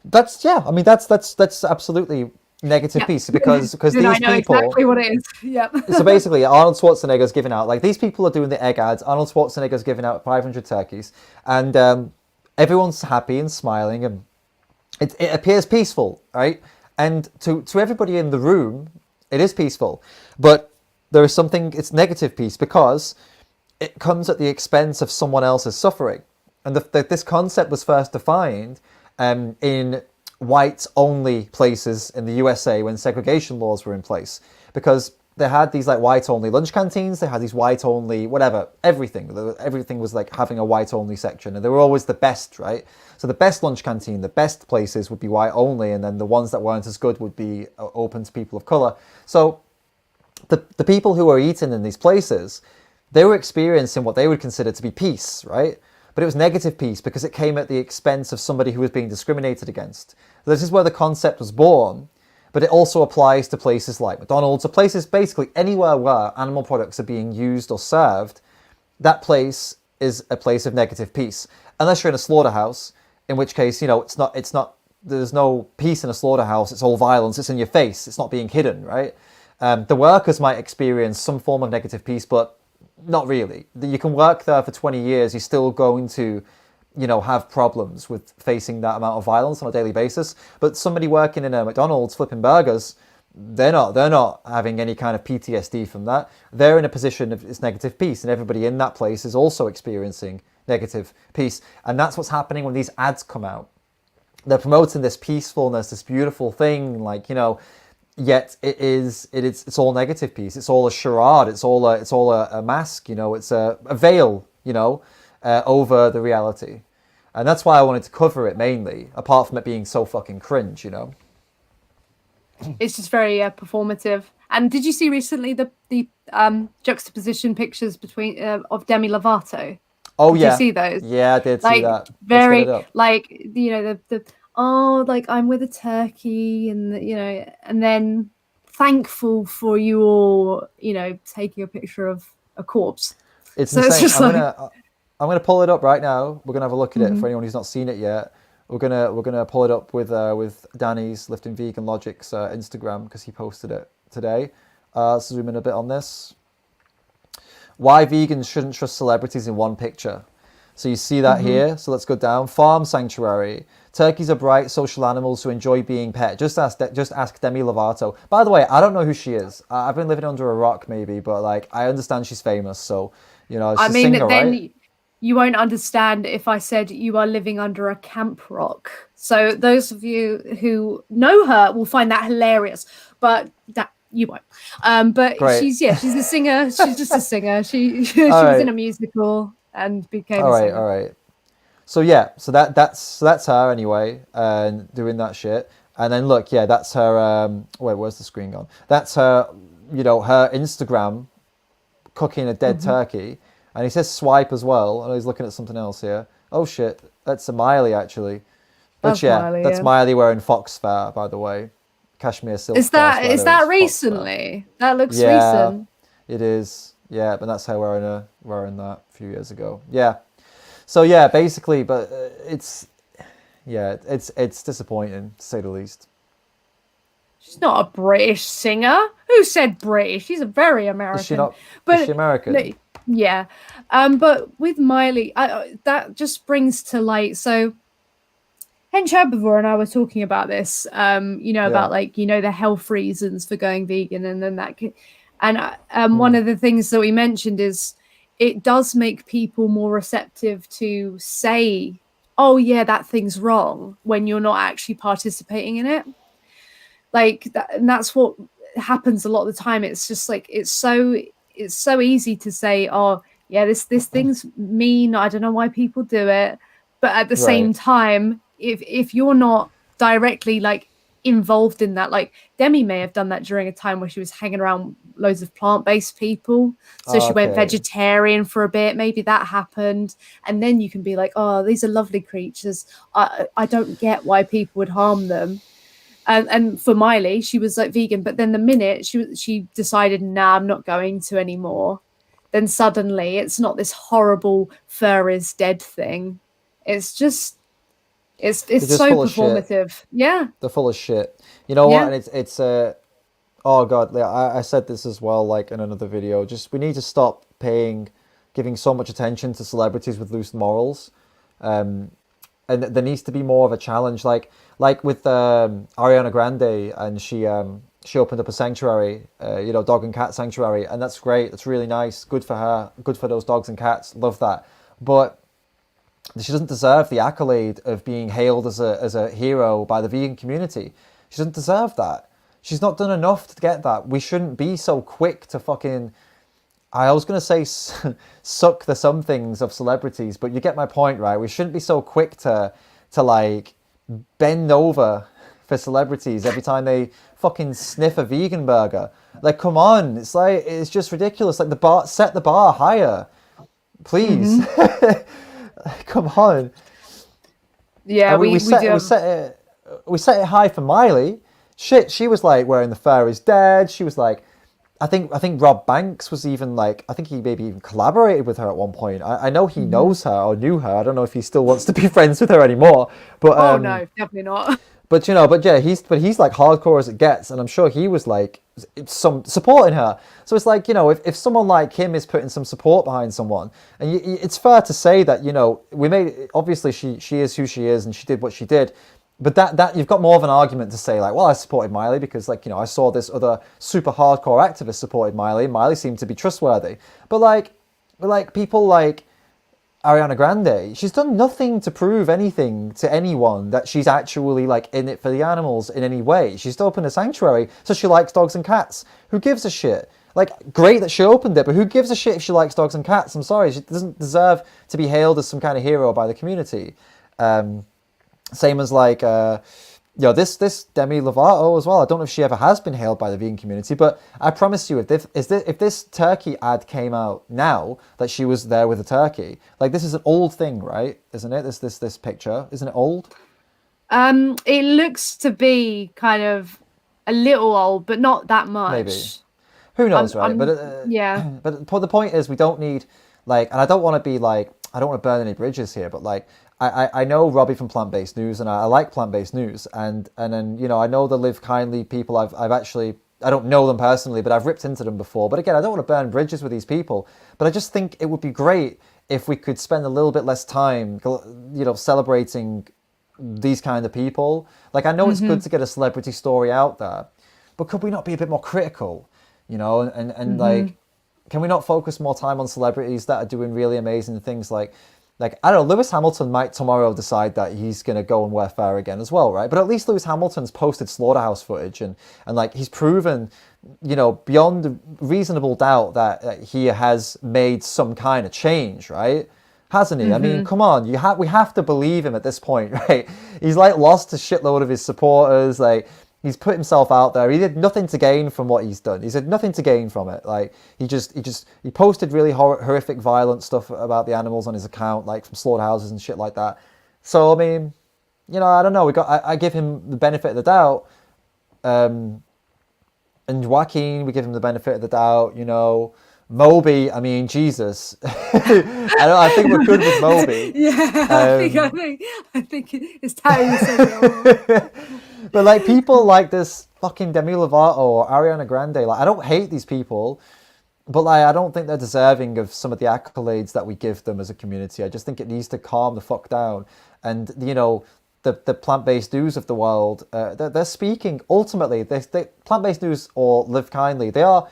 That's absolutely negative peace, because these I know people, exactly what it is. Yep. So basically, Arnold Schwarzenegger's giving out, like, these people are doing the egg ads. Arnold Schwarzenegger's giving out 500 turkeys, and everyone's happy and smiling, and it appears peaceful, right? And to everybody in the room, it is peaceful. But there is something, it's negative peace, because it comes at the expense of someone else's suffering. And this concept was first defined in white-only places in the USA when segregation laws were in place. Because they had these like white-only lunch canteens, they had these white-only whatever, everything. Everything was like having a white-only section, and they were always the best, right? So the best lunch canteen, the best places would be white-only, and then the ones that weren't as good would be open to people of colour. So the people who were eating in these places, they were experiencing what they would consider to be peace, right? But it was negative peace because it came at the expense of somebody who was being discriminated against. This is where the concept was born, but it also applies to places like McDonald's, or places basically anywhere where animal products are being used or served. That place is a place of negative peace. Unless you're in a slaughterhouse, in which case, it's not, there's no peace in a slaughterhouse, it's all violence, it's in your face, it's not being hidden, right? The workers might experience some form of negative peace, but not really. You can work there for 20 years, you're still going to, have problems with facing that amount of violence on a daily basis. But somebody working in a McDonald's flipping burgers, they're not having any kind of PTSD from that. They're in a position of it's negative peace, and everybody in that place is also experiencing negative peace. And that's what's happening when these ads come out. They're promoting this peacefulness, this beautiful thing, yet it's all negative peace. It's all a charade. It's all a mask. It's a veil. Over the reality, and that's why I wanted to cover it mainly. Apart from it being so fucking cringe, It's just very performative. And did you see recently the juxtaposition pictures between of Demi Lovato? Oh did yeah, you see those? Yeah, I did see that. Very the I'm with a turkey, and and then thankful for you all, taking a picture of a corpse. It's so insane. It's just I'm gonna pull it up right now. We're gonna have a look at it for anyone who's not seen it yet. We're gonna pull it up with Danny's Lifting Vegan Logic's Instagram, because he posted it today. Let's zoom in a bit on this. Why vegans shouldn't trust celebrities in one picture. So you see that here. So let's go down. Farm sanctuary. Turkeys are bright social animals who enjoy being pet. Just ask Demi Lovato. By the way, I don't know who she is. I've been living under a rock maybe, but I understand she's famous. So she's a singer, right? You won't understand if I said you are living under a camp rock. So those of you who know her will find that hilarious, but that you won't. But Great. she's a singer. She's just a singer. She was in a musical and became a singer. All right. So yeah, that's her anyway, and doing that shit. And then look, yeah, that's her. Wait, where's the screen gone? That's her. Her Instagram cooking a dead turkey. And he says swipe as well. And he's looking at something else here. Oh shit, that's a Miley actually. But that's Miley wearing fox fur, by the way. Cashmere silk. Is that recently? That looks recent. It is. Yeah, but that's her wearing that a few years ago. Yeah. So yeah, basically, but it's disappointing to say the least. She's not a British singer. Who said British? She's a very American. Is she not? Is she American? Yeah, but with Miley, that just brings to light. So, Hench Herbivore and I were talking about this. About the health reasons for going vegan, and then one of the things that we mentioned is it does make people more receptive to say, "Oh yeah, that thing's wrong," when you're not actually participating in it. And that's what happens a lot of the time. It's just it's so easy to say, oh yeah, this thing's mean, I don't know why people do it. But at the same time, if you're not directly involved in that, Demi may have done that during a time where she was hanging around loads of plant-based people, so she went vegetarian for a bit, maybe that happened, and then you can be like, oh, these are lovely creatures, I don't get why people would harm them. And for Miley, she was vegan, but then the minute she decided, nah, I'm not going to anymore, then suddenly it's not this horrible fur is dead thing. It's just it's so performative. Yeah, they're full of shit. You know what? And it's oh god, I said this as well, in another video. Just we need to stop giving so much attention to celebrities with loose morals. and there needs to be more of a challenge, like with Ariana Grande, and she opened up a sanctuary, dog and cat sanctuary, and that's great. That's really nice. Good for her. Good for those dogs and cats. Love that. But she doesn't deserve the accolade of being hailed as a hero by the vegan community. She doesn't deserve that. She's not done enough to get that. We shouldn't be so quick to fucking, I was going to say suck the some things of celebrities, but you get my point, right? We shouldn't be so quick to like bend over for celebrities every time they fucking sniff a vegan burger. Like, come on. It's just ridiculous. Like, set the bar higher, please. Mm-hmm. Come on. Yeah, we set it high for Miley. Shit, she was like wearing the fur is dead. She was like, I think Rob Banks was even like, I think he maybe even collaborated with her at one point. I know he knows her or knew her. I don't know if he still wants to be friends with her anymore. But no, definitely not. But he's like hardcore as it gets, and I'm sure he was like some supporting her. So it's like, if someone like him is putting some support behind someone, and it's fair to say that obviously she is who she is and she did what she did. But that you've got more of an argument to say, like, well, I supported Miley because, like, I saw this other super hardcore activist supported Miley. Miley seemed to be trustworthy. But like people like Ariana Grande, she's done nothing to prove anything to anyone that she's actually like in it for the animals in any way. She's opened a sanctuary, so she likes dogs and cats. Who gives a shit? Like, great that she opened it, but who gives a shit if she likes dogs and cats? I'm sorry, she doesn't deserve to be hailed as some kind of hero by the community. Same as like, this Demi Lovato as well. I don't know if she ever has been hailed by the vegan community, but I promise you, if this turkey ad came out now that she was there with a turkey, like, this is an old thing, right? Isn't it? This picture, isn't it old? It looks to be kind of a little old, but not that much. Maybe. Who knows, right? But yeah. But the point is, we don't need like, and I don't want to be like, I don't want to burn any bridges here, but like, I know Robbie from Plant Based News, and I like Plant Based News, and then I know the Live Kindly people. I've actually, I don't know them personally, but I've ripped into them before. But again, I don't want to burn bridges with these people. But I just think it would be great if we could spend a little bit less time, celebrating these kind of people. Like, I know it's good to get a celebrity story out there, but could we not be a bit more critical? And like, can we not focus more time on celebrities that are doing really amazing things? Like, I don't know, Lewis Hamilton might tomorrow decide that he's going to go and wear fur again as well, right? But at least Lewis Hamilton's posted slaughterhouse footage, and like, he's proven, beyond reasonable doubt that he has made some kind of change, right? Hasn't he? I mean, come on, we have to believe him at this point, right? He's like lost a shitload of his supporters, like, he's put himself out there. He did nothing to gain from what he's done. He's had nothing to gain from it. Like, he posted really horrific, violent stuff about the animals on his account, like from slaughterhouses and shit like that. So, I mean, I don't know. I give him the benefit of the doubt. And Joaquin, we give him the benefit of the doubt. Moby, I mean, Jesus. I think we're good with Moby. Yeah, I think it's time to say. But like, people like this fucking Demi Lovato or Ariana Grande, like, I don't hate these people, but like, I don't think they're deserving of some of the accolades that we give them as a community. I just think it needs to calm the fuck down. And the plant-based news of the world, they're speaking ultimately. They plant-based news or Live Kindly, they are,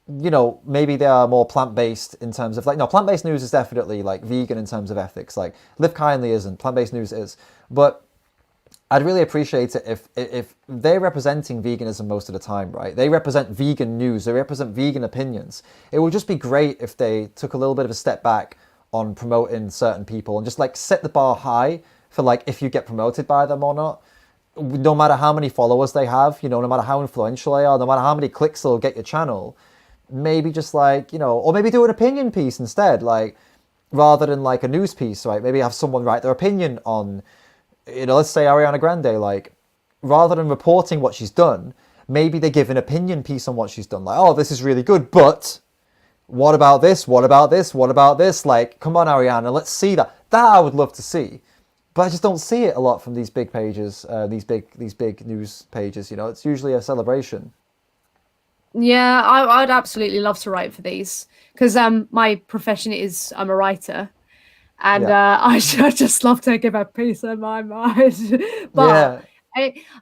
maybe they are more plant-based in terms of like, no, plant-based news is definitely like vegan in terms of ethics. Like, Live Kindly isn't, plant-based news is, but I'd really appreciate it if they're representing veganism most of the time, right? They represent vegan news, they represent vegan opinions. It would just be great if they took a little bit of a step back on promoting certain people and just like set the bar high for like, if you get promoted by them or not, no matter how many followers they have, no matter how influential they are, no matter how many clicks they'll get your channel, maybe just like, or maybe do an opinion piece instead, like, rather than like a news piece, right? Maybe have someone write their opinion on, let's say Ariana Grande, like, rather than reporting what she's done, maybe they give an opinion piece on what she's done. Like, oh, this is really good, but what about this? What about this? What about this? Like, come on, Ariana, let's see that. That I would love to see. But I just don't see it a lot from these big pages, these big news pages. It's usually a celebration. Yeah, I'd absolutely love to write for these because my profession is I'm a writer. and I just love to give a piece of my mind. But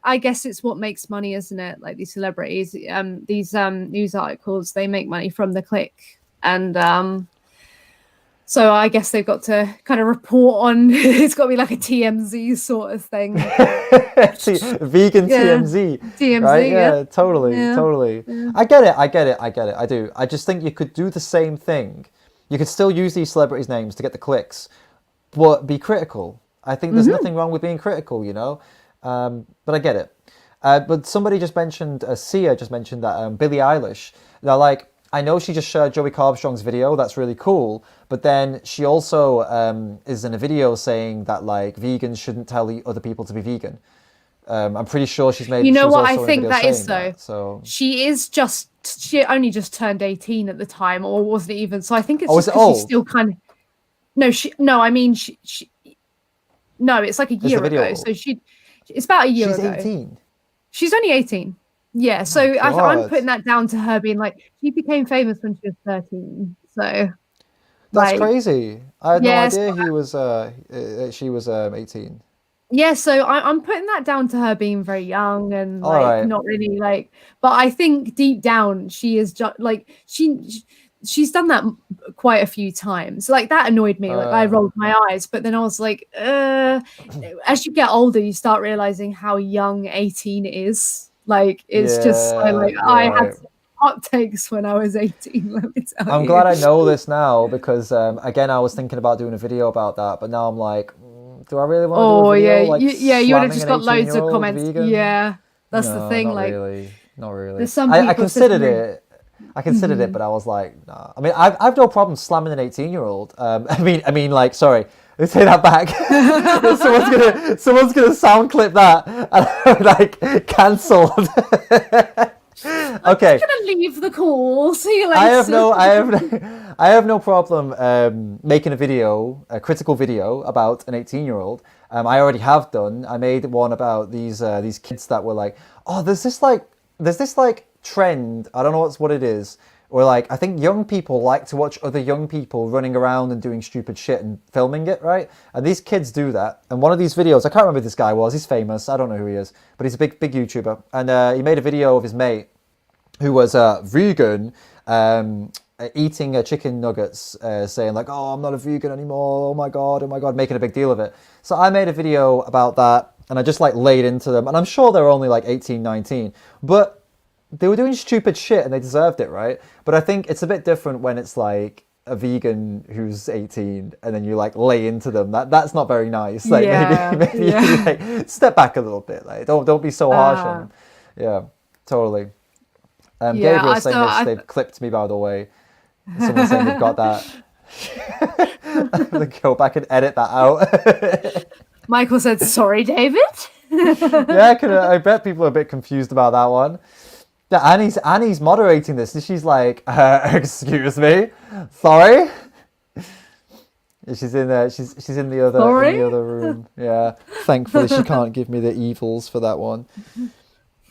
I guess it's what makes money, isn't it? Like these celebrities, these news articles, they make money from the click, and so I guess they've got to kind of report on. It's got to be like a TMZ sort of thing. Vegan TMZ, right? Yeah, totally. Yeah. I get it. I do. I just think you could do the same thing. You could still use these celebrities' names to get the clicks, but be critical. I think there's nothing wrong with being critical, you know. But I get it. But somebody just mentioned, Sia just mentioned that Billie Eilish. Now, like, I know she just shared Joey Carbstrong's video. That's really cool. But then she also is in a video saying that like vegans shouldn't tell other people to be vegan. I'm pretty sure she's made. You know what I think that is though. So she only just turned 18 at the time, or wasn't even. So I think it's just because she's still kind of. No. I mean she. No, it's like a year ago. So it's about a year ago. She's 18. She's only 18. Yeah, so I'm putting that down to her being like, she became famous when she was 13. So that's crazy. I had no idea she was 18. Yeah, so I'm putting that down to her being very young and like not really like. But I think deep down she is just like she's done that quite a few times. Like that annoyed me. Like I rolled my eyes, but then I was like, as you get older, you start realizing how young 18 is. Like it's just like I had hot takes when I was 18. Let me tell you. I'm glad I know this now because again I was thinking about doing a video about that, but now I'm like, do I really want to do a video? Like, you would have just got loads of comments. Vegan? Yeah, that's the thing. Not like, not really. There's some people I considered it. I considered it, but I was like, nah. I mean, I've no problem slamming an 18-year-old. I mean, like, sorry. Let's take that back. someone's gonna sound clip that and like cancelled. Okay. I'm gonna leave the call. See you later. I have no problem making a critical video about an 18-year-old. I already have done. I made one about these kids that were like, oh, there's this trend. I don't know what it is. Or like, I think young people like to watch other young people running around and doing stupid shit and filming it, right? And these kids do that. And one of these videos, I can't remember who this guy was. He's famous. I don't know who he is, but he's a big YouTuber. And he made a video of his mate who was vegan, eating chicken nuggets, saying like, oh, I'm not a vegan anymore. Oh my God, making a big deal of it. So I made a video about that and I just like laid into them. And I'm sure they're only like 18, 19, but they were doing stupid shit and they deserved it, right? But I think it's a bit different when it's like a vegan who's 18 and then you like lay into them. That's not very nice. Like maybe like, step back a little bit. Like don't be so harsh on them. Yeah, totally. Gabriel's saying they've clipped me, by the way. Someone's saying they've got that. I'm gonna go back and edit that out. Michael said, sorry, David. Yeah, I bet people are a bit confused about that one. Yeah, Annie's moderating this, and she's like, "Excuse me, sorry." She's in there. She's in the other room. Yeah, thankfully she can't give me the evils for that one.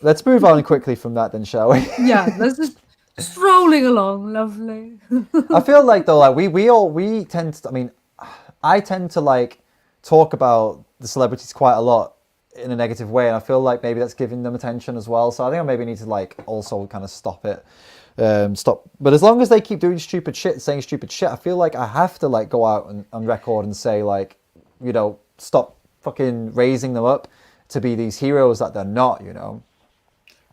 Let's move on quickly from that, then, shall we? Yeah, let's just rolling along. Lovely. I feel like though, like we tend to. I mean, I tend to like talk about the celebrities quite a lot in a negative way, and I feel like maybe that's giving them attention as well. So I think I maybe need to like also kind of stop it. But as long as they keep doing stupid shit, saying stupid shit, I feel like I have to like go out and record and say like, you know, stop fucking raising them up to be these heroes that they're not, you know.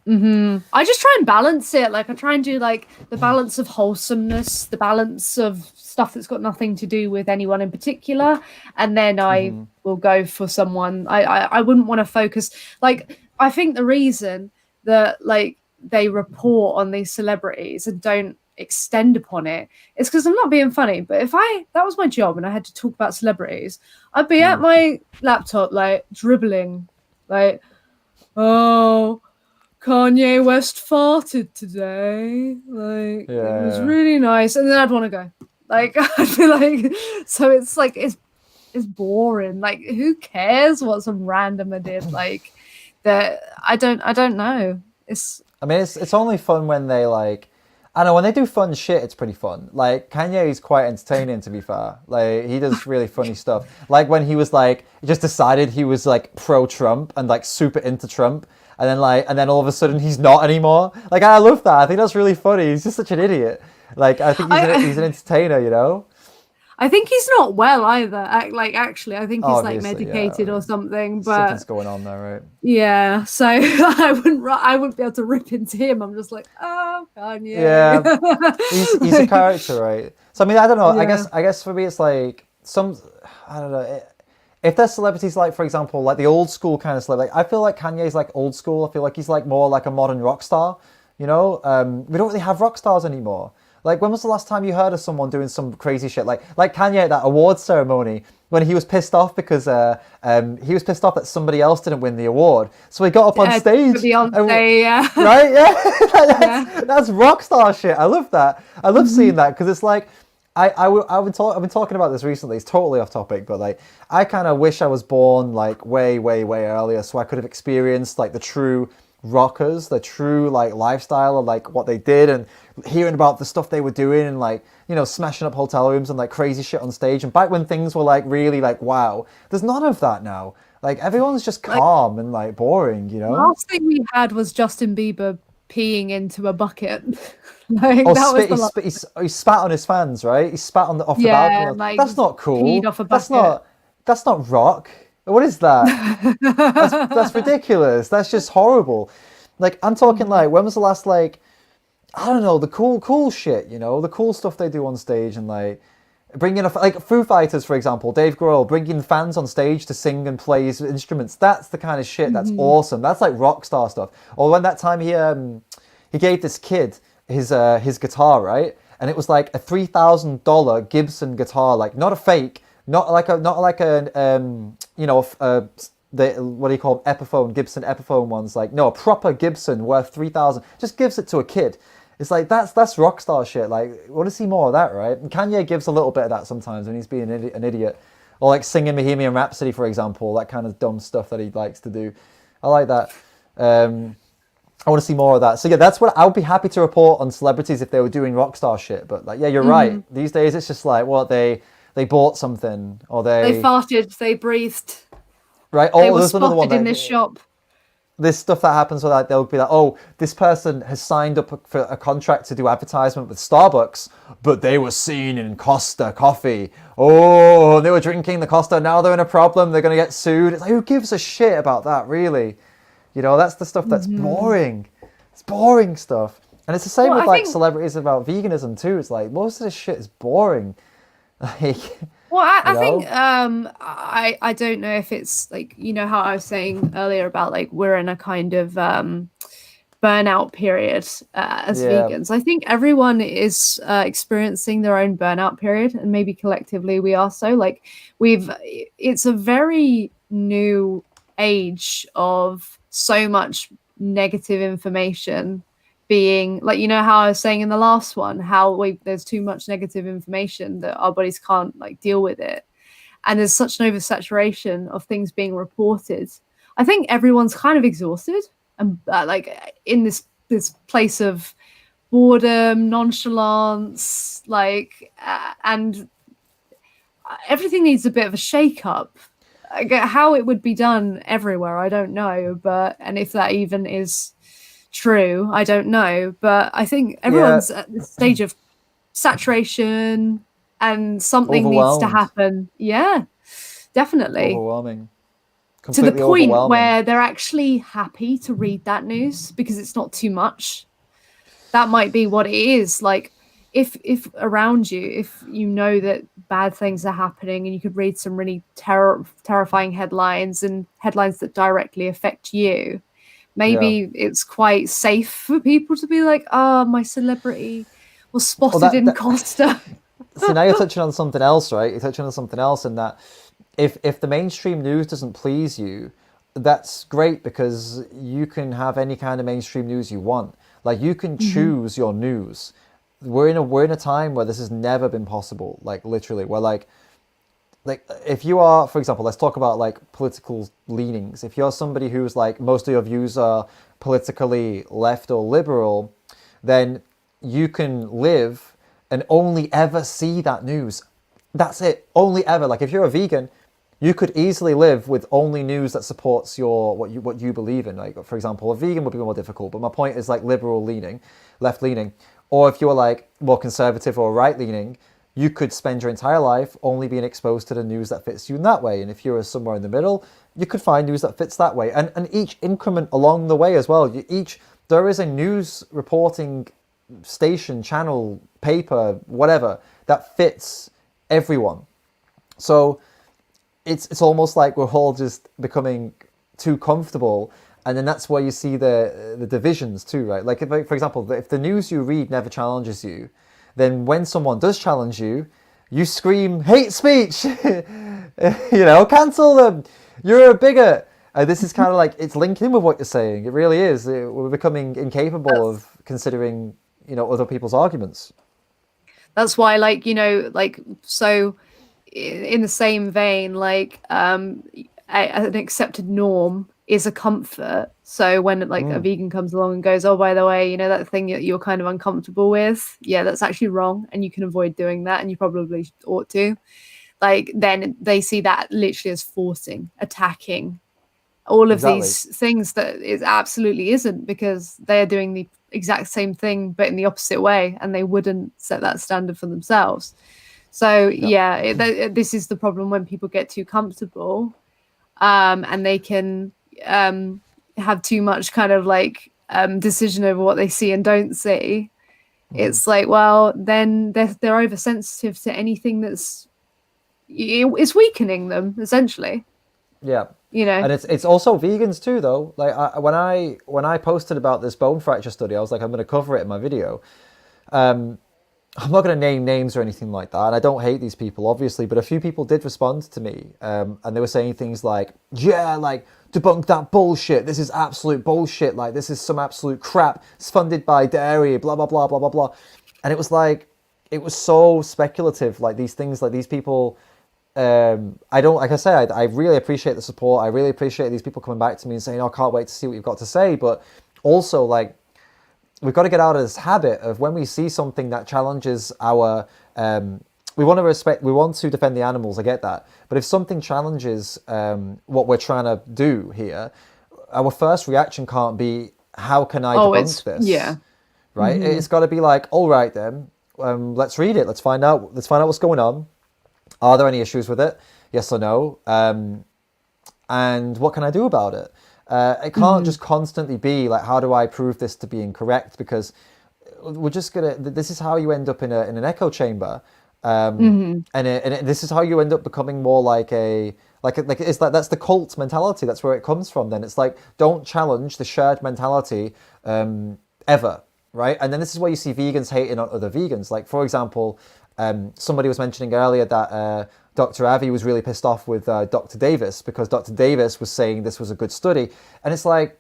I just try and balance it. Like I try and do like the balance of wholesomeness, the balance of stuff that's got nothing to do with anyone in particular, and then I will go for someone. I wouldn't want to focus. Like I think the reason that like they report on these celebrities and don't extend upon it is because I'm not being funny. But if that was my job and I had to talk about celebrities, I'd be at my laptop like dribbling, like, oh, Kanye West farted today. Like it was really nice, and then I'd want to go. Like I'd be like, so it's like it's boring. Like who cares what some randomer did? Like that I don't know. It's only fun when they like. I know when they do fun shit, it's pretty fun. Like Kanye is quite entertaining, to be fair. Like he does really funny stuff. Like when he was like, he just decided he was like pro Trump and like super into Trump, and then all of a sudden he's not anymore. Like I love that. I think that's really funny. He's just such an idiot. Like I think he's an entertainer, you know. I think he's not well either. Actually, I think he's like Obviously, medicated yeah. or something. But Something's going on there, right? yeah, so I wouldn't be able to rip into him. I'm just like, oh, Kanye. Yeah, he's a character, right? So I mean, I don't know. Yeah. I guess for me, it's like I don't know. If there's celebrities like, for example, like the old school kind of celebrity, I feel like Kanye's like old school. I feel like he's like more like a modern rock star. You know, we don't really have rock stars anymore. Like, when was the last time you heard of someone doing some crazy shit? Like Kanye at that awards ceremony when he was pissed off because he was pissed off that somebody else didn't win the award. So he got up on stage. Beyonce, yeah. Right? Yeah. That's rock star shit. I love that. I love seeing that because it's like, I've been talking about this recently. It's totally off topic, but like, I kind of wish I was born like way earlier so I could have experienced like the true rockers, the true like lifestyle of like what they did and hearing about the stuff they were doing and like, you know, smashing up hotel rooms and like crazy shit on stage. And back when things were like really like wow, there's none of that now. Like everyone's just calm and like boring, you know. Last thing we had was Justin Bieber peeing into a bucket. Like He spat on his fans, right? He spat on off the balcony. Like, that's not cool. Off a bucket. That's not rock. What is that? that's ridiculous. That's just horrible. Like I'm talking like when was the last like I don't know the cool shit, you know, the cool stuff they do on stage and like bringing like Foo Fighters for example, Dave Grohl bringing fans on stage to sing and play his instruments. That's the kind of shit that's awesome. That's like rock star stuff. Or when that time he gave this kid his guitar, right, and it was like a $3,000 Gibson guitar, like not a fake. Not like a you know the what do you call them? Epiphone, Gibson Epiphone ones, like no, a proper Gibson worth 3,000, just gives it to a kid. It's like that's rock star shit. Like want to see more of that, right? And Kanye gives a little bit of that sometimes when he's being an idiot, or like singing Bohemian Rhapsody for example, that kind of dumb stuff that he likes to do. I like that. I want to see more of that. So yeah, that's what I would be happy to report on celebrities if they were doing rock star shit. But like yeah, you're right. These days it's just like what they bought something or they farted, they breathed. Right. They were spotted in this shop. This stuff that happens where like, they'll be like, oh, this person has signed up for a contract to do advertisement with Starbucks, but they were seen in Costa coffee. Oh, they were drinking the Costa. Now they're in a problem. They're going to get sued. It's like, who gives a shit about that, really? You know, that's the stuff that's boring. It's boring stuff. And it's the same with like celebrities about veganism too. It's like, most of this shit is boring. Like, well, I think I don't know if it's like, you know how I was saying earlier about like we're in a kind of burnout period as vegans. I think everyone is experiencing their own burnout period, and maybe collectively we are. So like it's a very new age of so much negative information being like, you know how I was saying in the last one, how there's too much negative information that our bodies can't like deal with it, and there's such an oversaturation of things being reported. I think everyone's kind of exhausted and like in this place of boredom, nonchalance, like and everything needs a bit of a shake up. How it would be done everywhere, I don't know, and if that even is true, I don't know, but I think everyone's at this stage of saturation and something needs to happen. Yeah, definitely. Overwhelming. To the point where they're actually happy to read that news because it's not too much. That might be what it is. Like if around you, if you know that bad things are happening and you could read some really terrifying headlines and headlines that directly affect you, maybe it's quite safe for people to be like, my celebrity was spotted in Costa. So now you're touching on something else, right? You're touching on something else in that if the mainstream news doesn't please you, that's great because you can have any kind of mainstream news you want. Like you can choose your news. We're in a time where this has never been possible. Like literally, where like if you are, for example, let's talk about like political leanings. If you're somebody who's like most of your views are politically left or liberal, then you can live and only ever see that news. That's it. Only ever. Like if you're a vegan, you could easily live with only news that supports your what you believe in. Like for example, a vegan would be more difficult. But my point is like liberal leaning, left leaning, or if you're like more conservative or right leaning, you could spend your entire life only being exposed to the news that fits you in that way. And if you're somewhere in the middle, you could find news that fits that way. And each increment along the way as well. There is a news reporting station, channel, paper, whatever that fits everyone. So it's almost like we're all just becoming too comfortable, and then that's where you see the divisions too, right? Like if, for example, if the news you read never challenges you, then when someone does challenge you, you scream hate speech, cancel them, you're a bigot. This is kind of like it's linked in with what you're saying. It really is. We're becoming incapable of considering other people's arguments. That's why, so in the same vein, an accepted norm is a comfort. So when a vegan comes along and goes, oh, by the way, that thing that you're kind of uncomfortable with, yeah, that's actually wrong, and you can avoid doing that, and you probably ought to. Then they see that literally as forcing, attacking, all of these things that it absolutely isn't, because they're doing the exact same thing but in the opposite way, and they wouldn't set that standard for themselves. So this is the problem when people get too comfortable, and they can have too much kind of decision over what they see and don't see. It's like, well, then they're oversensitive to anything it's weakening them essentially. Yeah. And it's also vegans too, though. Like when I posted about this bone fracture study, I was like, I'm going to cover it in my video. I'm not going to name names or anything like that, and I don't hate these people, obviously, but a few people did respond to me, and they were saying things like, yeah, like, debunk that bullshit, this is absolute bullshit, like, this is some absolute crap, it's funded by dairy, blah, blah, blah, blah, blah, blah. And it was like, it was so speculative, like, these things, like, these people... like I say, I really appreciate the support. I really appreciate these people coming back to me and saying, oh, I can't wait to see what you've got to say. But also, like, we've got to get out of this habit of when we see something that challenges our... we want to defend the animals, I get that. But if something challenges what we're trying to do here, our first reaction can't be, how can I debunk this? Yeah. Right? Mm-hmm. It's got to be like, all right then, let's read it. Let's find out what's going on. Are there any issues with it? Yes or no? And what can I do about it? It can't just constantly be like, how do I prove this to be incorrect? Because we're just this is how you end up in an echo chamber. And this is how you end up becoming more like that's the cult mentality. That's where it comes from. Then it's like, don't challenge the shared mentality ever, right? And then this is where you see vegans hating on other vegans. Like, for example, somebody was mentioning earlier that Dr. Avi was really pissed off with Dr. Davis because Dr. Davis was saying this was a good study. And it's like,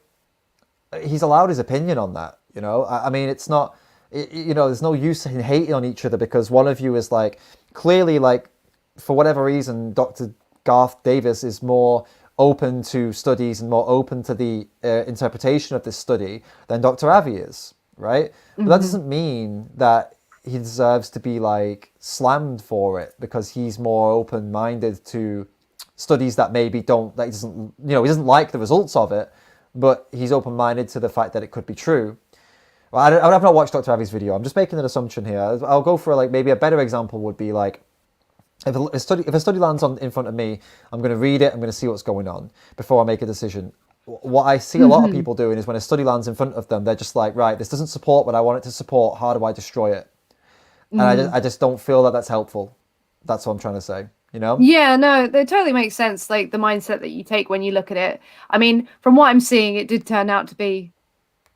he's allowed his opinion on that, I mean, it's not, there's no use in hating on each other because one of you is like, clearly, like, for whatever reason, Dr. Garth Davis is more open to studies and more open to the interpretation of this study than Dr. Avi is, right? But that doesn't mean that he deserves to be like slammed for it because he's more open-minded to studies that maybe he doesn't like the results of it, but he's open-minded to the fact that it could be true. Well, I've not watched Dr. Avi's video. I'm just making an assumption here. I'll go for like maybe a better example would be like, if a study lands in front of me, I'm going to read it, I'm going to see what's going on before I make a decision. What I see a lot of people doing is when a study lands in front of them, they're just like, right, this doesn't support what I want it to support, how do I destroy it? And I just don't feel that that's helpful. That's what I'm trying to say, Yeah, no, that totally makes sense. Like the mindset that you take when you look at it. I mean, from what I'm seeing, it did turn out to be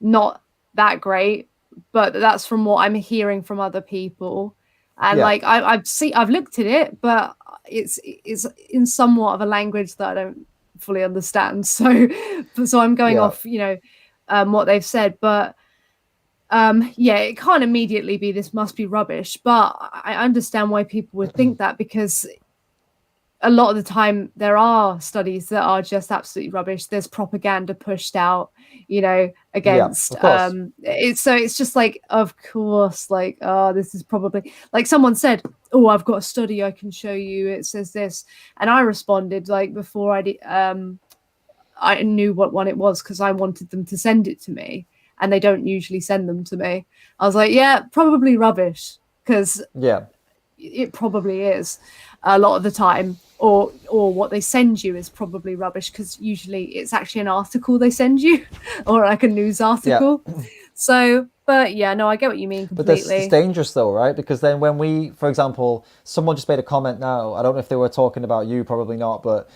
not that great, but that's from what I'm hearing from other people. And like I've looked at it, but it's in somewhat of a language that I don't fully understand. So I'm going off, what they've said, but. It can't immediately be this must be rubbish, but I understand why people would think that because a lot of the time there are studies that are just absolutely rubbish. There's propaganda pushed out, you know, Yeah, against of course. it's just like, of course, like, oh, this is probably, like someone said, oh, I've got a study I can show you, it says this, and I responded like before I knew what one it was, because I wanted them to send it to me, and they don't usually send them to me. I was like, yeah, probably rubbish, because Yeah. it probably is a lot of the time, or what they send you is probably rubbish, because usually it's actually an article they send you or like a news Yeah. article. So, but yeah, no, I get what you mean But it's completely. dangerous though, right? Because then when we, for example, someone just made a comment now, I don't know if they were talking about you, probably not, but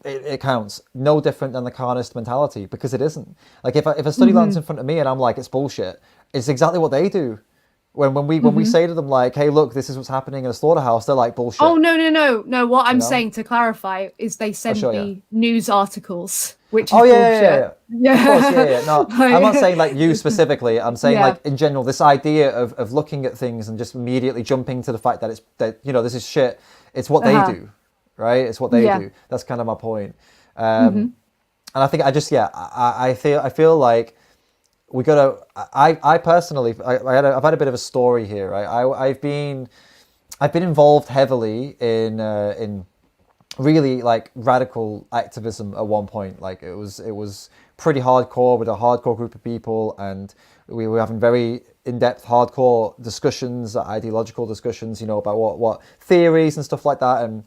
it counts. No different than the carnist mentality, because it isn't. Like if a study lands in front of me and I'm like, it's bullshit, it's exactly what they do. When we say to them like, hey, look, this is what's happening in a slaughterhouse, they're like, Oh, bullshit. no. What You I'm know? saying, to clarify, is they I'll send show you. me news articles, which Oh is yeah. bullshit. Of course, yeah. No, I'm not saying like you Like, specifically. I'm saying yeah. like in general, this idea of looking at things and just immediately jumping to the fact that this is shit. It's what they Uh-huh. do, right? It's what they Yeah. do. That's kind of my point. And I think I feel like we gotta. I personally, I've had a bit of a story here, right? I've been involved heavily in really like radical activism at one point. Like it was pretty hardcore with a hardcore group of people, and we were having very in-depth hardcore discussions, ideological discussions, you know, about what theories and stuff like that. And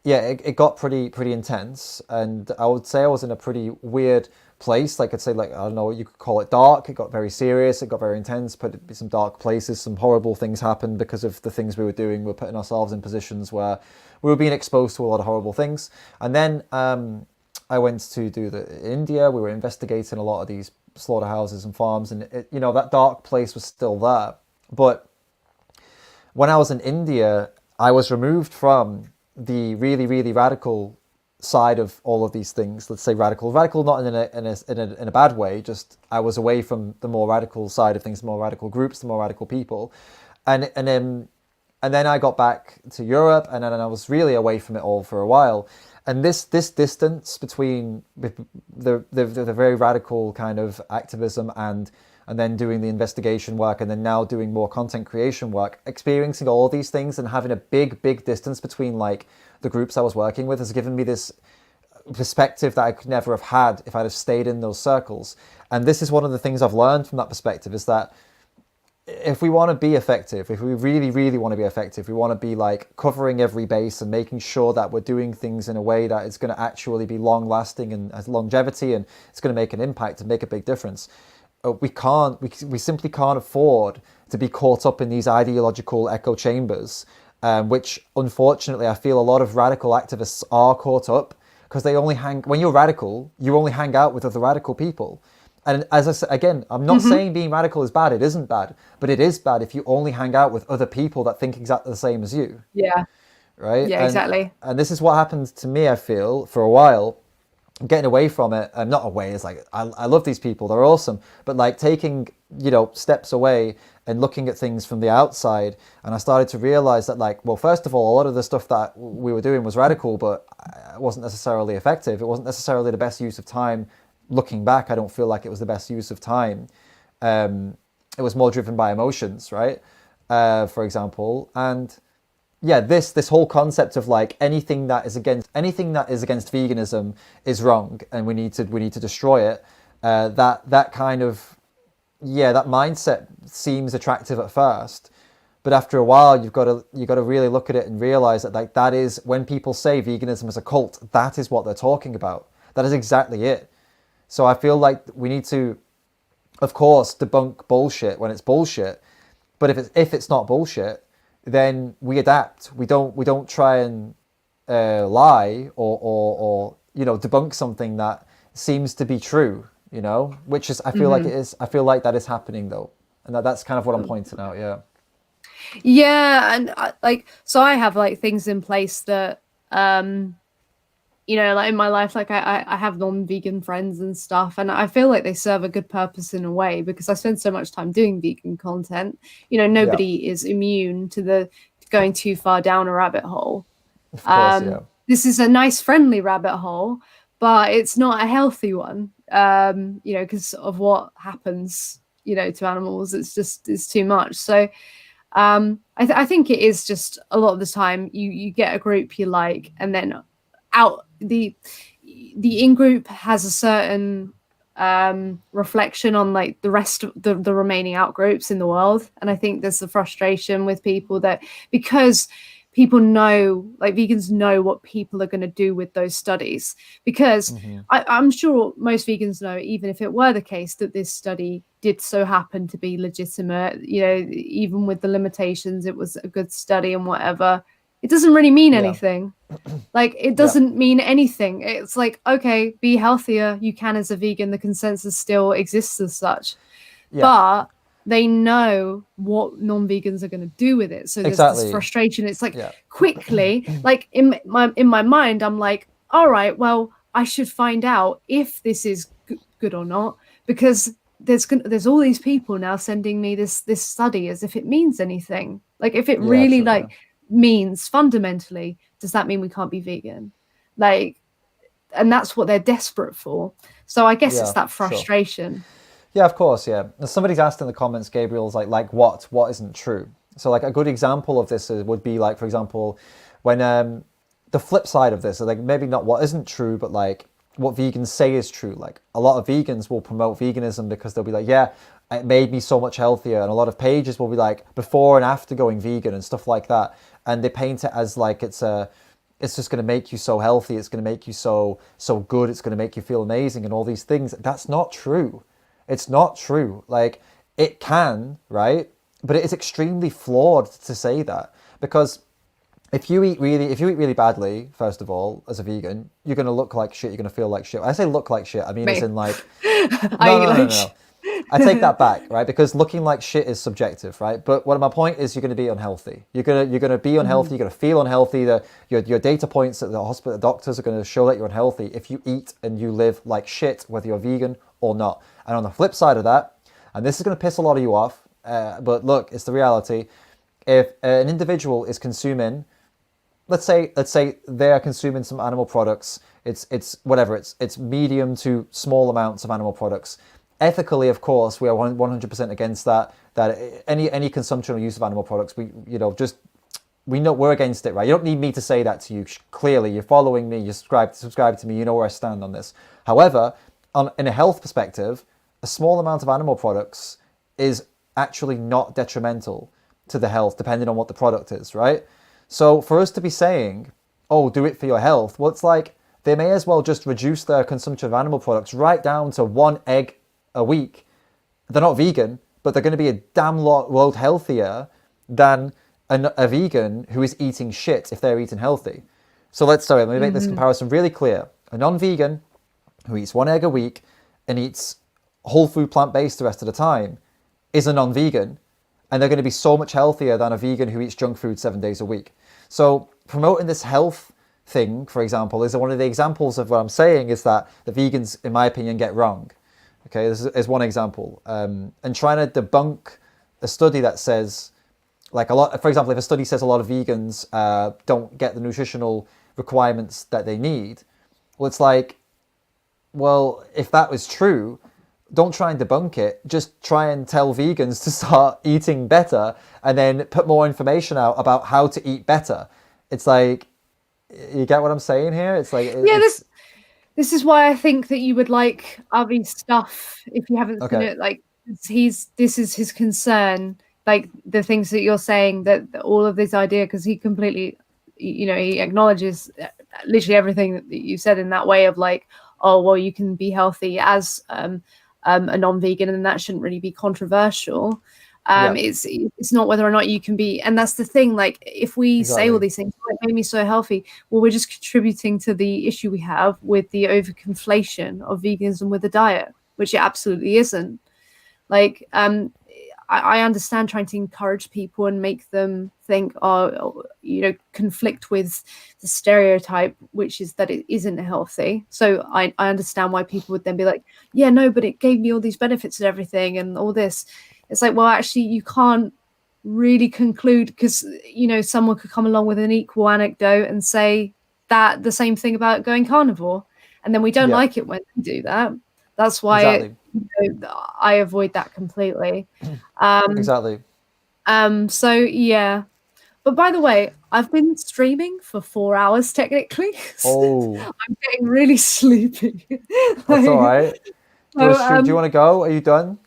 yeah, it got pretty intense, and I would say I was in a pretty weird place. Like I'd say, like, I don't know, you could call it dark. It got very serious, it got very intense, put some dark places, some horrible things happened because of the things we were doing. We're putting ourselves in positions where we were being exposed to a lot of horrible things. And then I went to do India. We were investigating a lot of these slaughterhouses and farms, and you know, that dark place was still there. But when I was in India, I was removed from the really radical side of all of these things. Let's say radical not in a bad way. Just I was away from the more radical side of things, the more radical groups, the more radical people, and then I got back to Europe, and then I was really away from it all for a while. And this distance between the very radical kind of activism and then doing the investigation work, and then now doing more content creation work, experiencing all of these things and having a big distance between like the groups I was working with has given me this perspective that I could never have had if I'd have stayed in those circles. And this is one of the things I've learned from that perspective, is that if we want to be effective, if we really want to be effective, we want to be like covering every base and making sure that we're doing things in a way that it's going to actually be long lasting and has longevity, and it's going to make an impact and make a big difference. We simply can't afford to be caught up in these ideological echo chambers, which unfortunately I feel a lot of radical activists are caught up, because when you're radical, you only hang out with other radical people. And as I said, again, I'm not saying being radical is bad. It isn't bad, but it is bad if you only hang out with other people that think exactly the same as you, Yeah. right? Yeah, exactly. And this is what happened to me, I feel, for a while. Getting away from it, and not away, is like I love these people, they're awesome, but like taking, you know, steps away and looking at things from the outside, and I started to realize that, like, well, first of all, a lot of the stuff that we were doing was radical, but it wasn't necessarily effective. It wasn't necessarily the best use of time. Looking back, I don't feel like it was the best use of time. It was more driven by emotions, right? For example, and yeah, this whole concept of like anything that is against veganism is wrong, and we need to destroy it. That kind of, yeah, that mindset seems attractive at first, but after a while, you've got to really look at it and realize that, like, that is, when people say veganism is a cult, that is what they're talking about. That is exactly it. So I feel like we need to, of course, debunk bullshit when it's bullshit, but if it's not bullshit, then we adapt. We don't try and lie or you know, debunk something that seems to be true. You know, which is, I feel like it is. I feel like that is happening though, and that's kind of what I'm pointing out. Yeah. Yeah, and so I have like things in place that you know, like in my life, like I have non-vegan friends and stuff, and I feel like they serve a good purpose in a way, because I spend so much time doing vegan content. You know, Yeah. nobody is immune to the going too far down a rabbit hole. Of course. Yeah. this is a nice friendly rabbit hole, but it's not a healthy one, you know, because of what happens, you know, to animals. It's too much. So I think it is just a lot of the time you get a group you like, and then out the in-group has a certain reflection on like the rest of the remaining out groups in the world. And I think there's the frustration with people that because people know, like vegans know what people are going to do with those studies, because I'm sure most vegans know, even if it were the case that this study did so happen to be legitimate, you know, even with the limitations, it was a good study and whatever, it doesn't really mean anything. Like, it doesn't mean anything. It's like, okay, be healthier. You can as a vegan. The consensus still exists as such. But they know what non-vegans are going to do with it. So there's this frustration. It's like quickly, like in my mind, I'm like, all right, well, I should find out if this is good or not, because there's all these people now sending me this study as if it means anything. Like, if it really means fundamentally, does that mean we can't be vegan? Like, and that's what they're desperate for. So I guess it's that frustration. Sure. Yeah, of course, yeah. Somebody's asked in the comments, Gabriel's like what isn't true? So like a good example of this would be like, for example, when the flip side of this is like maybe not what isn't true, but like what vegans say is true. Like a lot of vegans will promote veganism because they'll be like, yeah, it made me so much healthier. And a lot of pages will be like before and after going vegan and stuff like that. And they paint it as like it's just going to make you so healthy. It's going to make you so good. It's going to make you feel amazing and all these things. That's not true. It's not true. Like, it can, right? But it is extremely flawed to say that, because if you eat really badly, first of all, as a vegan, you're going to look like shit. You're going to feel like shit. When I say look like shit, I mean as in like, no. I take that back, right? Because looking like shit is subjective, right? But what my point is, you're going to be unhealthy. You're going to be unhealthy. You're going to feel unhealthy. Your data points at the hospital, the doctors are going to show that you're unhealthy if you eat and you live like shit, whether you're vegan or not. And on the flip side of that, and this is going to piss a lot of you off, but look, it's the reality. If an individual is consuming, let's say they are consuming some animal products, it's medium to small amounts of animal products. Ethically, of course, we are 100% against that any consumption or use of animal products. We know we're against it, right? You don't need me to say that to you. Clearly, you're following me, you subscribe to me, you know where I stand on this. However, in a health perspective, a small amount of animal products is actually not detrimental to the health, depending on what the product is, right? So for us to be saying, oh, do it for your health, well, it's like they may as well just reduce their consumption of animal products right down to 1 egg a week. They're not vegan, but they're going to be a damn lot healthier than a vegan who is eating shit if they're eating healthy. So let me make this comparison really clear. A non-vegan who eats 1 egg a week and eats whole food plant-based the rest of the time is a non-vegan, and they're going to be so much healthier than a vegan who eats junk food 7 days a week. So promoting this health thing, for example, is one of the examples of what I'm saying is that the vegans, in my opinion, get wrong. Okay, this is one example. And trying to debunk a study that says, like for example, if a study says a lot of vegans don't get the nutritional requirements that they need, well, it's like, well, if that was true, don't try and debunk it. Just try and tell vegans to start eating better and then put more information out about how to eat better. It's like, you get what I'm saying here? It's like... This is why I think that you would like Avi's stuff if you haven't seen it. Like, this is his concern. Like, the things that you're saying, that all of this idea, because he completely, he acknowledges literally everything that you said in that way of like, oh, well, you can be healthy as a non-vegan, and that shouldn't really be controversial. It's not whether or not you can be, and that's the thing. Like, if we say all these things, oh, it made me so healthy, well, we're just contributing to the issue we have with the overconflation of veganism with the diet, which it absolutely isn't. Like, I understand trying to encourage people and make them think, conflict with the stereotype, which is that it isn't healthy. So I understand why people would then be like, yeah, no, but it gave me all these benefits and everything and all this. It's like, well, actually, you can't really conclude, because, someone could come along with an equal anecdote and say the same thing about going carnivore, and then we don't like it when they do that. That's why I avoid that completely. Exactly. So yeah. But by the way, I've been streaming for 4 hours technically. Oh, I'm getting really sleepy. that's all right. Do you want to go? Are you done?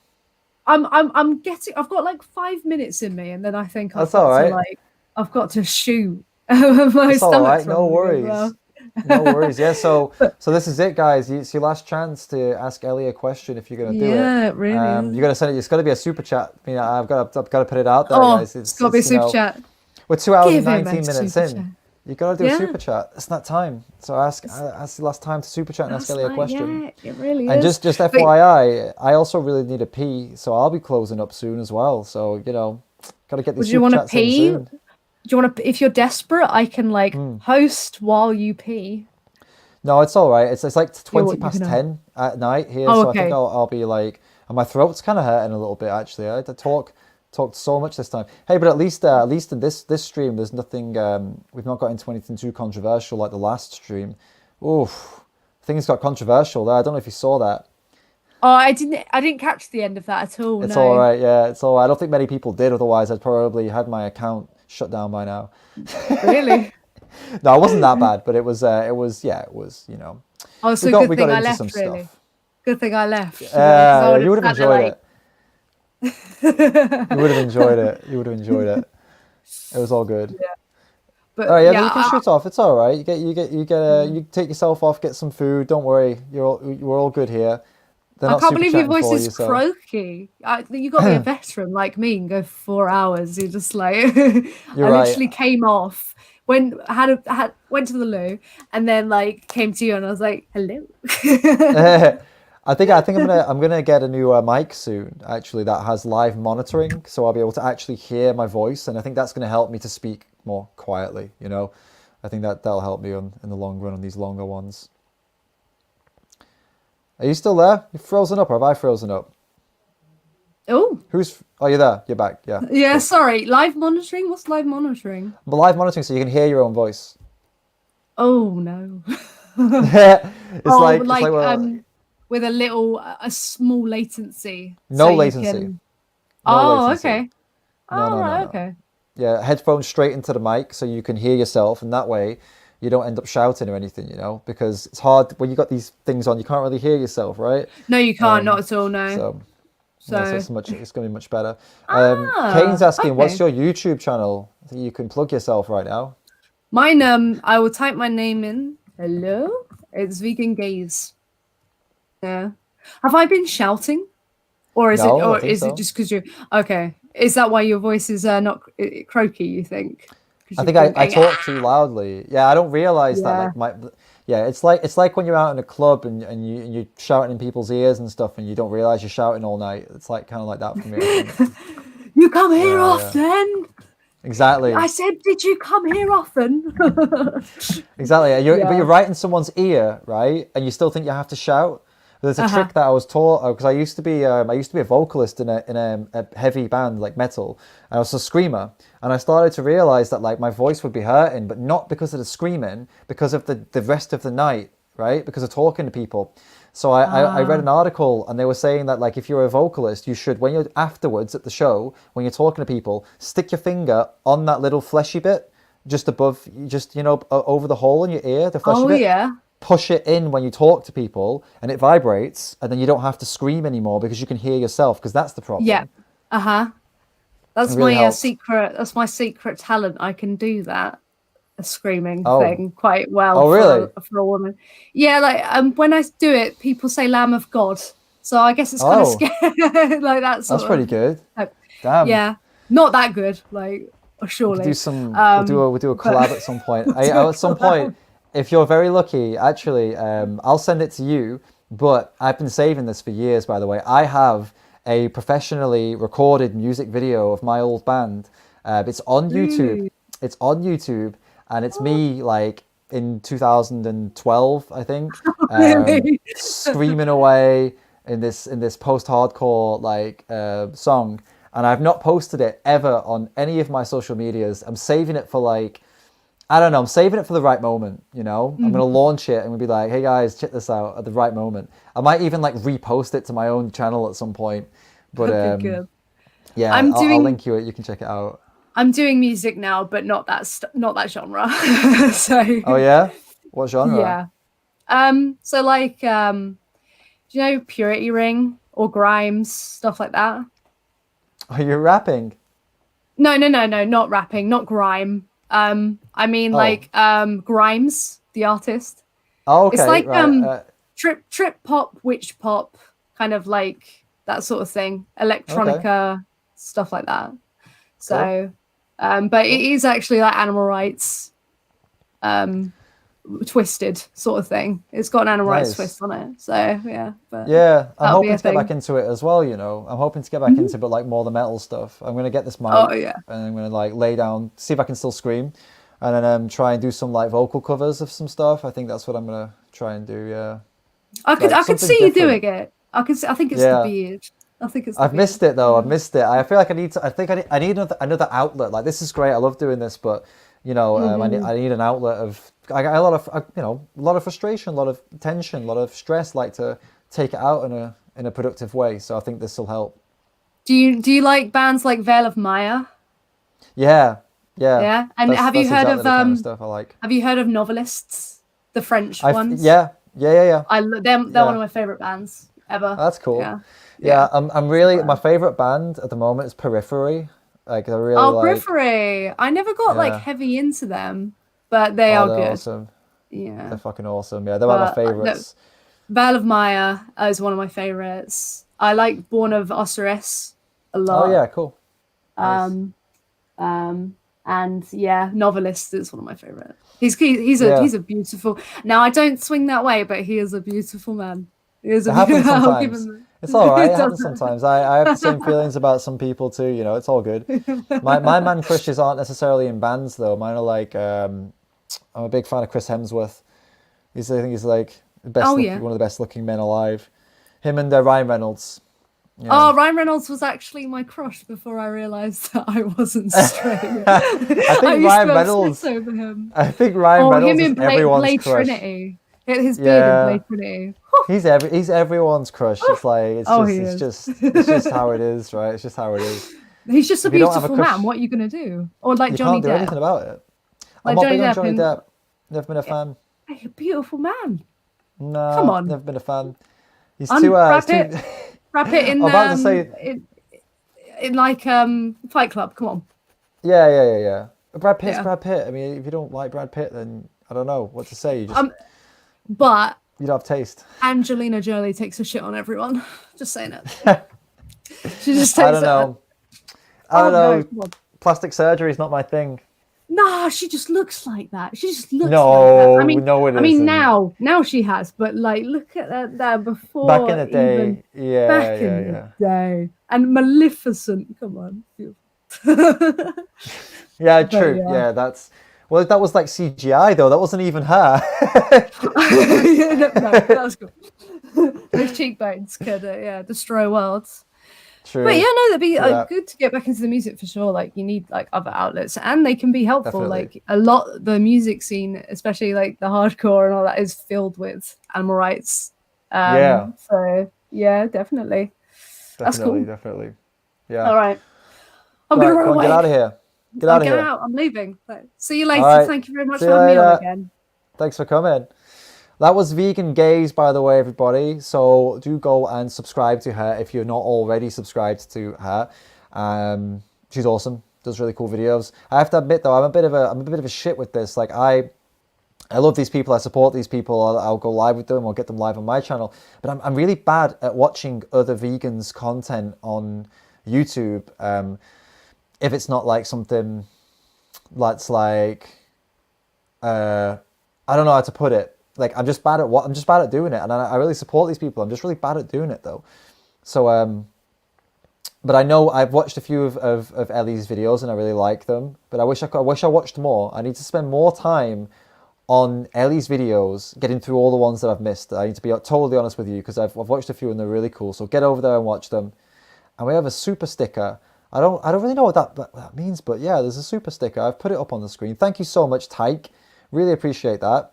I've got like 5 minutes in me, and then I think That's all right. I've got to shoot my That's all right. stomach's No worries. well. No worries. Yeah. So this is it, guys. It's your last chance to ask Ellie a question if you're gonna do it. Yeah, it really. You're gonna send it. It's got to be a super chat. You know, I've got to put it out there, guys. It's got to be a super chat. We're 2 hours Give and 19 minutes in. Chat. You got to do a super chat. It's not time. So ask the last time to super chat and ask Ellie a question. Yeah, it really and is. just FYI, I also really need a pee, so I'll be closing up soon as well. So you know, got to get these super chats in soon. Do you want to? If you're desperate, I can host while you pee. No, it's all right. It's like 20 past 10 at night here, so I think I'll be like, and my throat's kind of hurting a little bit actually. I had to talked so much this time. Hey, but at least in this stream, there's nothing. We've not got into anything too controversial like the last stream. Oof, things got controversial there. I don't know if you saw that. Oh, I didn't catch the end of that at all. It's all right. Yeah, it's all right. I don't think many people did. Otherwise, I'd probably had my account shut down by now. Really? No, it wasn't that bad, but it was. You know. Oh, so good thing I left. Really. Good thing I left. You would have enjoyed it. You would have enjoyed it. It was all good. Yeah. But all right, you can shoot off. It's all right. You take yourself off, get some food. Don't worry. We're all good here. I can't believe your voice is croaky. You got to be a veteran like me and go for 4 hours. You're just like I literally came off. Went to the loo and then came to you and I was like, hello. I think I'm gonna get a new mic soon. Actually, that has live monitoring, so I'll be able to actually hear my voice, and I think that's gonna help me to speak more quietly. You know, I think that'll help me in the long run on these longer ones. Are you still there? You've frozen up, or have I frozen up? Oh. Oh, you're there. You're back. Yeah. Yeah. Cool. Sorry. Live monitoring. What's live monitoring? But live monitoring, so you can hear your own voice. Oh no. It's with a small latency. No latency. Okay. No. Okay. Yeah, headphones straight into the mic so you can hear yourself, and that way you don't end up shouting or anything, you know, because it's hard when you got these things on, you can't really hear yourself, right? No, you can't, not at all, no. So it's going to be much better. Kane's asking, what's your YouTube channel? I think you can plug yourself right now. Mine, I will type my name in. Hello? It's Vegan Gaze. Yeah. Have I been shouting? Or is it just because you're... Okay. Is that why your voice is not croaky, you think? I think I talk too loudly. Yeah, I don't realize that. It's like when you're out in a club and you're shouting in people's ears and stuff, and you don't realize you're shouting all night. It's kind of like that for me. You come here often. Yeah. Exactly. I said, did you come here often? Exactly. But you're right in someone's ear, right? And you still think you have to shout. There's a trick that I was taught because I used to be a vocalist in a heavy band like metal. And I was a screamer, and I started to realize that my voice would be hurting, but not because of the screaming, because of the rest of the night, right? Because of talking to people. So I read an article, and they were saying that if you're a vocalist, you should, when you're afterwards at the show, when you're talking to people, stick your finger on that little fleshy bit just above, over the hole in your ear, the fleshy bit. Oh yeah. Push it in when you talk to people, and it vibrates, and then you don't have to scream anymore because you can hear yourself, because that's the problem. Yeah. That's really my secret. That's my secret talent. I can do that, a screaming thing quite well. Oh, really? For a woman. Yeah, when I do it, people say "Lamb of God," so I guess it's kind of scary. That's pretty good. Damn. Yeah, not that good. Surely. We'll do some. We'll do a collab at some point. At some point. If you're very lucky, actually, I'll send it to you, but I've been saving this for years, by the way. I have a professionally recorded music video of my old band. It's on YouTube. It's on YouTube, and it's me, in 2012, I think, screaming away in this post-hardcore, song. And I've not posted it ever on any of my social medias. I'm saving it for, I don't know. I'm saving it for the right moment, you know? I'm going to launch it and we'll be like, hey guys, check this out at the right moment. I might even like repost it to my own channel at some point. But That'd be good. yeah, I'll link you it. You can check it out. I'm doing music now, but not that genre. So. Oh yeah? What genre? Yeah. So like, do you know Purity Ring or Grimes, stuff like that? Are you rapping? No, not rapping, not grime. I mean like Grimes, the artist. Oh, okay. It's like right. trip pop, witch pop, kind of like that sort of thing. Electronica, stuff like that. So but it is actually like animal rights twisted sort of thing. It's got an animal rights twist on it. So yeah. But yeah, I'm hoping to get back into it as well, you know. I'm hoping to get back into but like more the metal stuff. I'm gonna get this mic and I'm gonna like lay down, see if I can still scream, and then try and do some like vocal covers of some stuff. I think that's what I'm gonna try and do, yeah. I could see you doing it. I think it's the beard. I think it's I've missed it though. I've missed it. I feel like I need another outlet. Like this is great. I love doing this, but you know, I need an outlet of. I got a lot of a lot of frustration, a lot of tension, a lot of stress. Like to take it out in a productive way. So I think this will help. Do you like bands like Veil of Maya? Yeah. And have you heard of kind of stuff I like? Have you heard of Novelists, the French ones? Yeah. They're one of my favorite bands ever. That's cool. Yeah. I'm really my favorite band at the moment is Periphery. Like I really Periphery. I never got like heavy into them, but they are good. Awesome. Yeah, they're fucking awesome. Yeah, they're one of my favorites. Veil of Maya is one of my favorites. I like Born of Osiris a lot. Oh yeah, cool. And yeah, Novelist is one of my favorite. He's a beautiful. Now I don't swing that way, but he is a beautiful man. He is a happens sometimes. It's all right. It happens sometimes. I have the same feelings about some people too. You know, it's all good. My man crushes aren't necessarily in bands though. Mine are like I'm a big fan of Chris Hemsworth. I think he's like the best, one of the best looking men alive. Him and Ryan Reynolds. Yeah. Oh, Ryan Reynolds was actually my crush before I realised that I wasn't straight. I think Ryan Reynolds. Over him. I think Ryan Reynolds him is everyone's Blade crush. Trinity. His beard in Blade Trinity. He's everyone's crush. It's like it's just how it is, right? It's just how it is. He's just a beautiful man. What are you gonna do? Or like Johnny Depp. You can't do anything about it. I'm not big on Johnny Depp. Never been a fan. A beautiful man. No, come on. Never been a fan. He's too. Brad Pitt in. I'm about to say in like Fight Club. Come on. Yeah. Brad Pitt's Brad Pitt. I mean, if you don't like Brad Pitt, then I don't know what to say. You just. But you don't have taste. Angelina Jolie takes a shit on everyone. Just saying it. She just takes I don't know. No. Plastic surgery is not my thing. Nah, she just looks like that. She just looks like that. No, it isn't. Now she has, but like, look at that before. Back in the day, back in the day, and Maleficent. Come on. Yeah, true. Yeah, that's. Well, that was like CGI though. That wasn't even her. No, that was cool. Those cheekbones could, destroy worlds. True. But yeah, no, that'd be good to get back into the music for sure. Like you need like other outlets, and they can be helpful. Definitely. Like a lot, the music scene, especially like the hardcore and all that, is filled with animal rights. So yeah, definitely. That's cool. Definitely. Yeah. All right. I'm gonna run away. Get out of here. Get out of here. I'm leaving. See you later. Right. Thank you very much for having me on again. Thanks for coming. That was Vegan Gaze, by the way, everybody. So do go and subscribe to her if you're not already subscribed to her. She's awesome. Does really cool videos. I have to admit though, I'm a bit of a shit with this. Like I love these people. I support these people. I'll go live with them. I'll get them live on my channel. But I'm really bad at watching other vegans' content on YouTube. If it's not like something that's like, I don't know how to put it. Like I'm just bad at doing it, and I really support these people. I'm just really bad at doing it though. So, but I know I've watched a few of Ellie's videos, and I really like them. But I wish I watched more. I need to spend more time on Ellie's videos, getting through all the ones that I've missed. I need to be totally honest with you because I've watched a few and they're really cool. So get over there and watch them. And we have a super sticker I don't really know what that means, but yeah, there's a super sticker. I've put it up on the screen. Thank you so much, Tyke. Really appreciate that.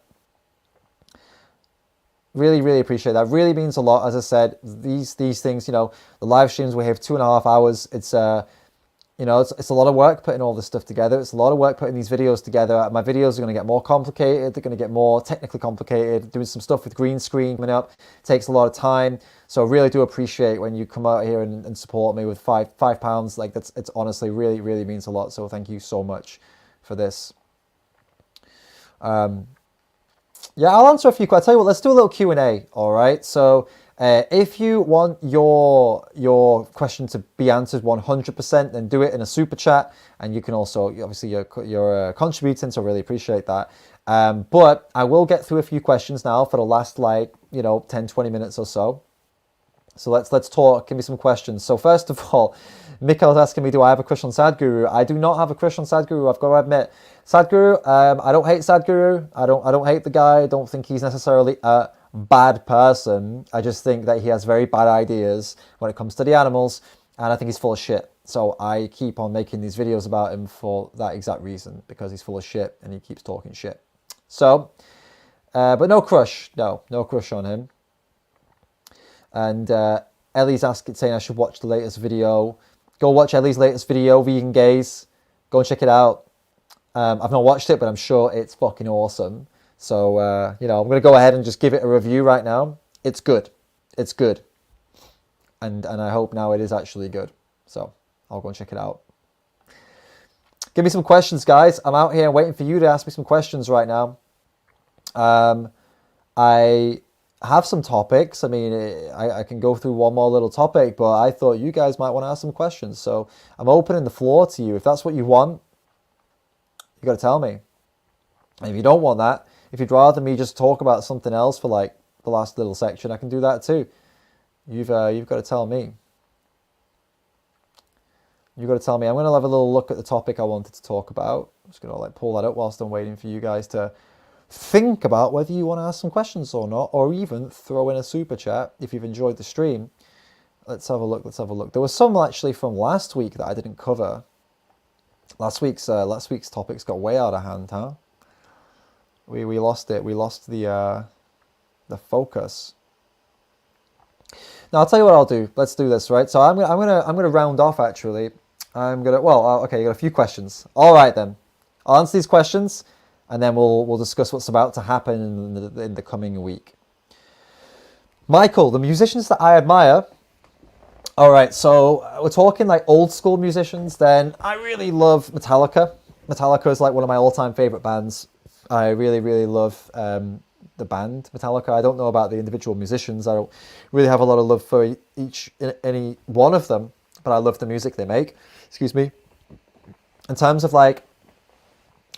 Really, really appreciate that. Really means a lot. As I said, these things, you know, the live streams we have 2.5 hours. It's you know, it's a lot of work putting all this stuff together. It's a lot of work putting these videos together. My videos are going to get more complicated. They're going to get more technically complicated. Doing some stuff with green screen coming up takes a lot of time. So I really do appreciate when you come out here and support me with £5. Like it's honestly really, really means a lot. So thank you so much for this. Yeah, I'll answer a few questions. I'll tell you what, let's do a little Q&A, all right? So if you want your question to be answered 100%, then do it in a super chat. And you can also, obviously, you're contributing, so I really appreciate that. But I will get through a few questions now for the last, like, you know, 10, 20 minutes or so. So let's talk. Give me some questions. So first of all, Mikhail's asking me, do I have a crush on Sadguru? I do not have a crush on Sadguru. I've got to admit, Sadguru. I don't hate Sadguru. I don't hate the guy. I don't think he's necessarily a bad person. I just think that he has very bad ideas when it comes to the animals, and I think he's full of shit. So I keep on making these videos about him for that exact reason, because he's full of shit and he keeps talking shit. So, but no crush. No crush on him. And Ellie's saying I should watch the latest video. Go watch Ellie's latest video, Vegan Gays. Go and check it out. I've not watched it, but I'm sure it's fucking awesome. So, you know, I'm going to go ahead and just give it a review right now. It's good. It's good. And I hope now it is actually good. So, I'll go and check it out. Give me some questions, guys. I'm out here waiting for you to ask me some questions right now. I have some topics. I mean, I can go through one more little topic, but I thought you guys might want to ask some questions. So I'm opening the floor to you. If that's what you want, you got to tell me. And if you don't want that, if you'd rather me just talk about something else for like the last little section, I can do that too. You've got to tell me. You've got to tell me. I'm going to have a little look at the topic I wanted to talk about. I'm just going to like pull that up whilst I'm waiting for you guys to think about whether you want to ask some questions or not, or even throw in a super chat if you've enjoyed the stream. Let's have a look. There was some actually from last week that I didn't cover. Last week's topics got way out of hand, huh? We lost it. We lost the focus. Now I'll tell you what I'll do. Let's do this, right? So I'm gonna round off actually. Okay, you got a few questions. All right then. I'll answer these questions, and then we'll discuss what's about to happen in the coming week. Michael, the musicians that I admire. All right, so we're talking like old school musicians. Then I really love Metallica. Metallica is like one of my all-time favorite bands. I really, really love the band Metallica. I don't know about the individual musicians. I don't really have a lot of love for any one of them, but I love the music they make. Excuse me. In terms of like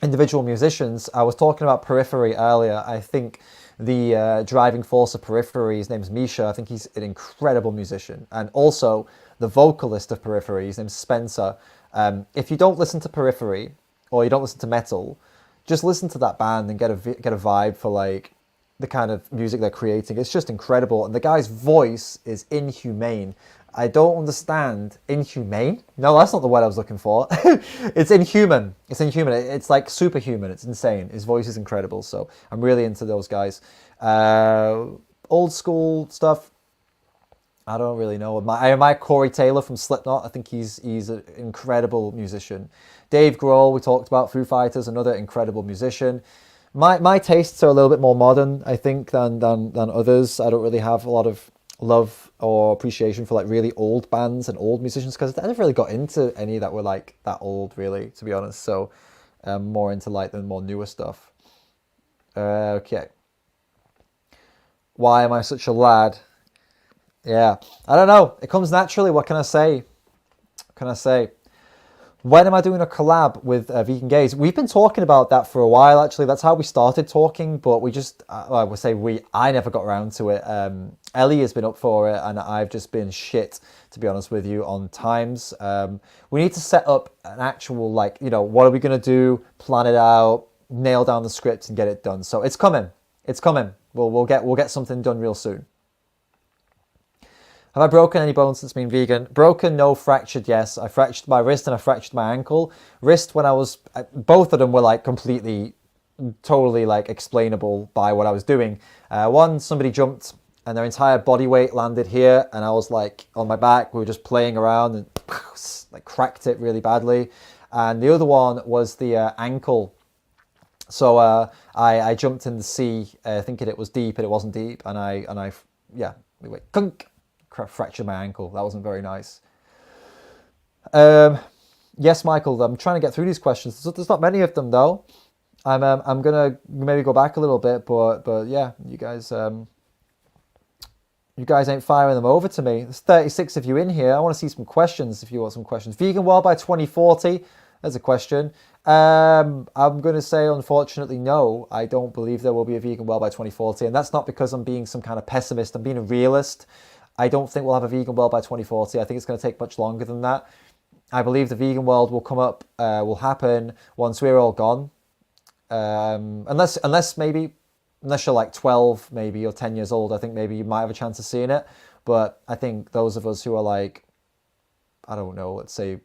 individual musicians, I was talking about Periphery earlier. I think the driving force of Periphery, his name's Misha. I think he's an incredible musician. And also the vocalist of Periphery, his name's Spencer. If you don't listen to Periphery, or you don't listen to metal, just listen to that band and get a vibe for like the kind of music they're creating. It's just incredible. And the guy's voice is inhumane. I don't understand. Inhumane? No, that's not the word I was looking for. It's inhuman. It's inhuman. It's like superhuman. It's insane. His voice is incredible. So I'm really into those guys. Old school stuff, I don't really know. I admire Corey Taylor from Slipknot. I think he's an incredible musician. Dave Grohl, we talked about. Foo Fighters, another incredible musician. My tastes are a little bit more modern, I think, than others. I don't really have a lot of love or appreciation for like really old bands and old musicians, because I never really got into any that were like that old, really, to be honest. So I'm more into like the more newer stuff. Okay. Why am I such a lad? Yeah, I don't know. It comes naturally. What can I say? What can I say? When am I doing a collab with Vegan Gays? We've been talking about that for a while, actually. That's how we started talking, but we just, I would say I never got around to it. Ellie has been up for it, and I've just been shit, to be honest with you, on times. We need to set up an actual, like, you know, what are we going to do, plan it out, nail down the script, and get it done. So it's coming. It's coming. We'll get something done real soon. Have I broken any bones since being vegan? Broken, no. Fractured, yes. I fractured my wrist and I fractured my ankle. Wrist, when I was, both of them were like completely, totally like explainable by what I was doing. One, somebody jumped and their entire body weight landed here, and I was like on my back. We were just playing around and like cracked it really badly. And the other one was the ankle. So I jumped in the sea, thinking it was deep, and it wasn't deep, and I yeah, we went kunk, fractured my ankle. That wasn't very nice. Yes, Michael, I'm trying to get through these questions. There's not many of them though. I'm gonna maybe go back a little bit, but yeah, you guys ain't firing them over to me. There's 36 of you in here. I want to see some questions if you want some questions. Vegan world by 2040. There's a question. I'm going to say, unfortunately, no. I don't believe there will be a vegan world by 2040. And that's not because I'm being some kind of pessimist. I'm being a realist. I don't think we'll have a vegan world by 2040. I think it's going to take much longer than that. I believe the vegan world will come up, will happen once we're all gone. Unless you're like 12 maybe or 10 years old, I think maybe you might have a chance of seeing it. But I think those of us who are like, I don't know, let's say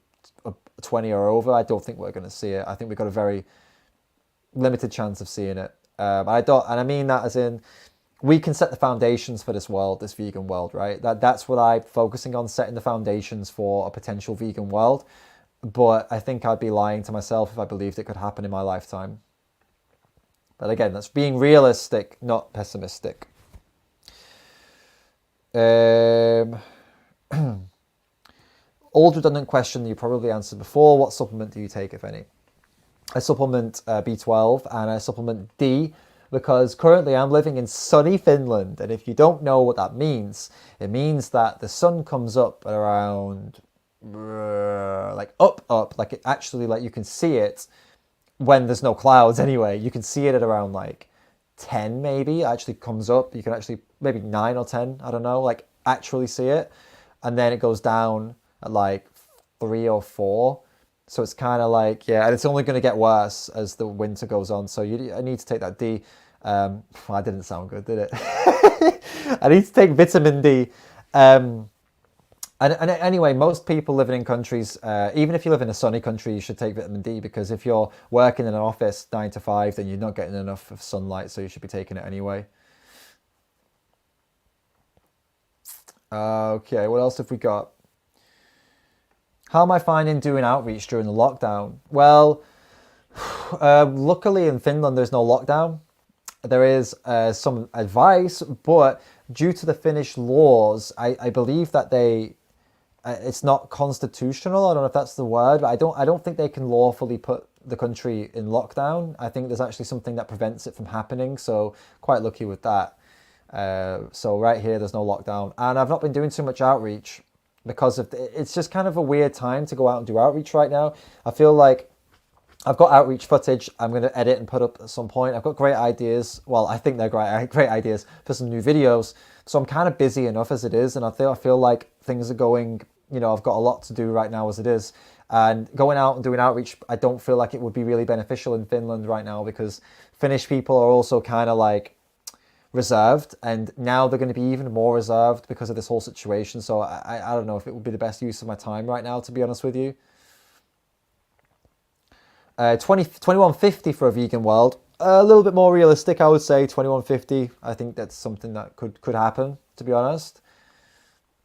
20 or over, I don't think we're going to see it. I think we've got a very limited chance of seeing it. And I mean that as in, we can set the foundations for this world, this vegan world, right? That's what I'm focusing on, setting the foundations for a potential vegan world. But I think I'd be lying to myself if I believed it could happen in my lifetime. But again, that's being realistic, not pessimistic. Old redundant question that you probably answered before. What supplement do you take, if any? I supplement B12 and I supplement D, because currently I'm living in sunny Finland. And if you don't know what that means, it means that the sun comes up at around, like up, like it actually, like you can see it when there's no clouds anyway. You can see it at around like 10 maybe. It actually comes up. You can actually, maybe 9 or 10, I don't know, like actually see it. And then it goes down at like 3 or 4. So it's kind of like, yeah, and it's only going to get worse as the winter goes on. So I need to take that D. That didn't sound good, did it? I need to take vitamin D. And anyway, most people living in countries, even if you live in a sunny country, you should take vitamin D, because if you're working in an office 9 to 5, then you're not getting enough of sunlight, so you should be taking it anyway. Okay, what else have we got? How am I finding doing outreach during the lockdown? Well, luckily in Finland there's no lockdown. There is some advice, but due to the Finnish laws, I believe that it's not constitutional. I don't know if that's the word, but I don't think they can lawfully put the country in lockdown. I think there's actually something that prevents it from happening. So quite lucky with that. So right here, there's no lockdown, and I've not been doing too much outreach because it's just kind of a weird time to go out and do outreach right now. I feel like I've got outreach footage I'm going to edit and put up at some point. I've got great ideas. Well, I think they're great ideas for some new videos. So I'm kind of busy enough as it is, and I feel like things are going, I've got a lot to do right now as it is. And going out and doing outreach, I don't feel like it would be really beneficial in Finland right now, because Finnish people are also kind of like reserved, and now they're going to be even more reserved because of this whole situation. So I don't know if it would be the best use of my time right now, to be honest with you. 2150 for a vegan world, a little bit more realistic, I would say. 2150, I think that's something that could happen, to be honest.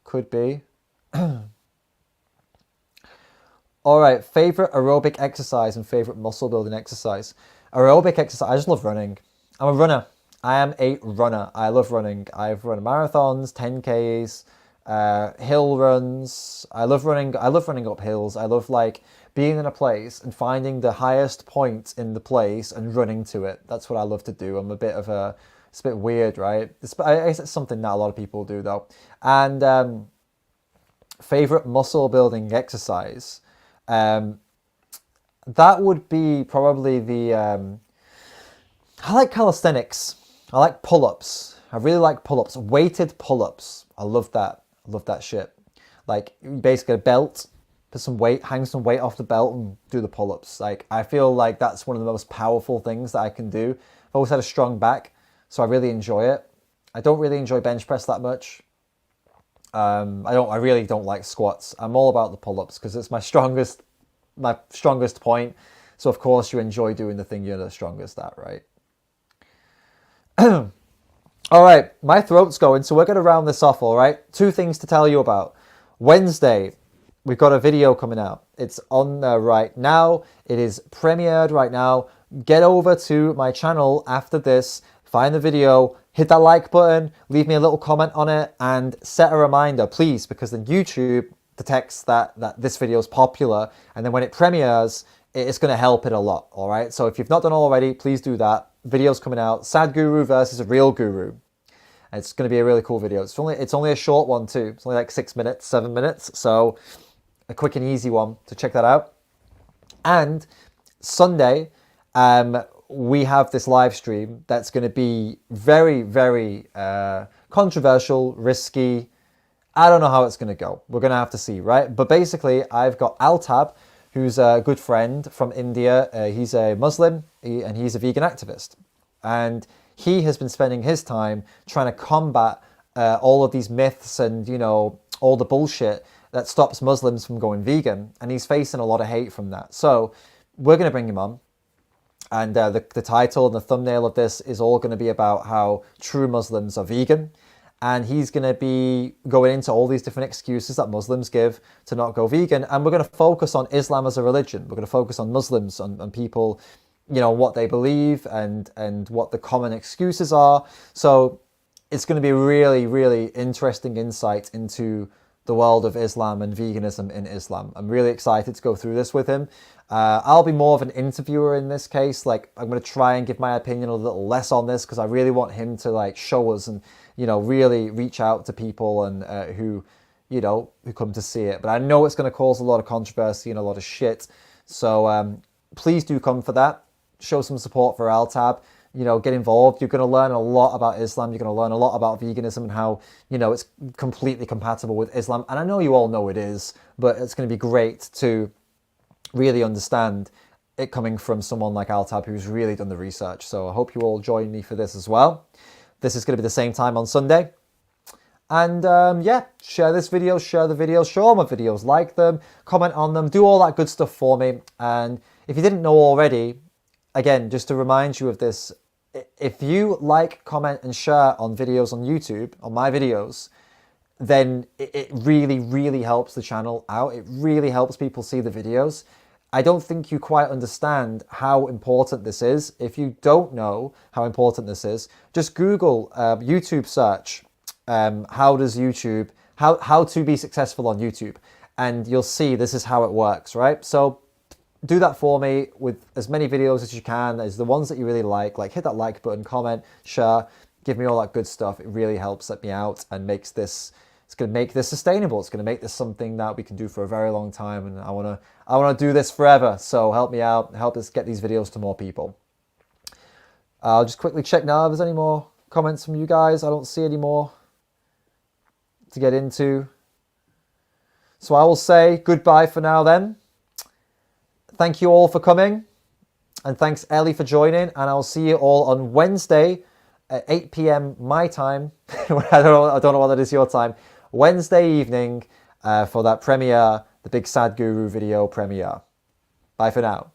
Could be. All right, favorite aerobic exercise and favorite muscle building exercise. Aerobic exercise, I just love running. I'm a runner. I am a runner. I love running. I've run marathons, 10Ks, hill runs. I love running up hills. I love like being in a place and finding the highest point in the place and running to it. That's what I love to do. It's a bit weird, right? I guess it's something that a lot of people do though. And favorite muscle building exercise. That would be probably I like calisthenics. I like pull-ups. I really like pull-ups. Weighted pull-ups. I love that. I love that shit. Like, you basically get a belt, put some weight, hang some weight off the belt and do the pull-ups. Like, I feel like that's one of the most powerful things that I can do. I've always had a strong back, so I really enjoy it. I don't really enjoy bench press that much. I really don't like squats. I'm all about the pull-ups because it's my strongest point. So of course you enjoy doing the thing you're the strongest at, right? All right, my throat's going, so we're going to round this off, all right? 2 things to tell you about. Wednesday, we've got a video coming out. It's on there right now. It is premiered right now. Get over to my channel after this, find the video, hit that like button, leave me a little comment on it, and set a reminder, please, because then YouTube detects that this video is popular, and then when it premieres, it's going to help it a lot, all right? So if you've not done already, please do that. Video's coming out, Sadguru versus a real guru. And it's going to be a really cool video. It's only a short one too. It's only like 6 minutes, 7 minutes. So a quick and easy one to check that out. And Sunday, we have this live stream that's going to be very, very controversial, risky. I don't know how it's going to go. We're going to have to see, right? But basically, I've got Altab, who's a good friend from India. He's a Muslim and he's a vegan activist. And he has been spending his time trying to combat all of these myths and, you know, all the bullshit that stops Muslims from going vegan. And he's facing a lot of hate from that. So we're going to bring him on. And the title and the thumbnail of this is all going to be about how true Muslims are vegan. And he's going to be going into all these different excuses that Muslims give to not go vegan. And we're going to focus on Islam as a religion. We're going to focus on Muslims, on people, you know, what they believe and what the common excuses are. So it's going to be a really, really interesting insight into the world of Islam and veganism in Islam. I'm really excited to go through this with him. I'll be more of an interviewer in this case. Like, I'm going to try and give my opinion a little less on this because I really want him to like show us and, you know, really reach out to people and who come to see it. But I know it's going to cause a lot of controversy and a lot of shit. So please do come for that. Show some support for Altab. You know, get involved. You're going to learn a lot about Islam. You're going to learn a lot about veganism and how, you know, it's completely compatible with Islam. And I know you all know it is, but it's going to be great to really understand it coming from someone like Altab who's really done the research. So I hope you all join me for this as well. This is going to be the same time on Sunday. And yeah, share this video, share the videos, show all my videos, like them, comment on them, do all that good stuff for me. And if you didn't know already, again, just to remind you of this, if you like, comment and share on videos on YouTube, on my videos, then it really, really helps the channel out. It really helps people see the videos. I don't think you quite understand how important this is. If you don't know how important this is, just Google YouTube search, how to be successful on YouTube, and you'll see this is how it works, right? So do that for me with as many videos as you can, as the ones that you really like hit that like button, comment, share, give me all that good stuff. It really helps set me out and makes this, it's going to make this sustainable. It's going to make this something that we can do for a very long time. And I want to do this forever. So help me out, help us get these videos to more people. I'll just quickly check now if there's any more comments from you guys. I don't see any more to get into. So I will say goodbye for now then. Thank you all for coming, and thanks Ellie for joining, and I'll see you all on Wednesday at 8 p.m. my time. I don't know what that is your time. Wednesday evening for that premiere, the big Sadguru video premiere. Bye for now.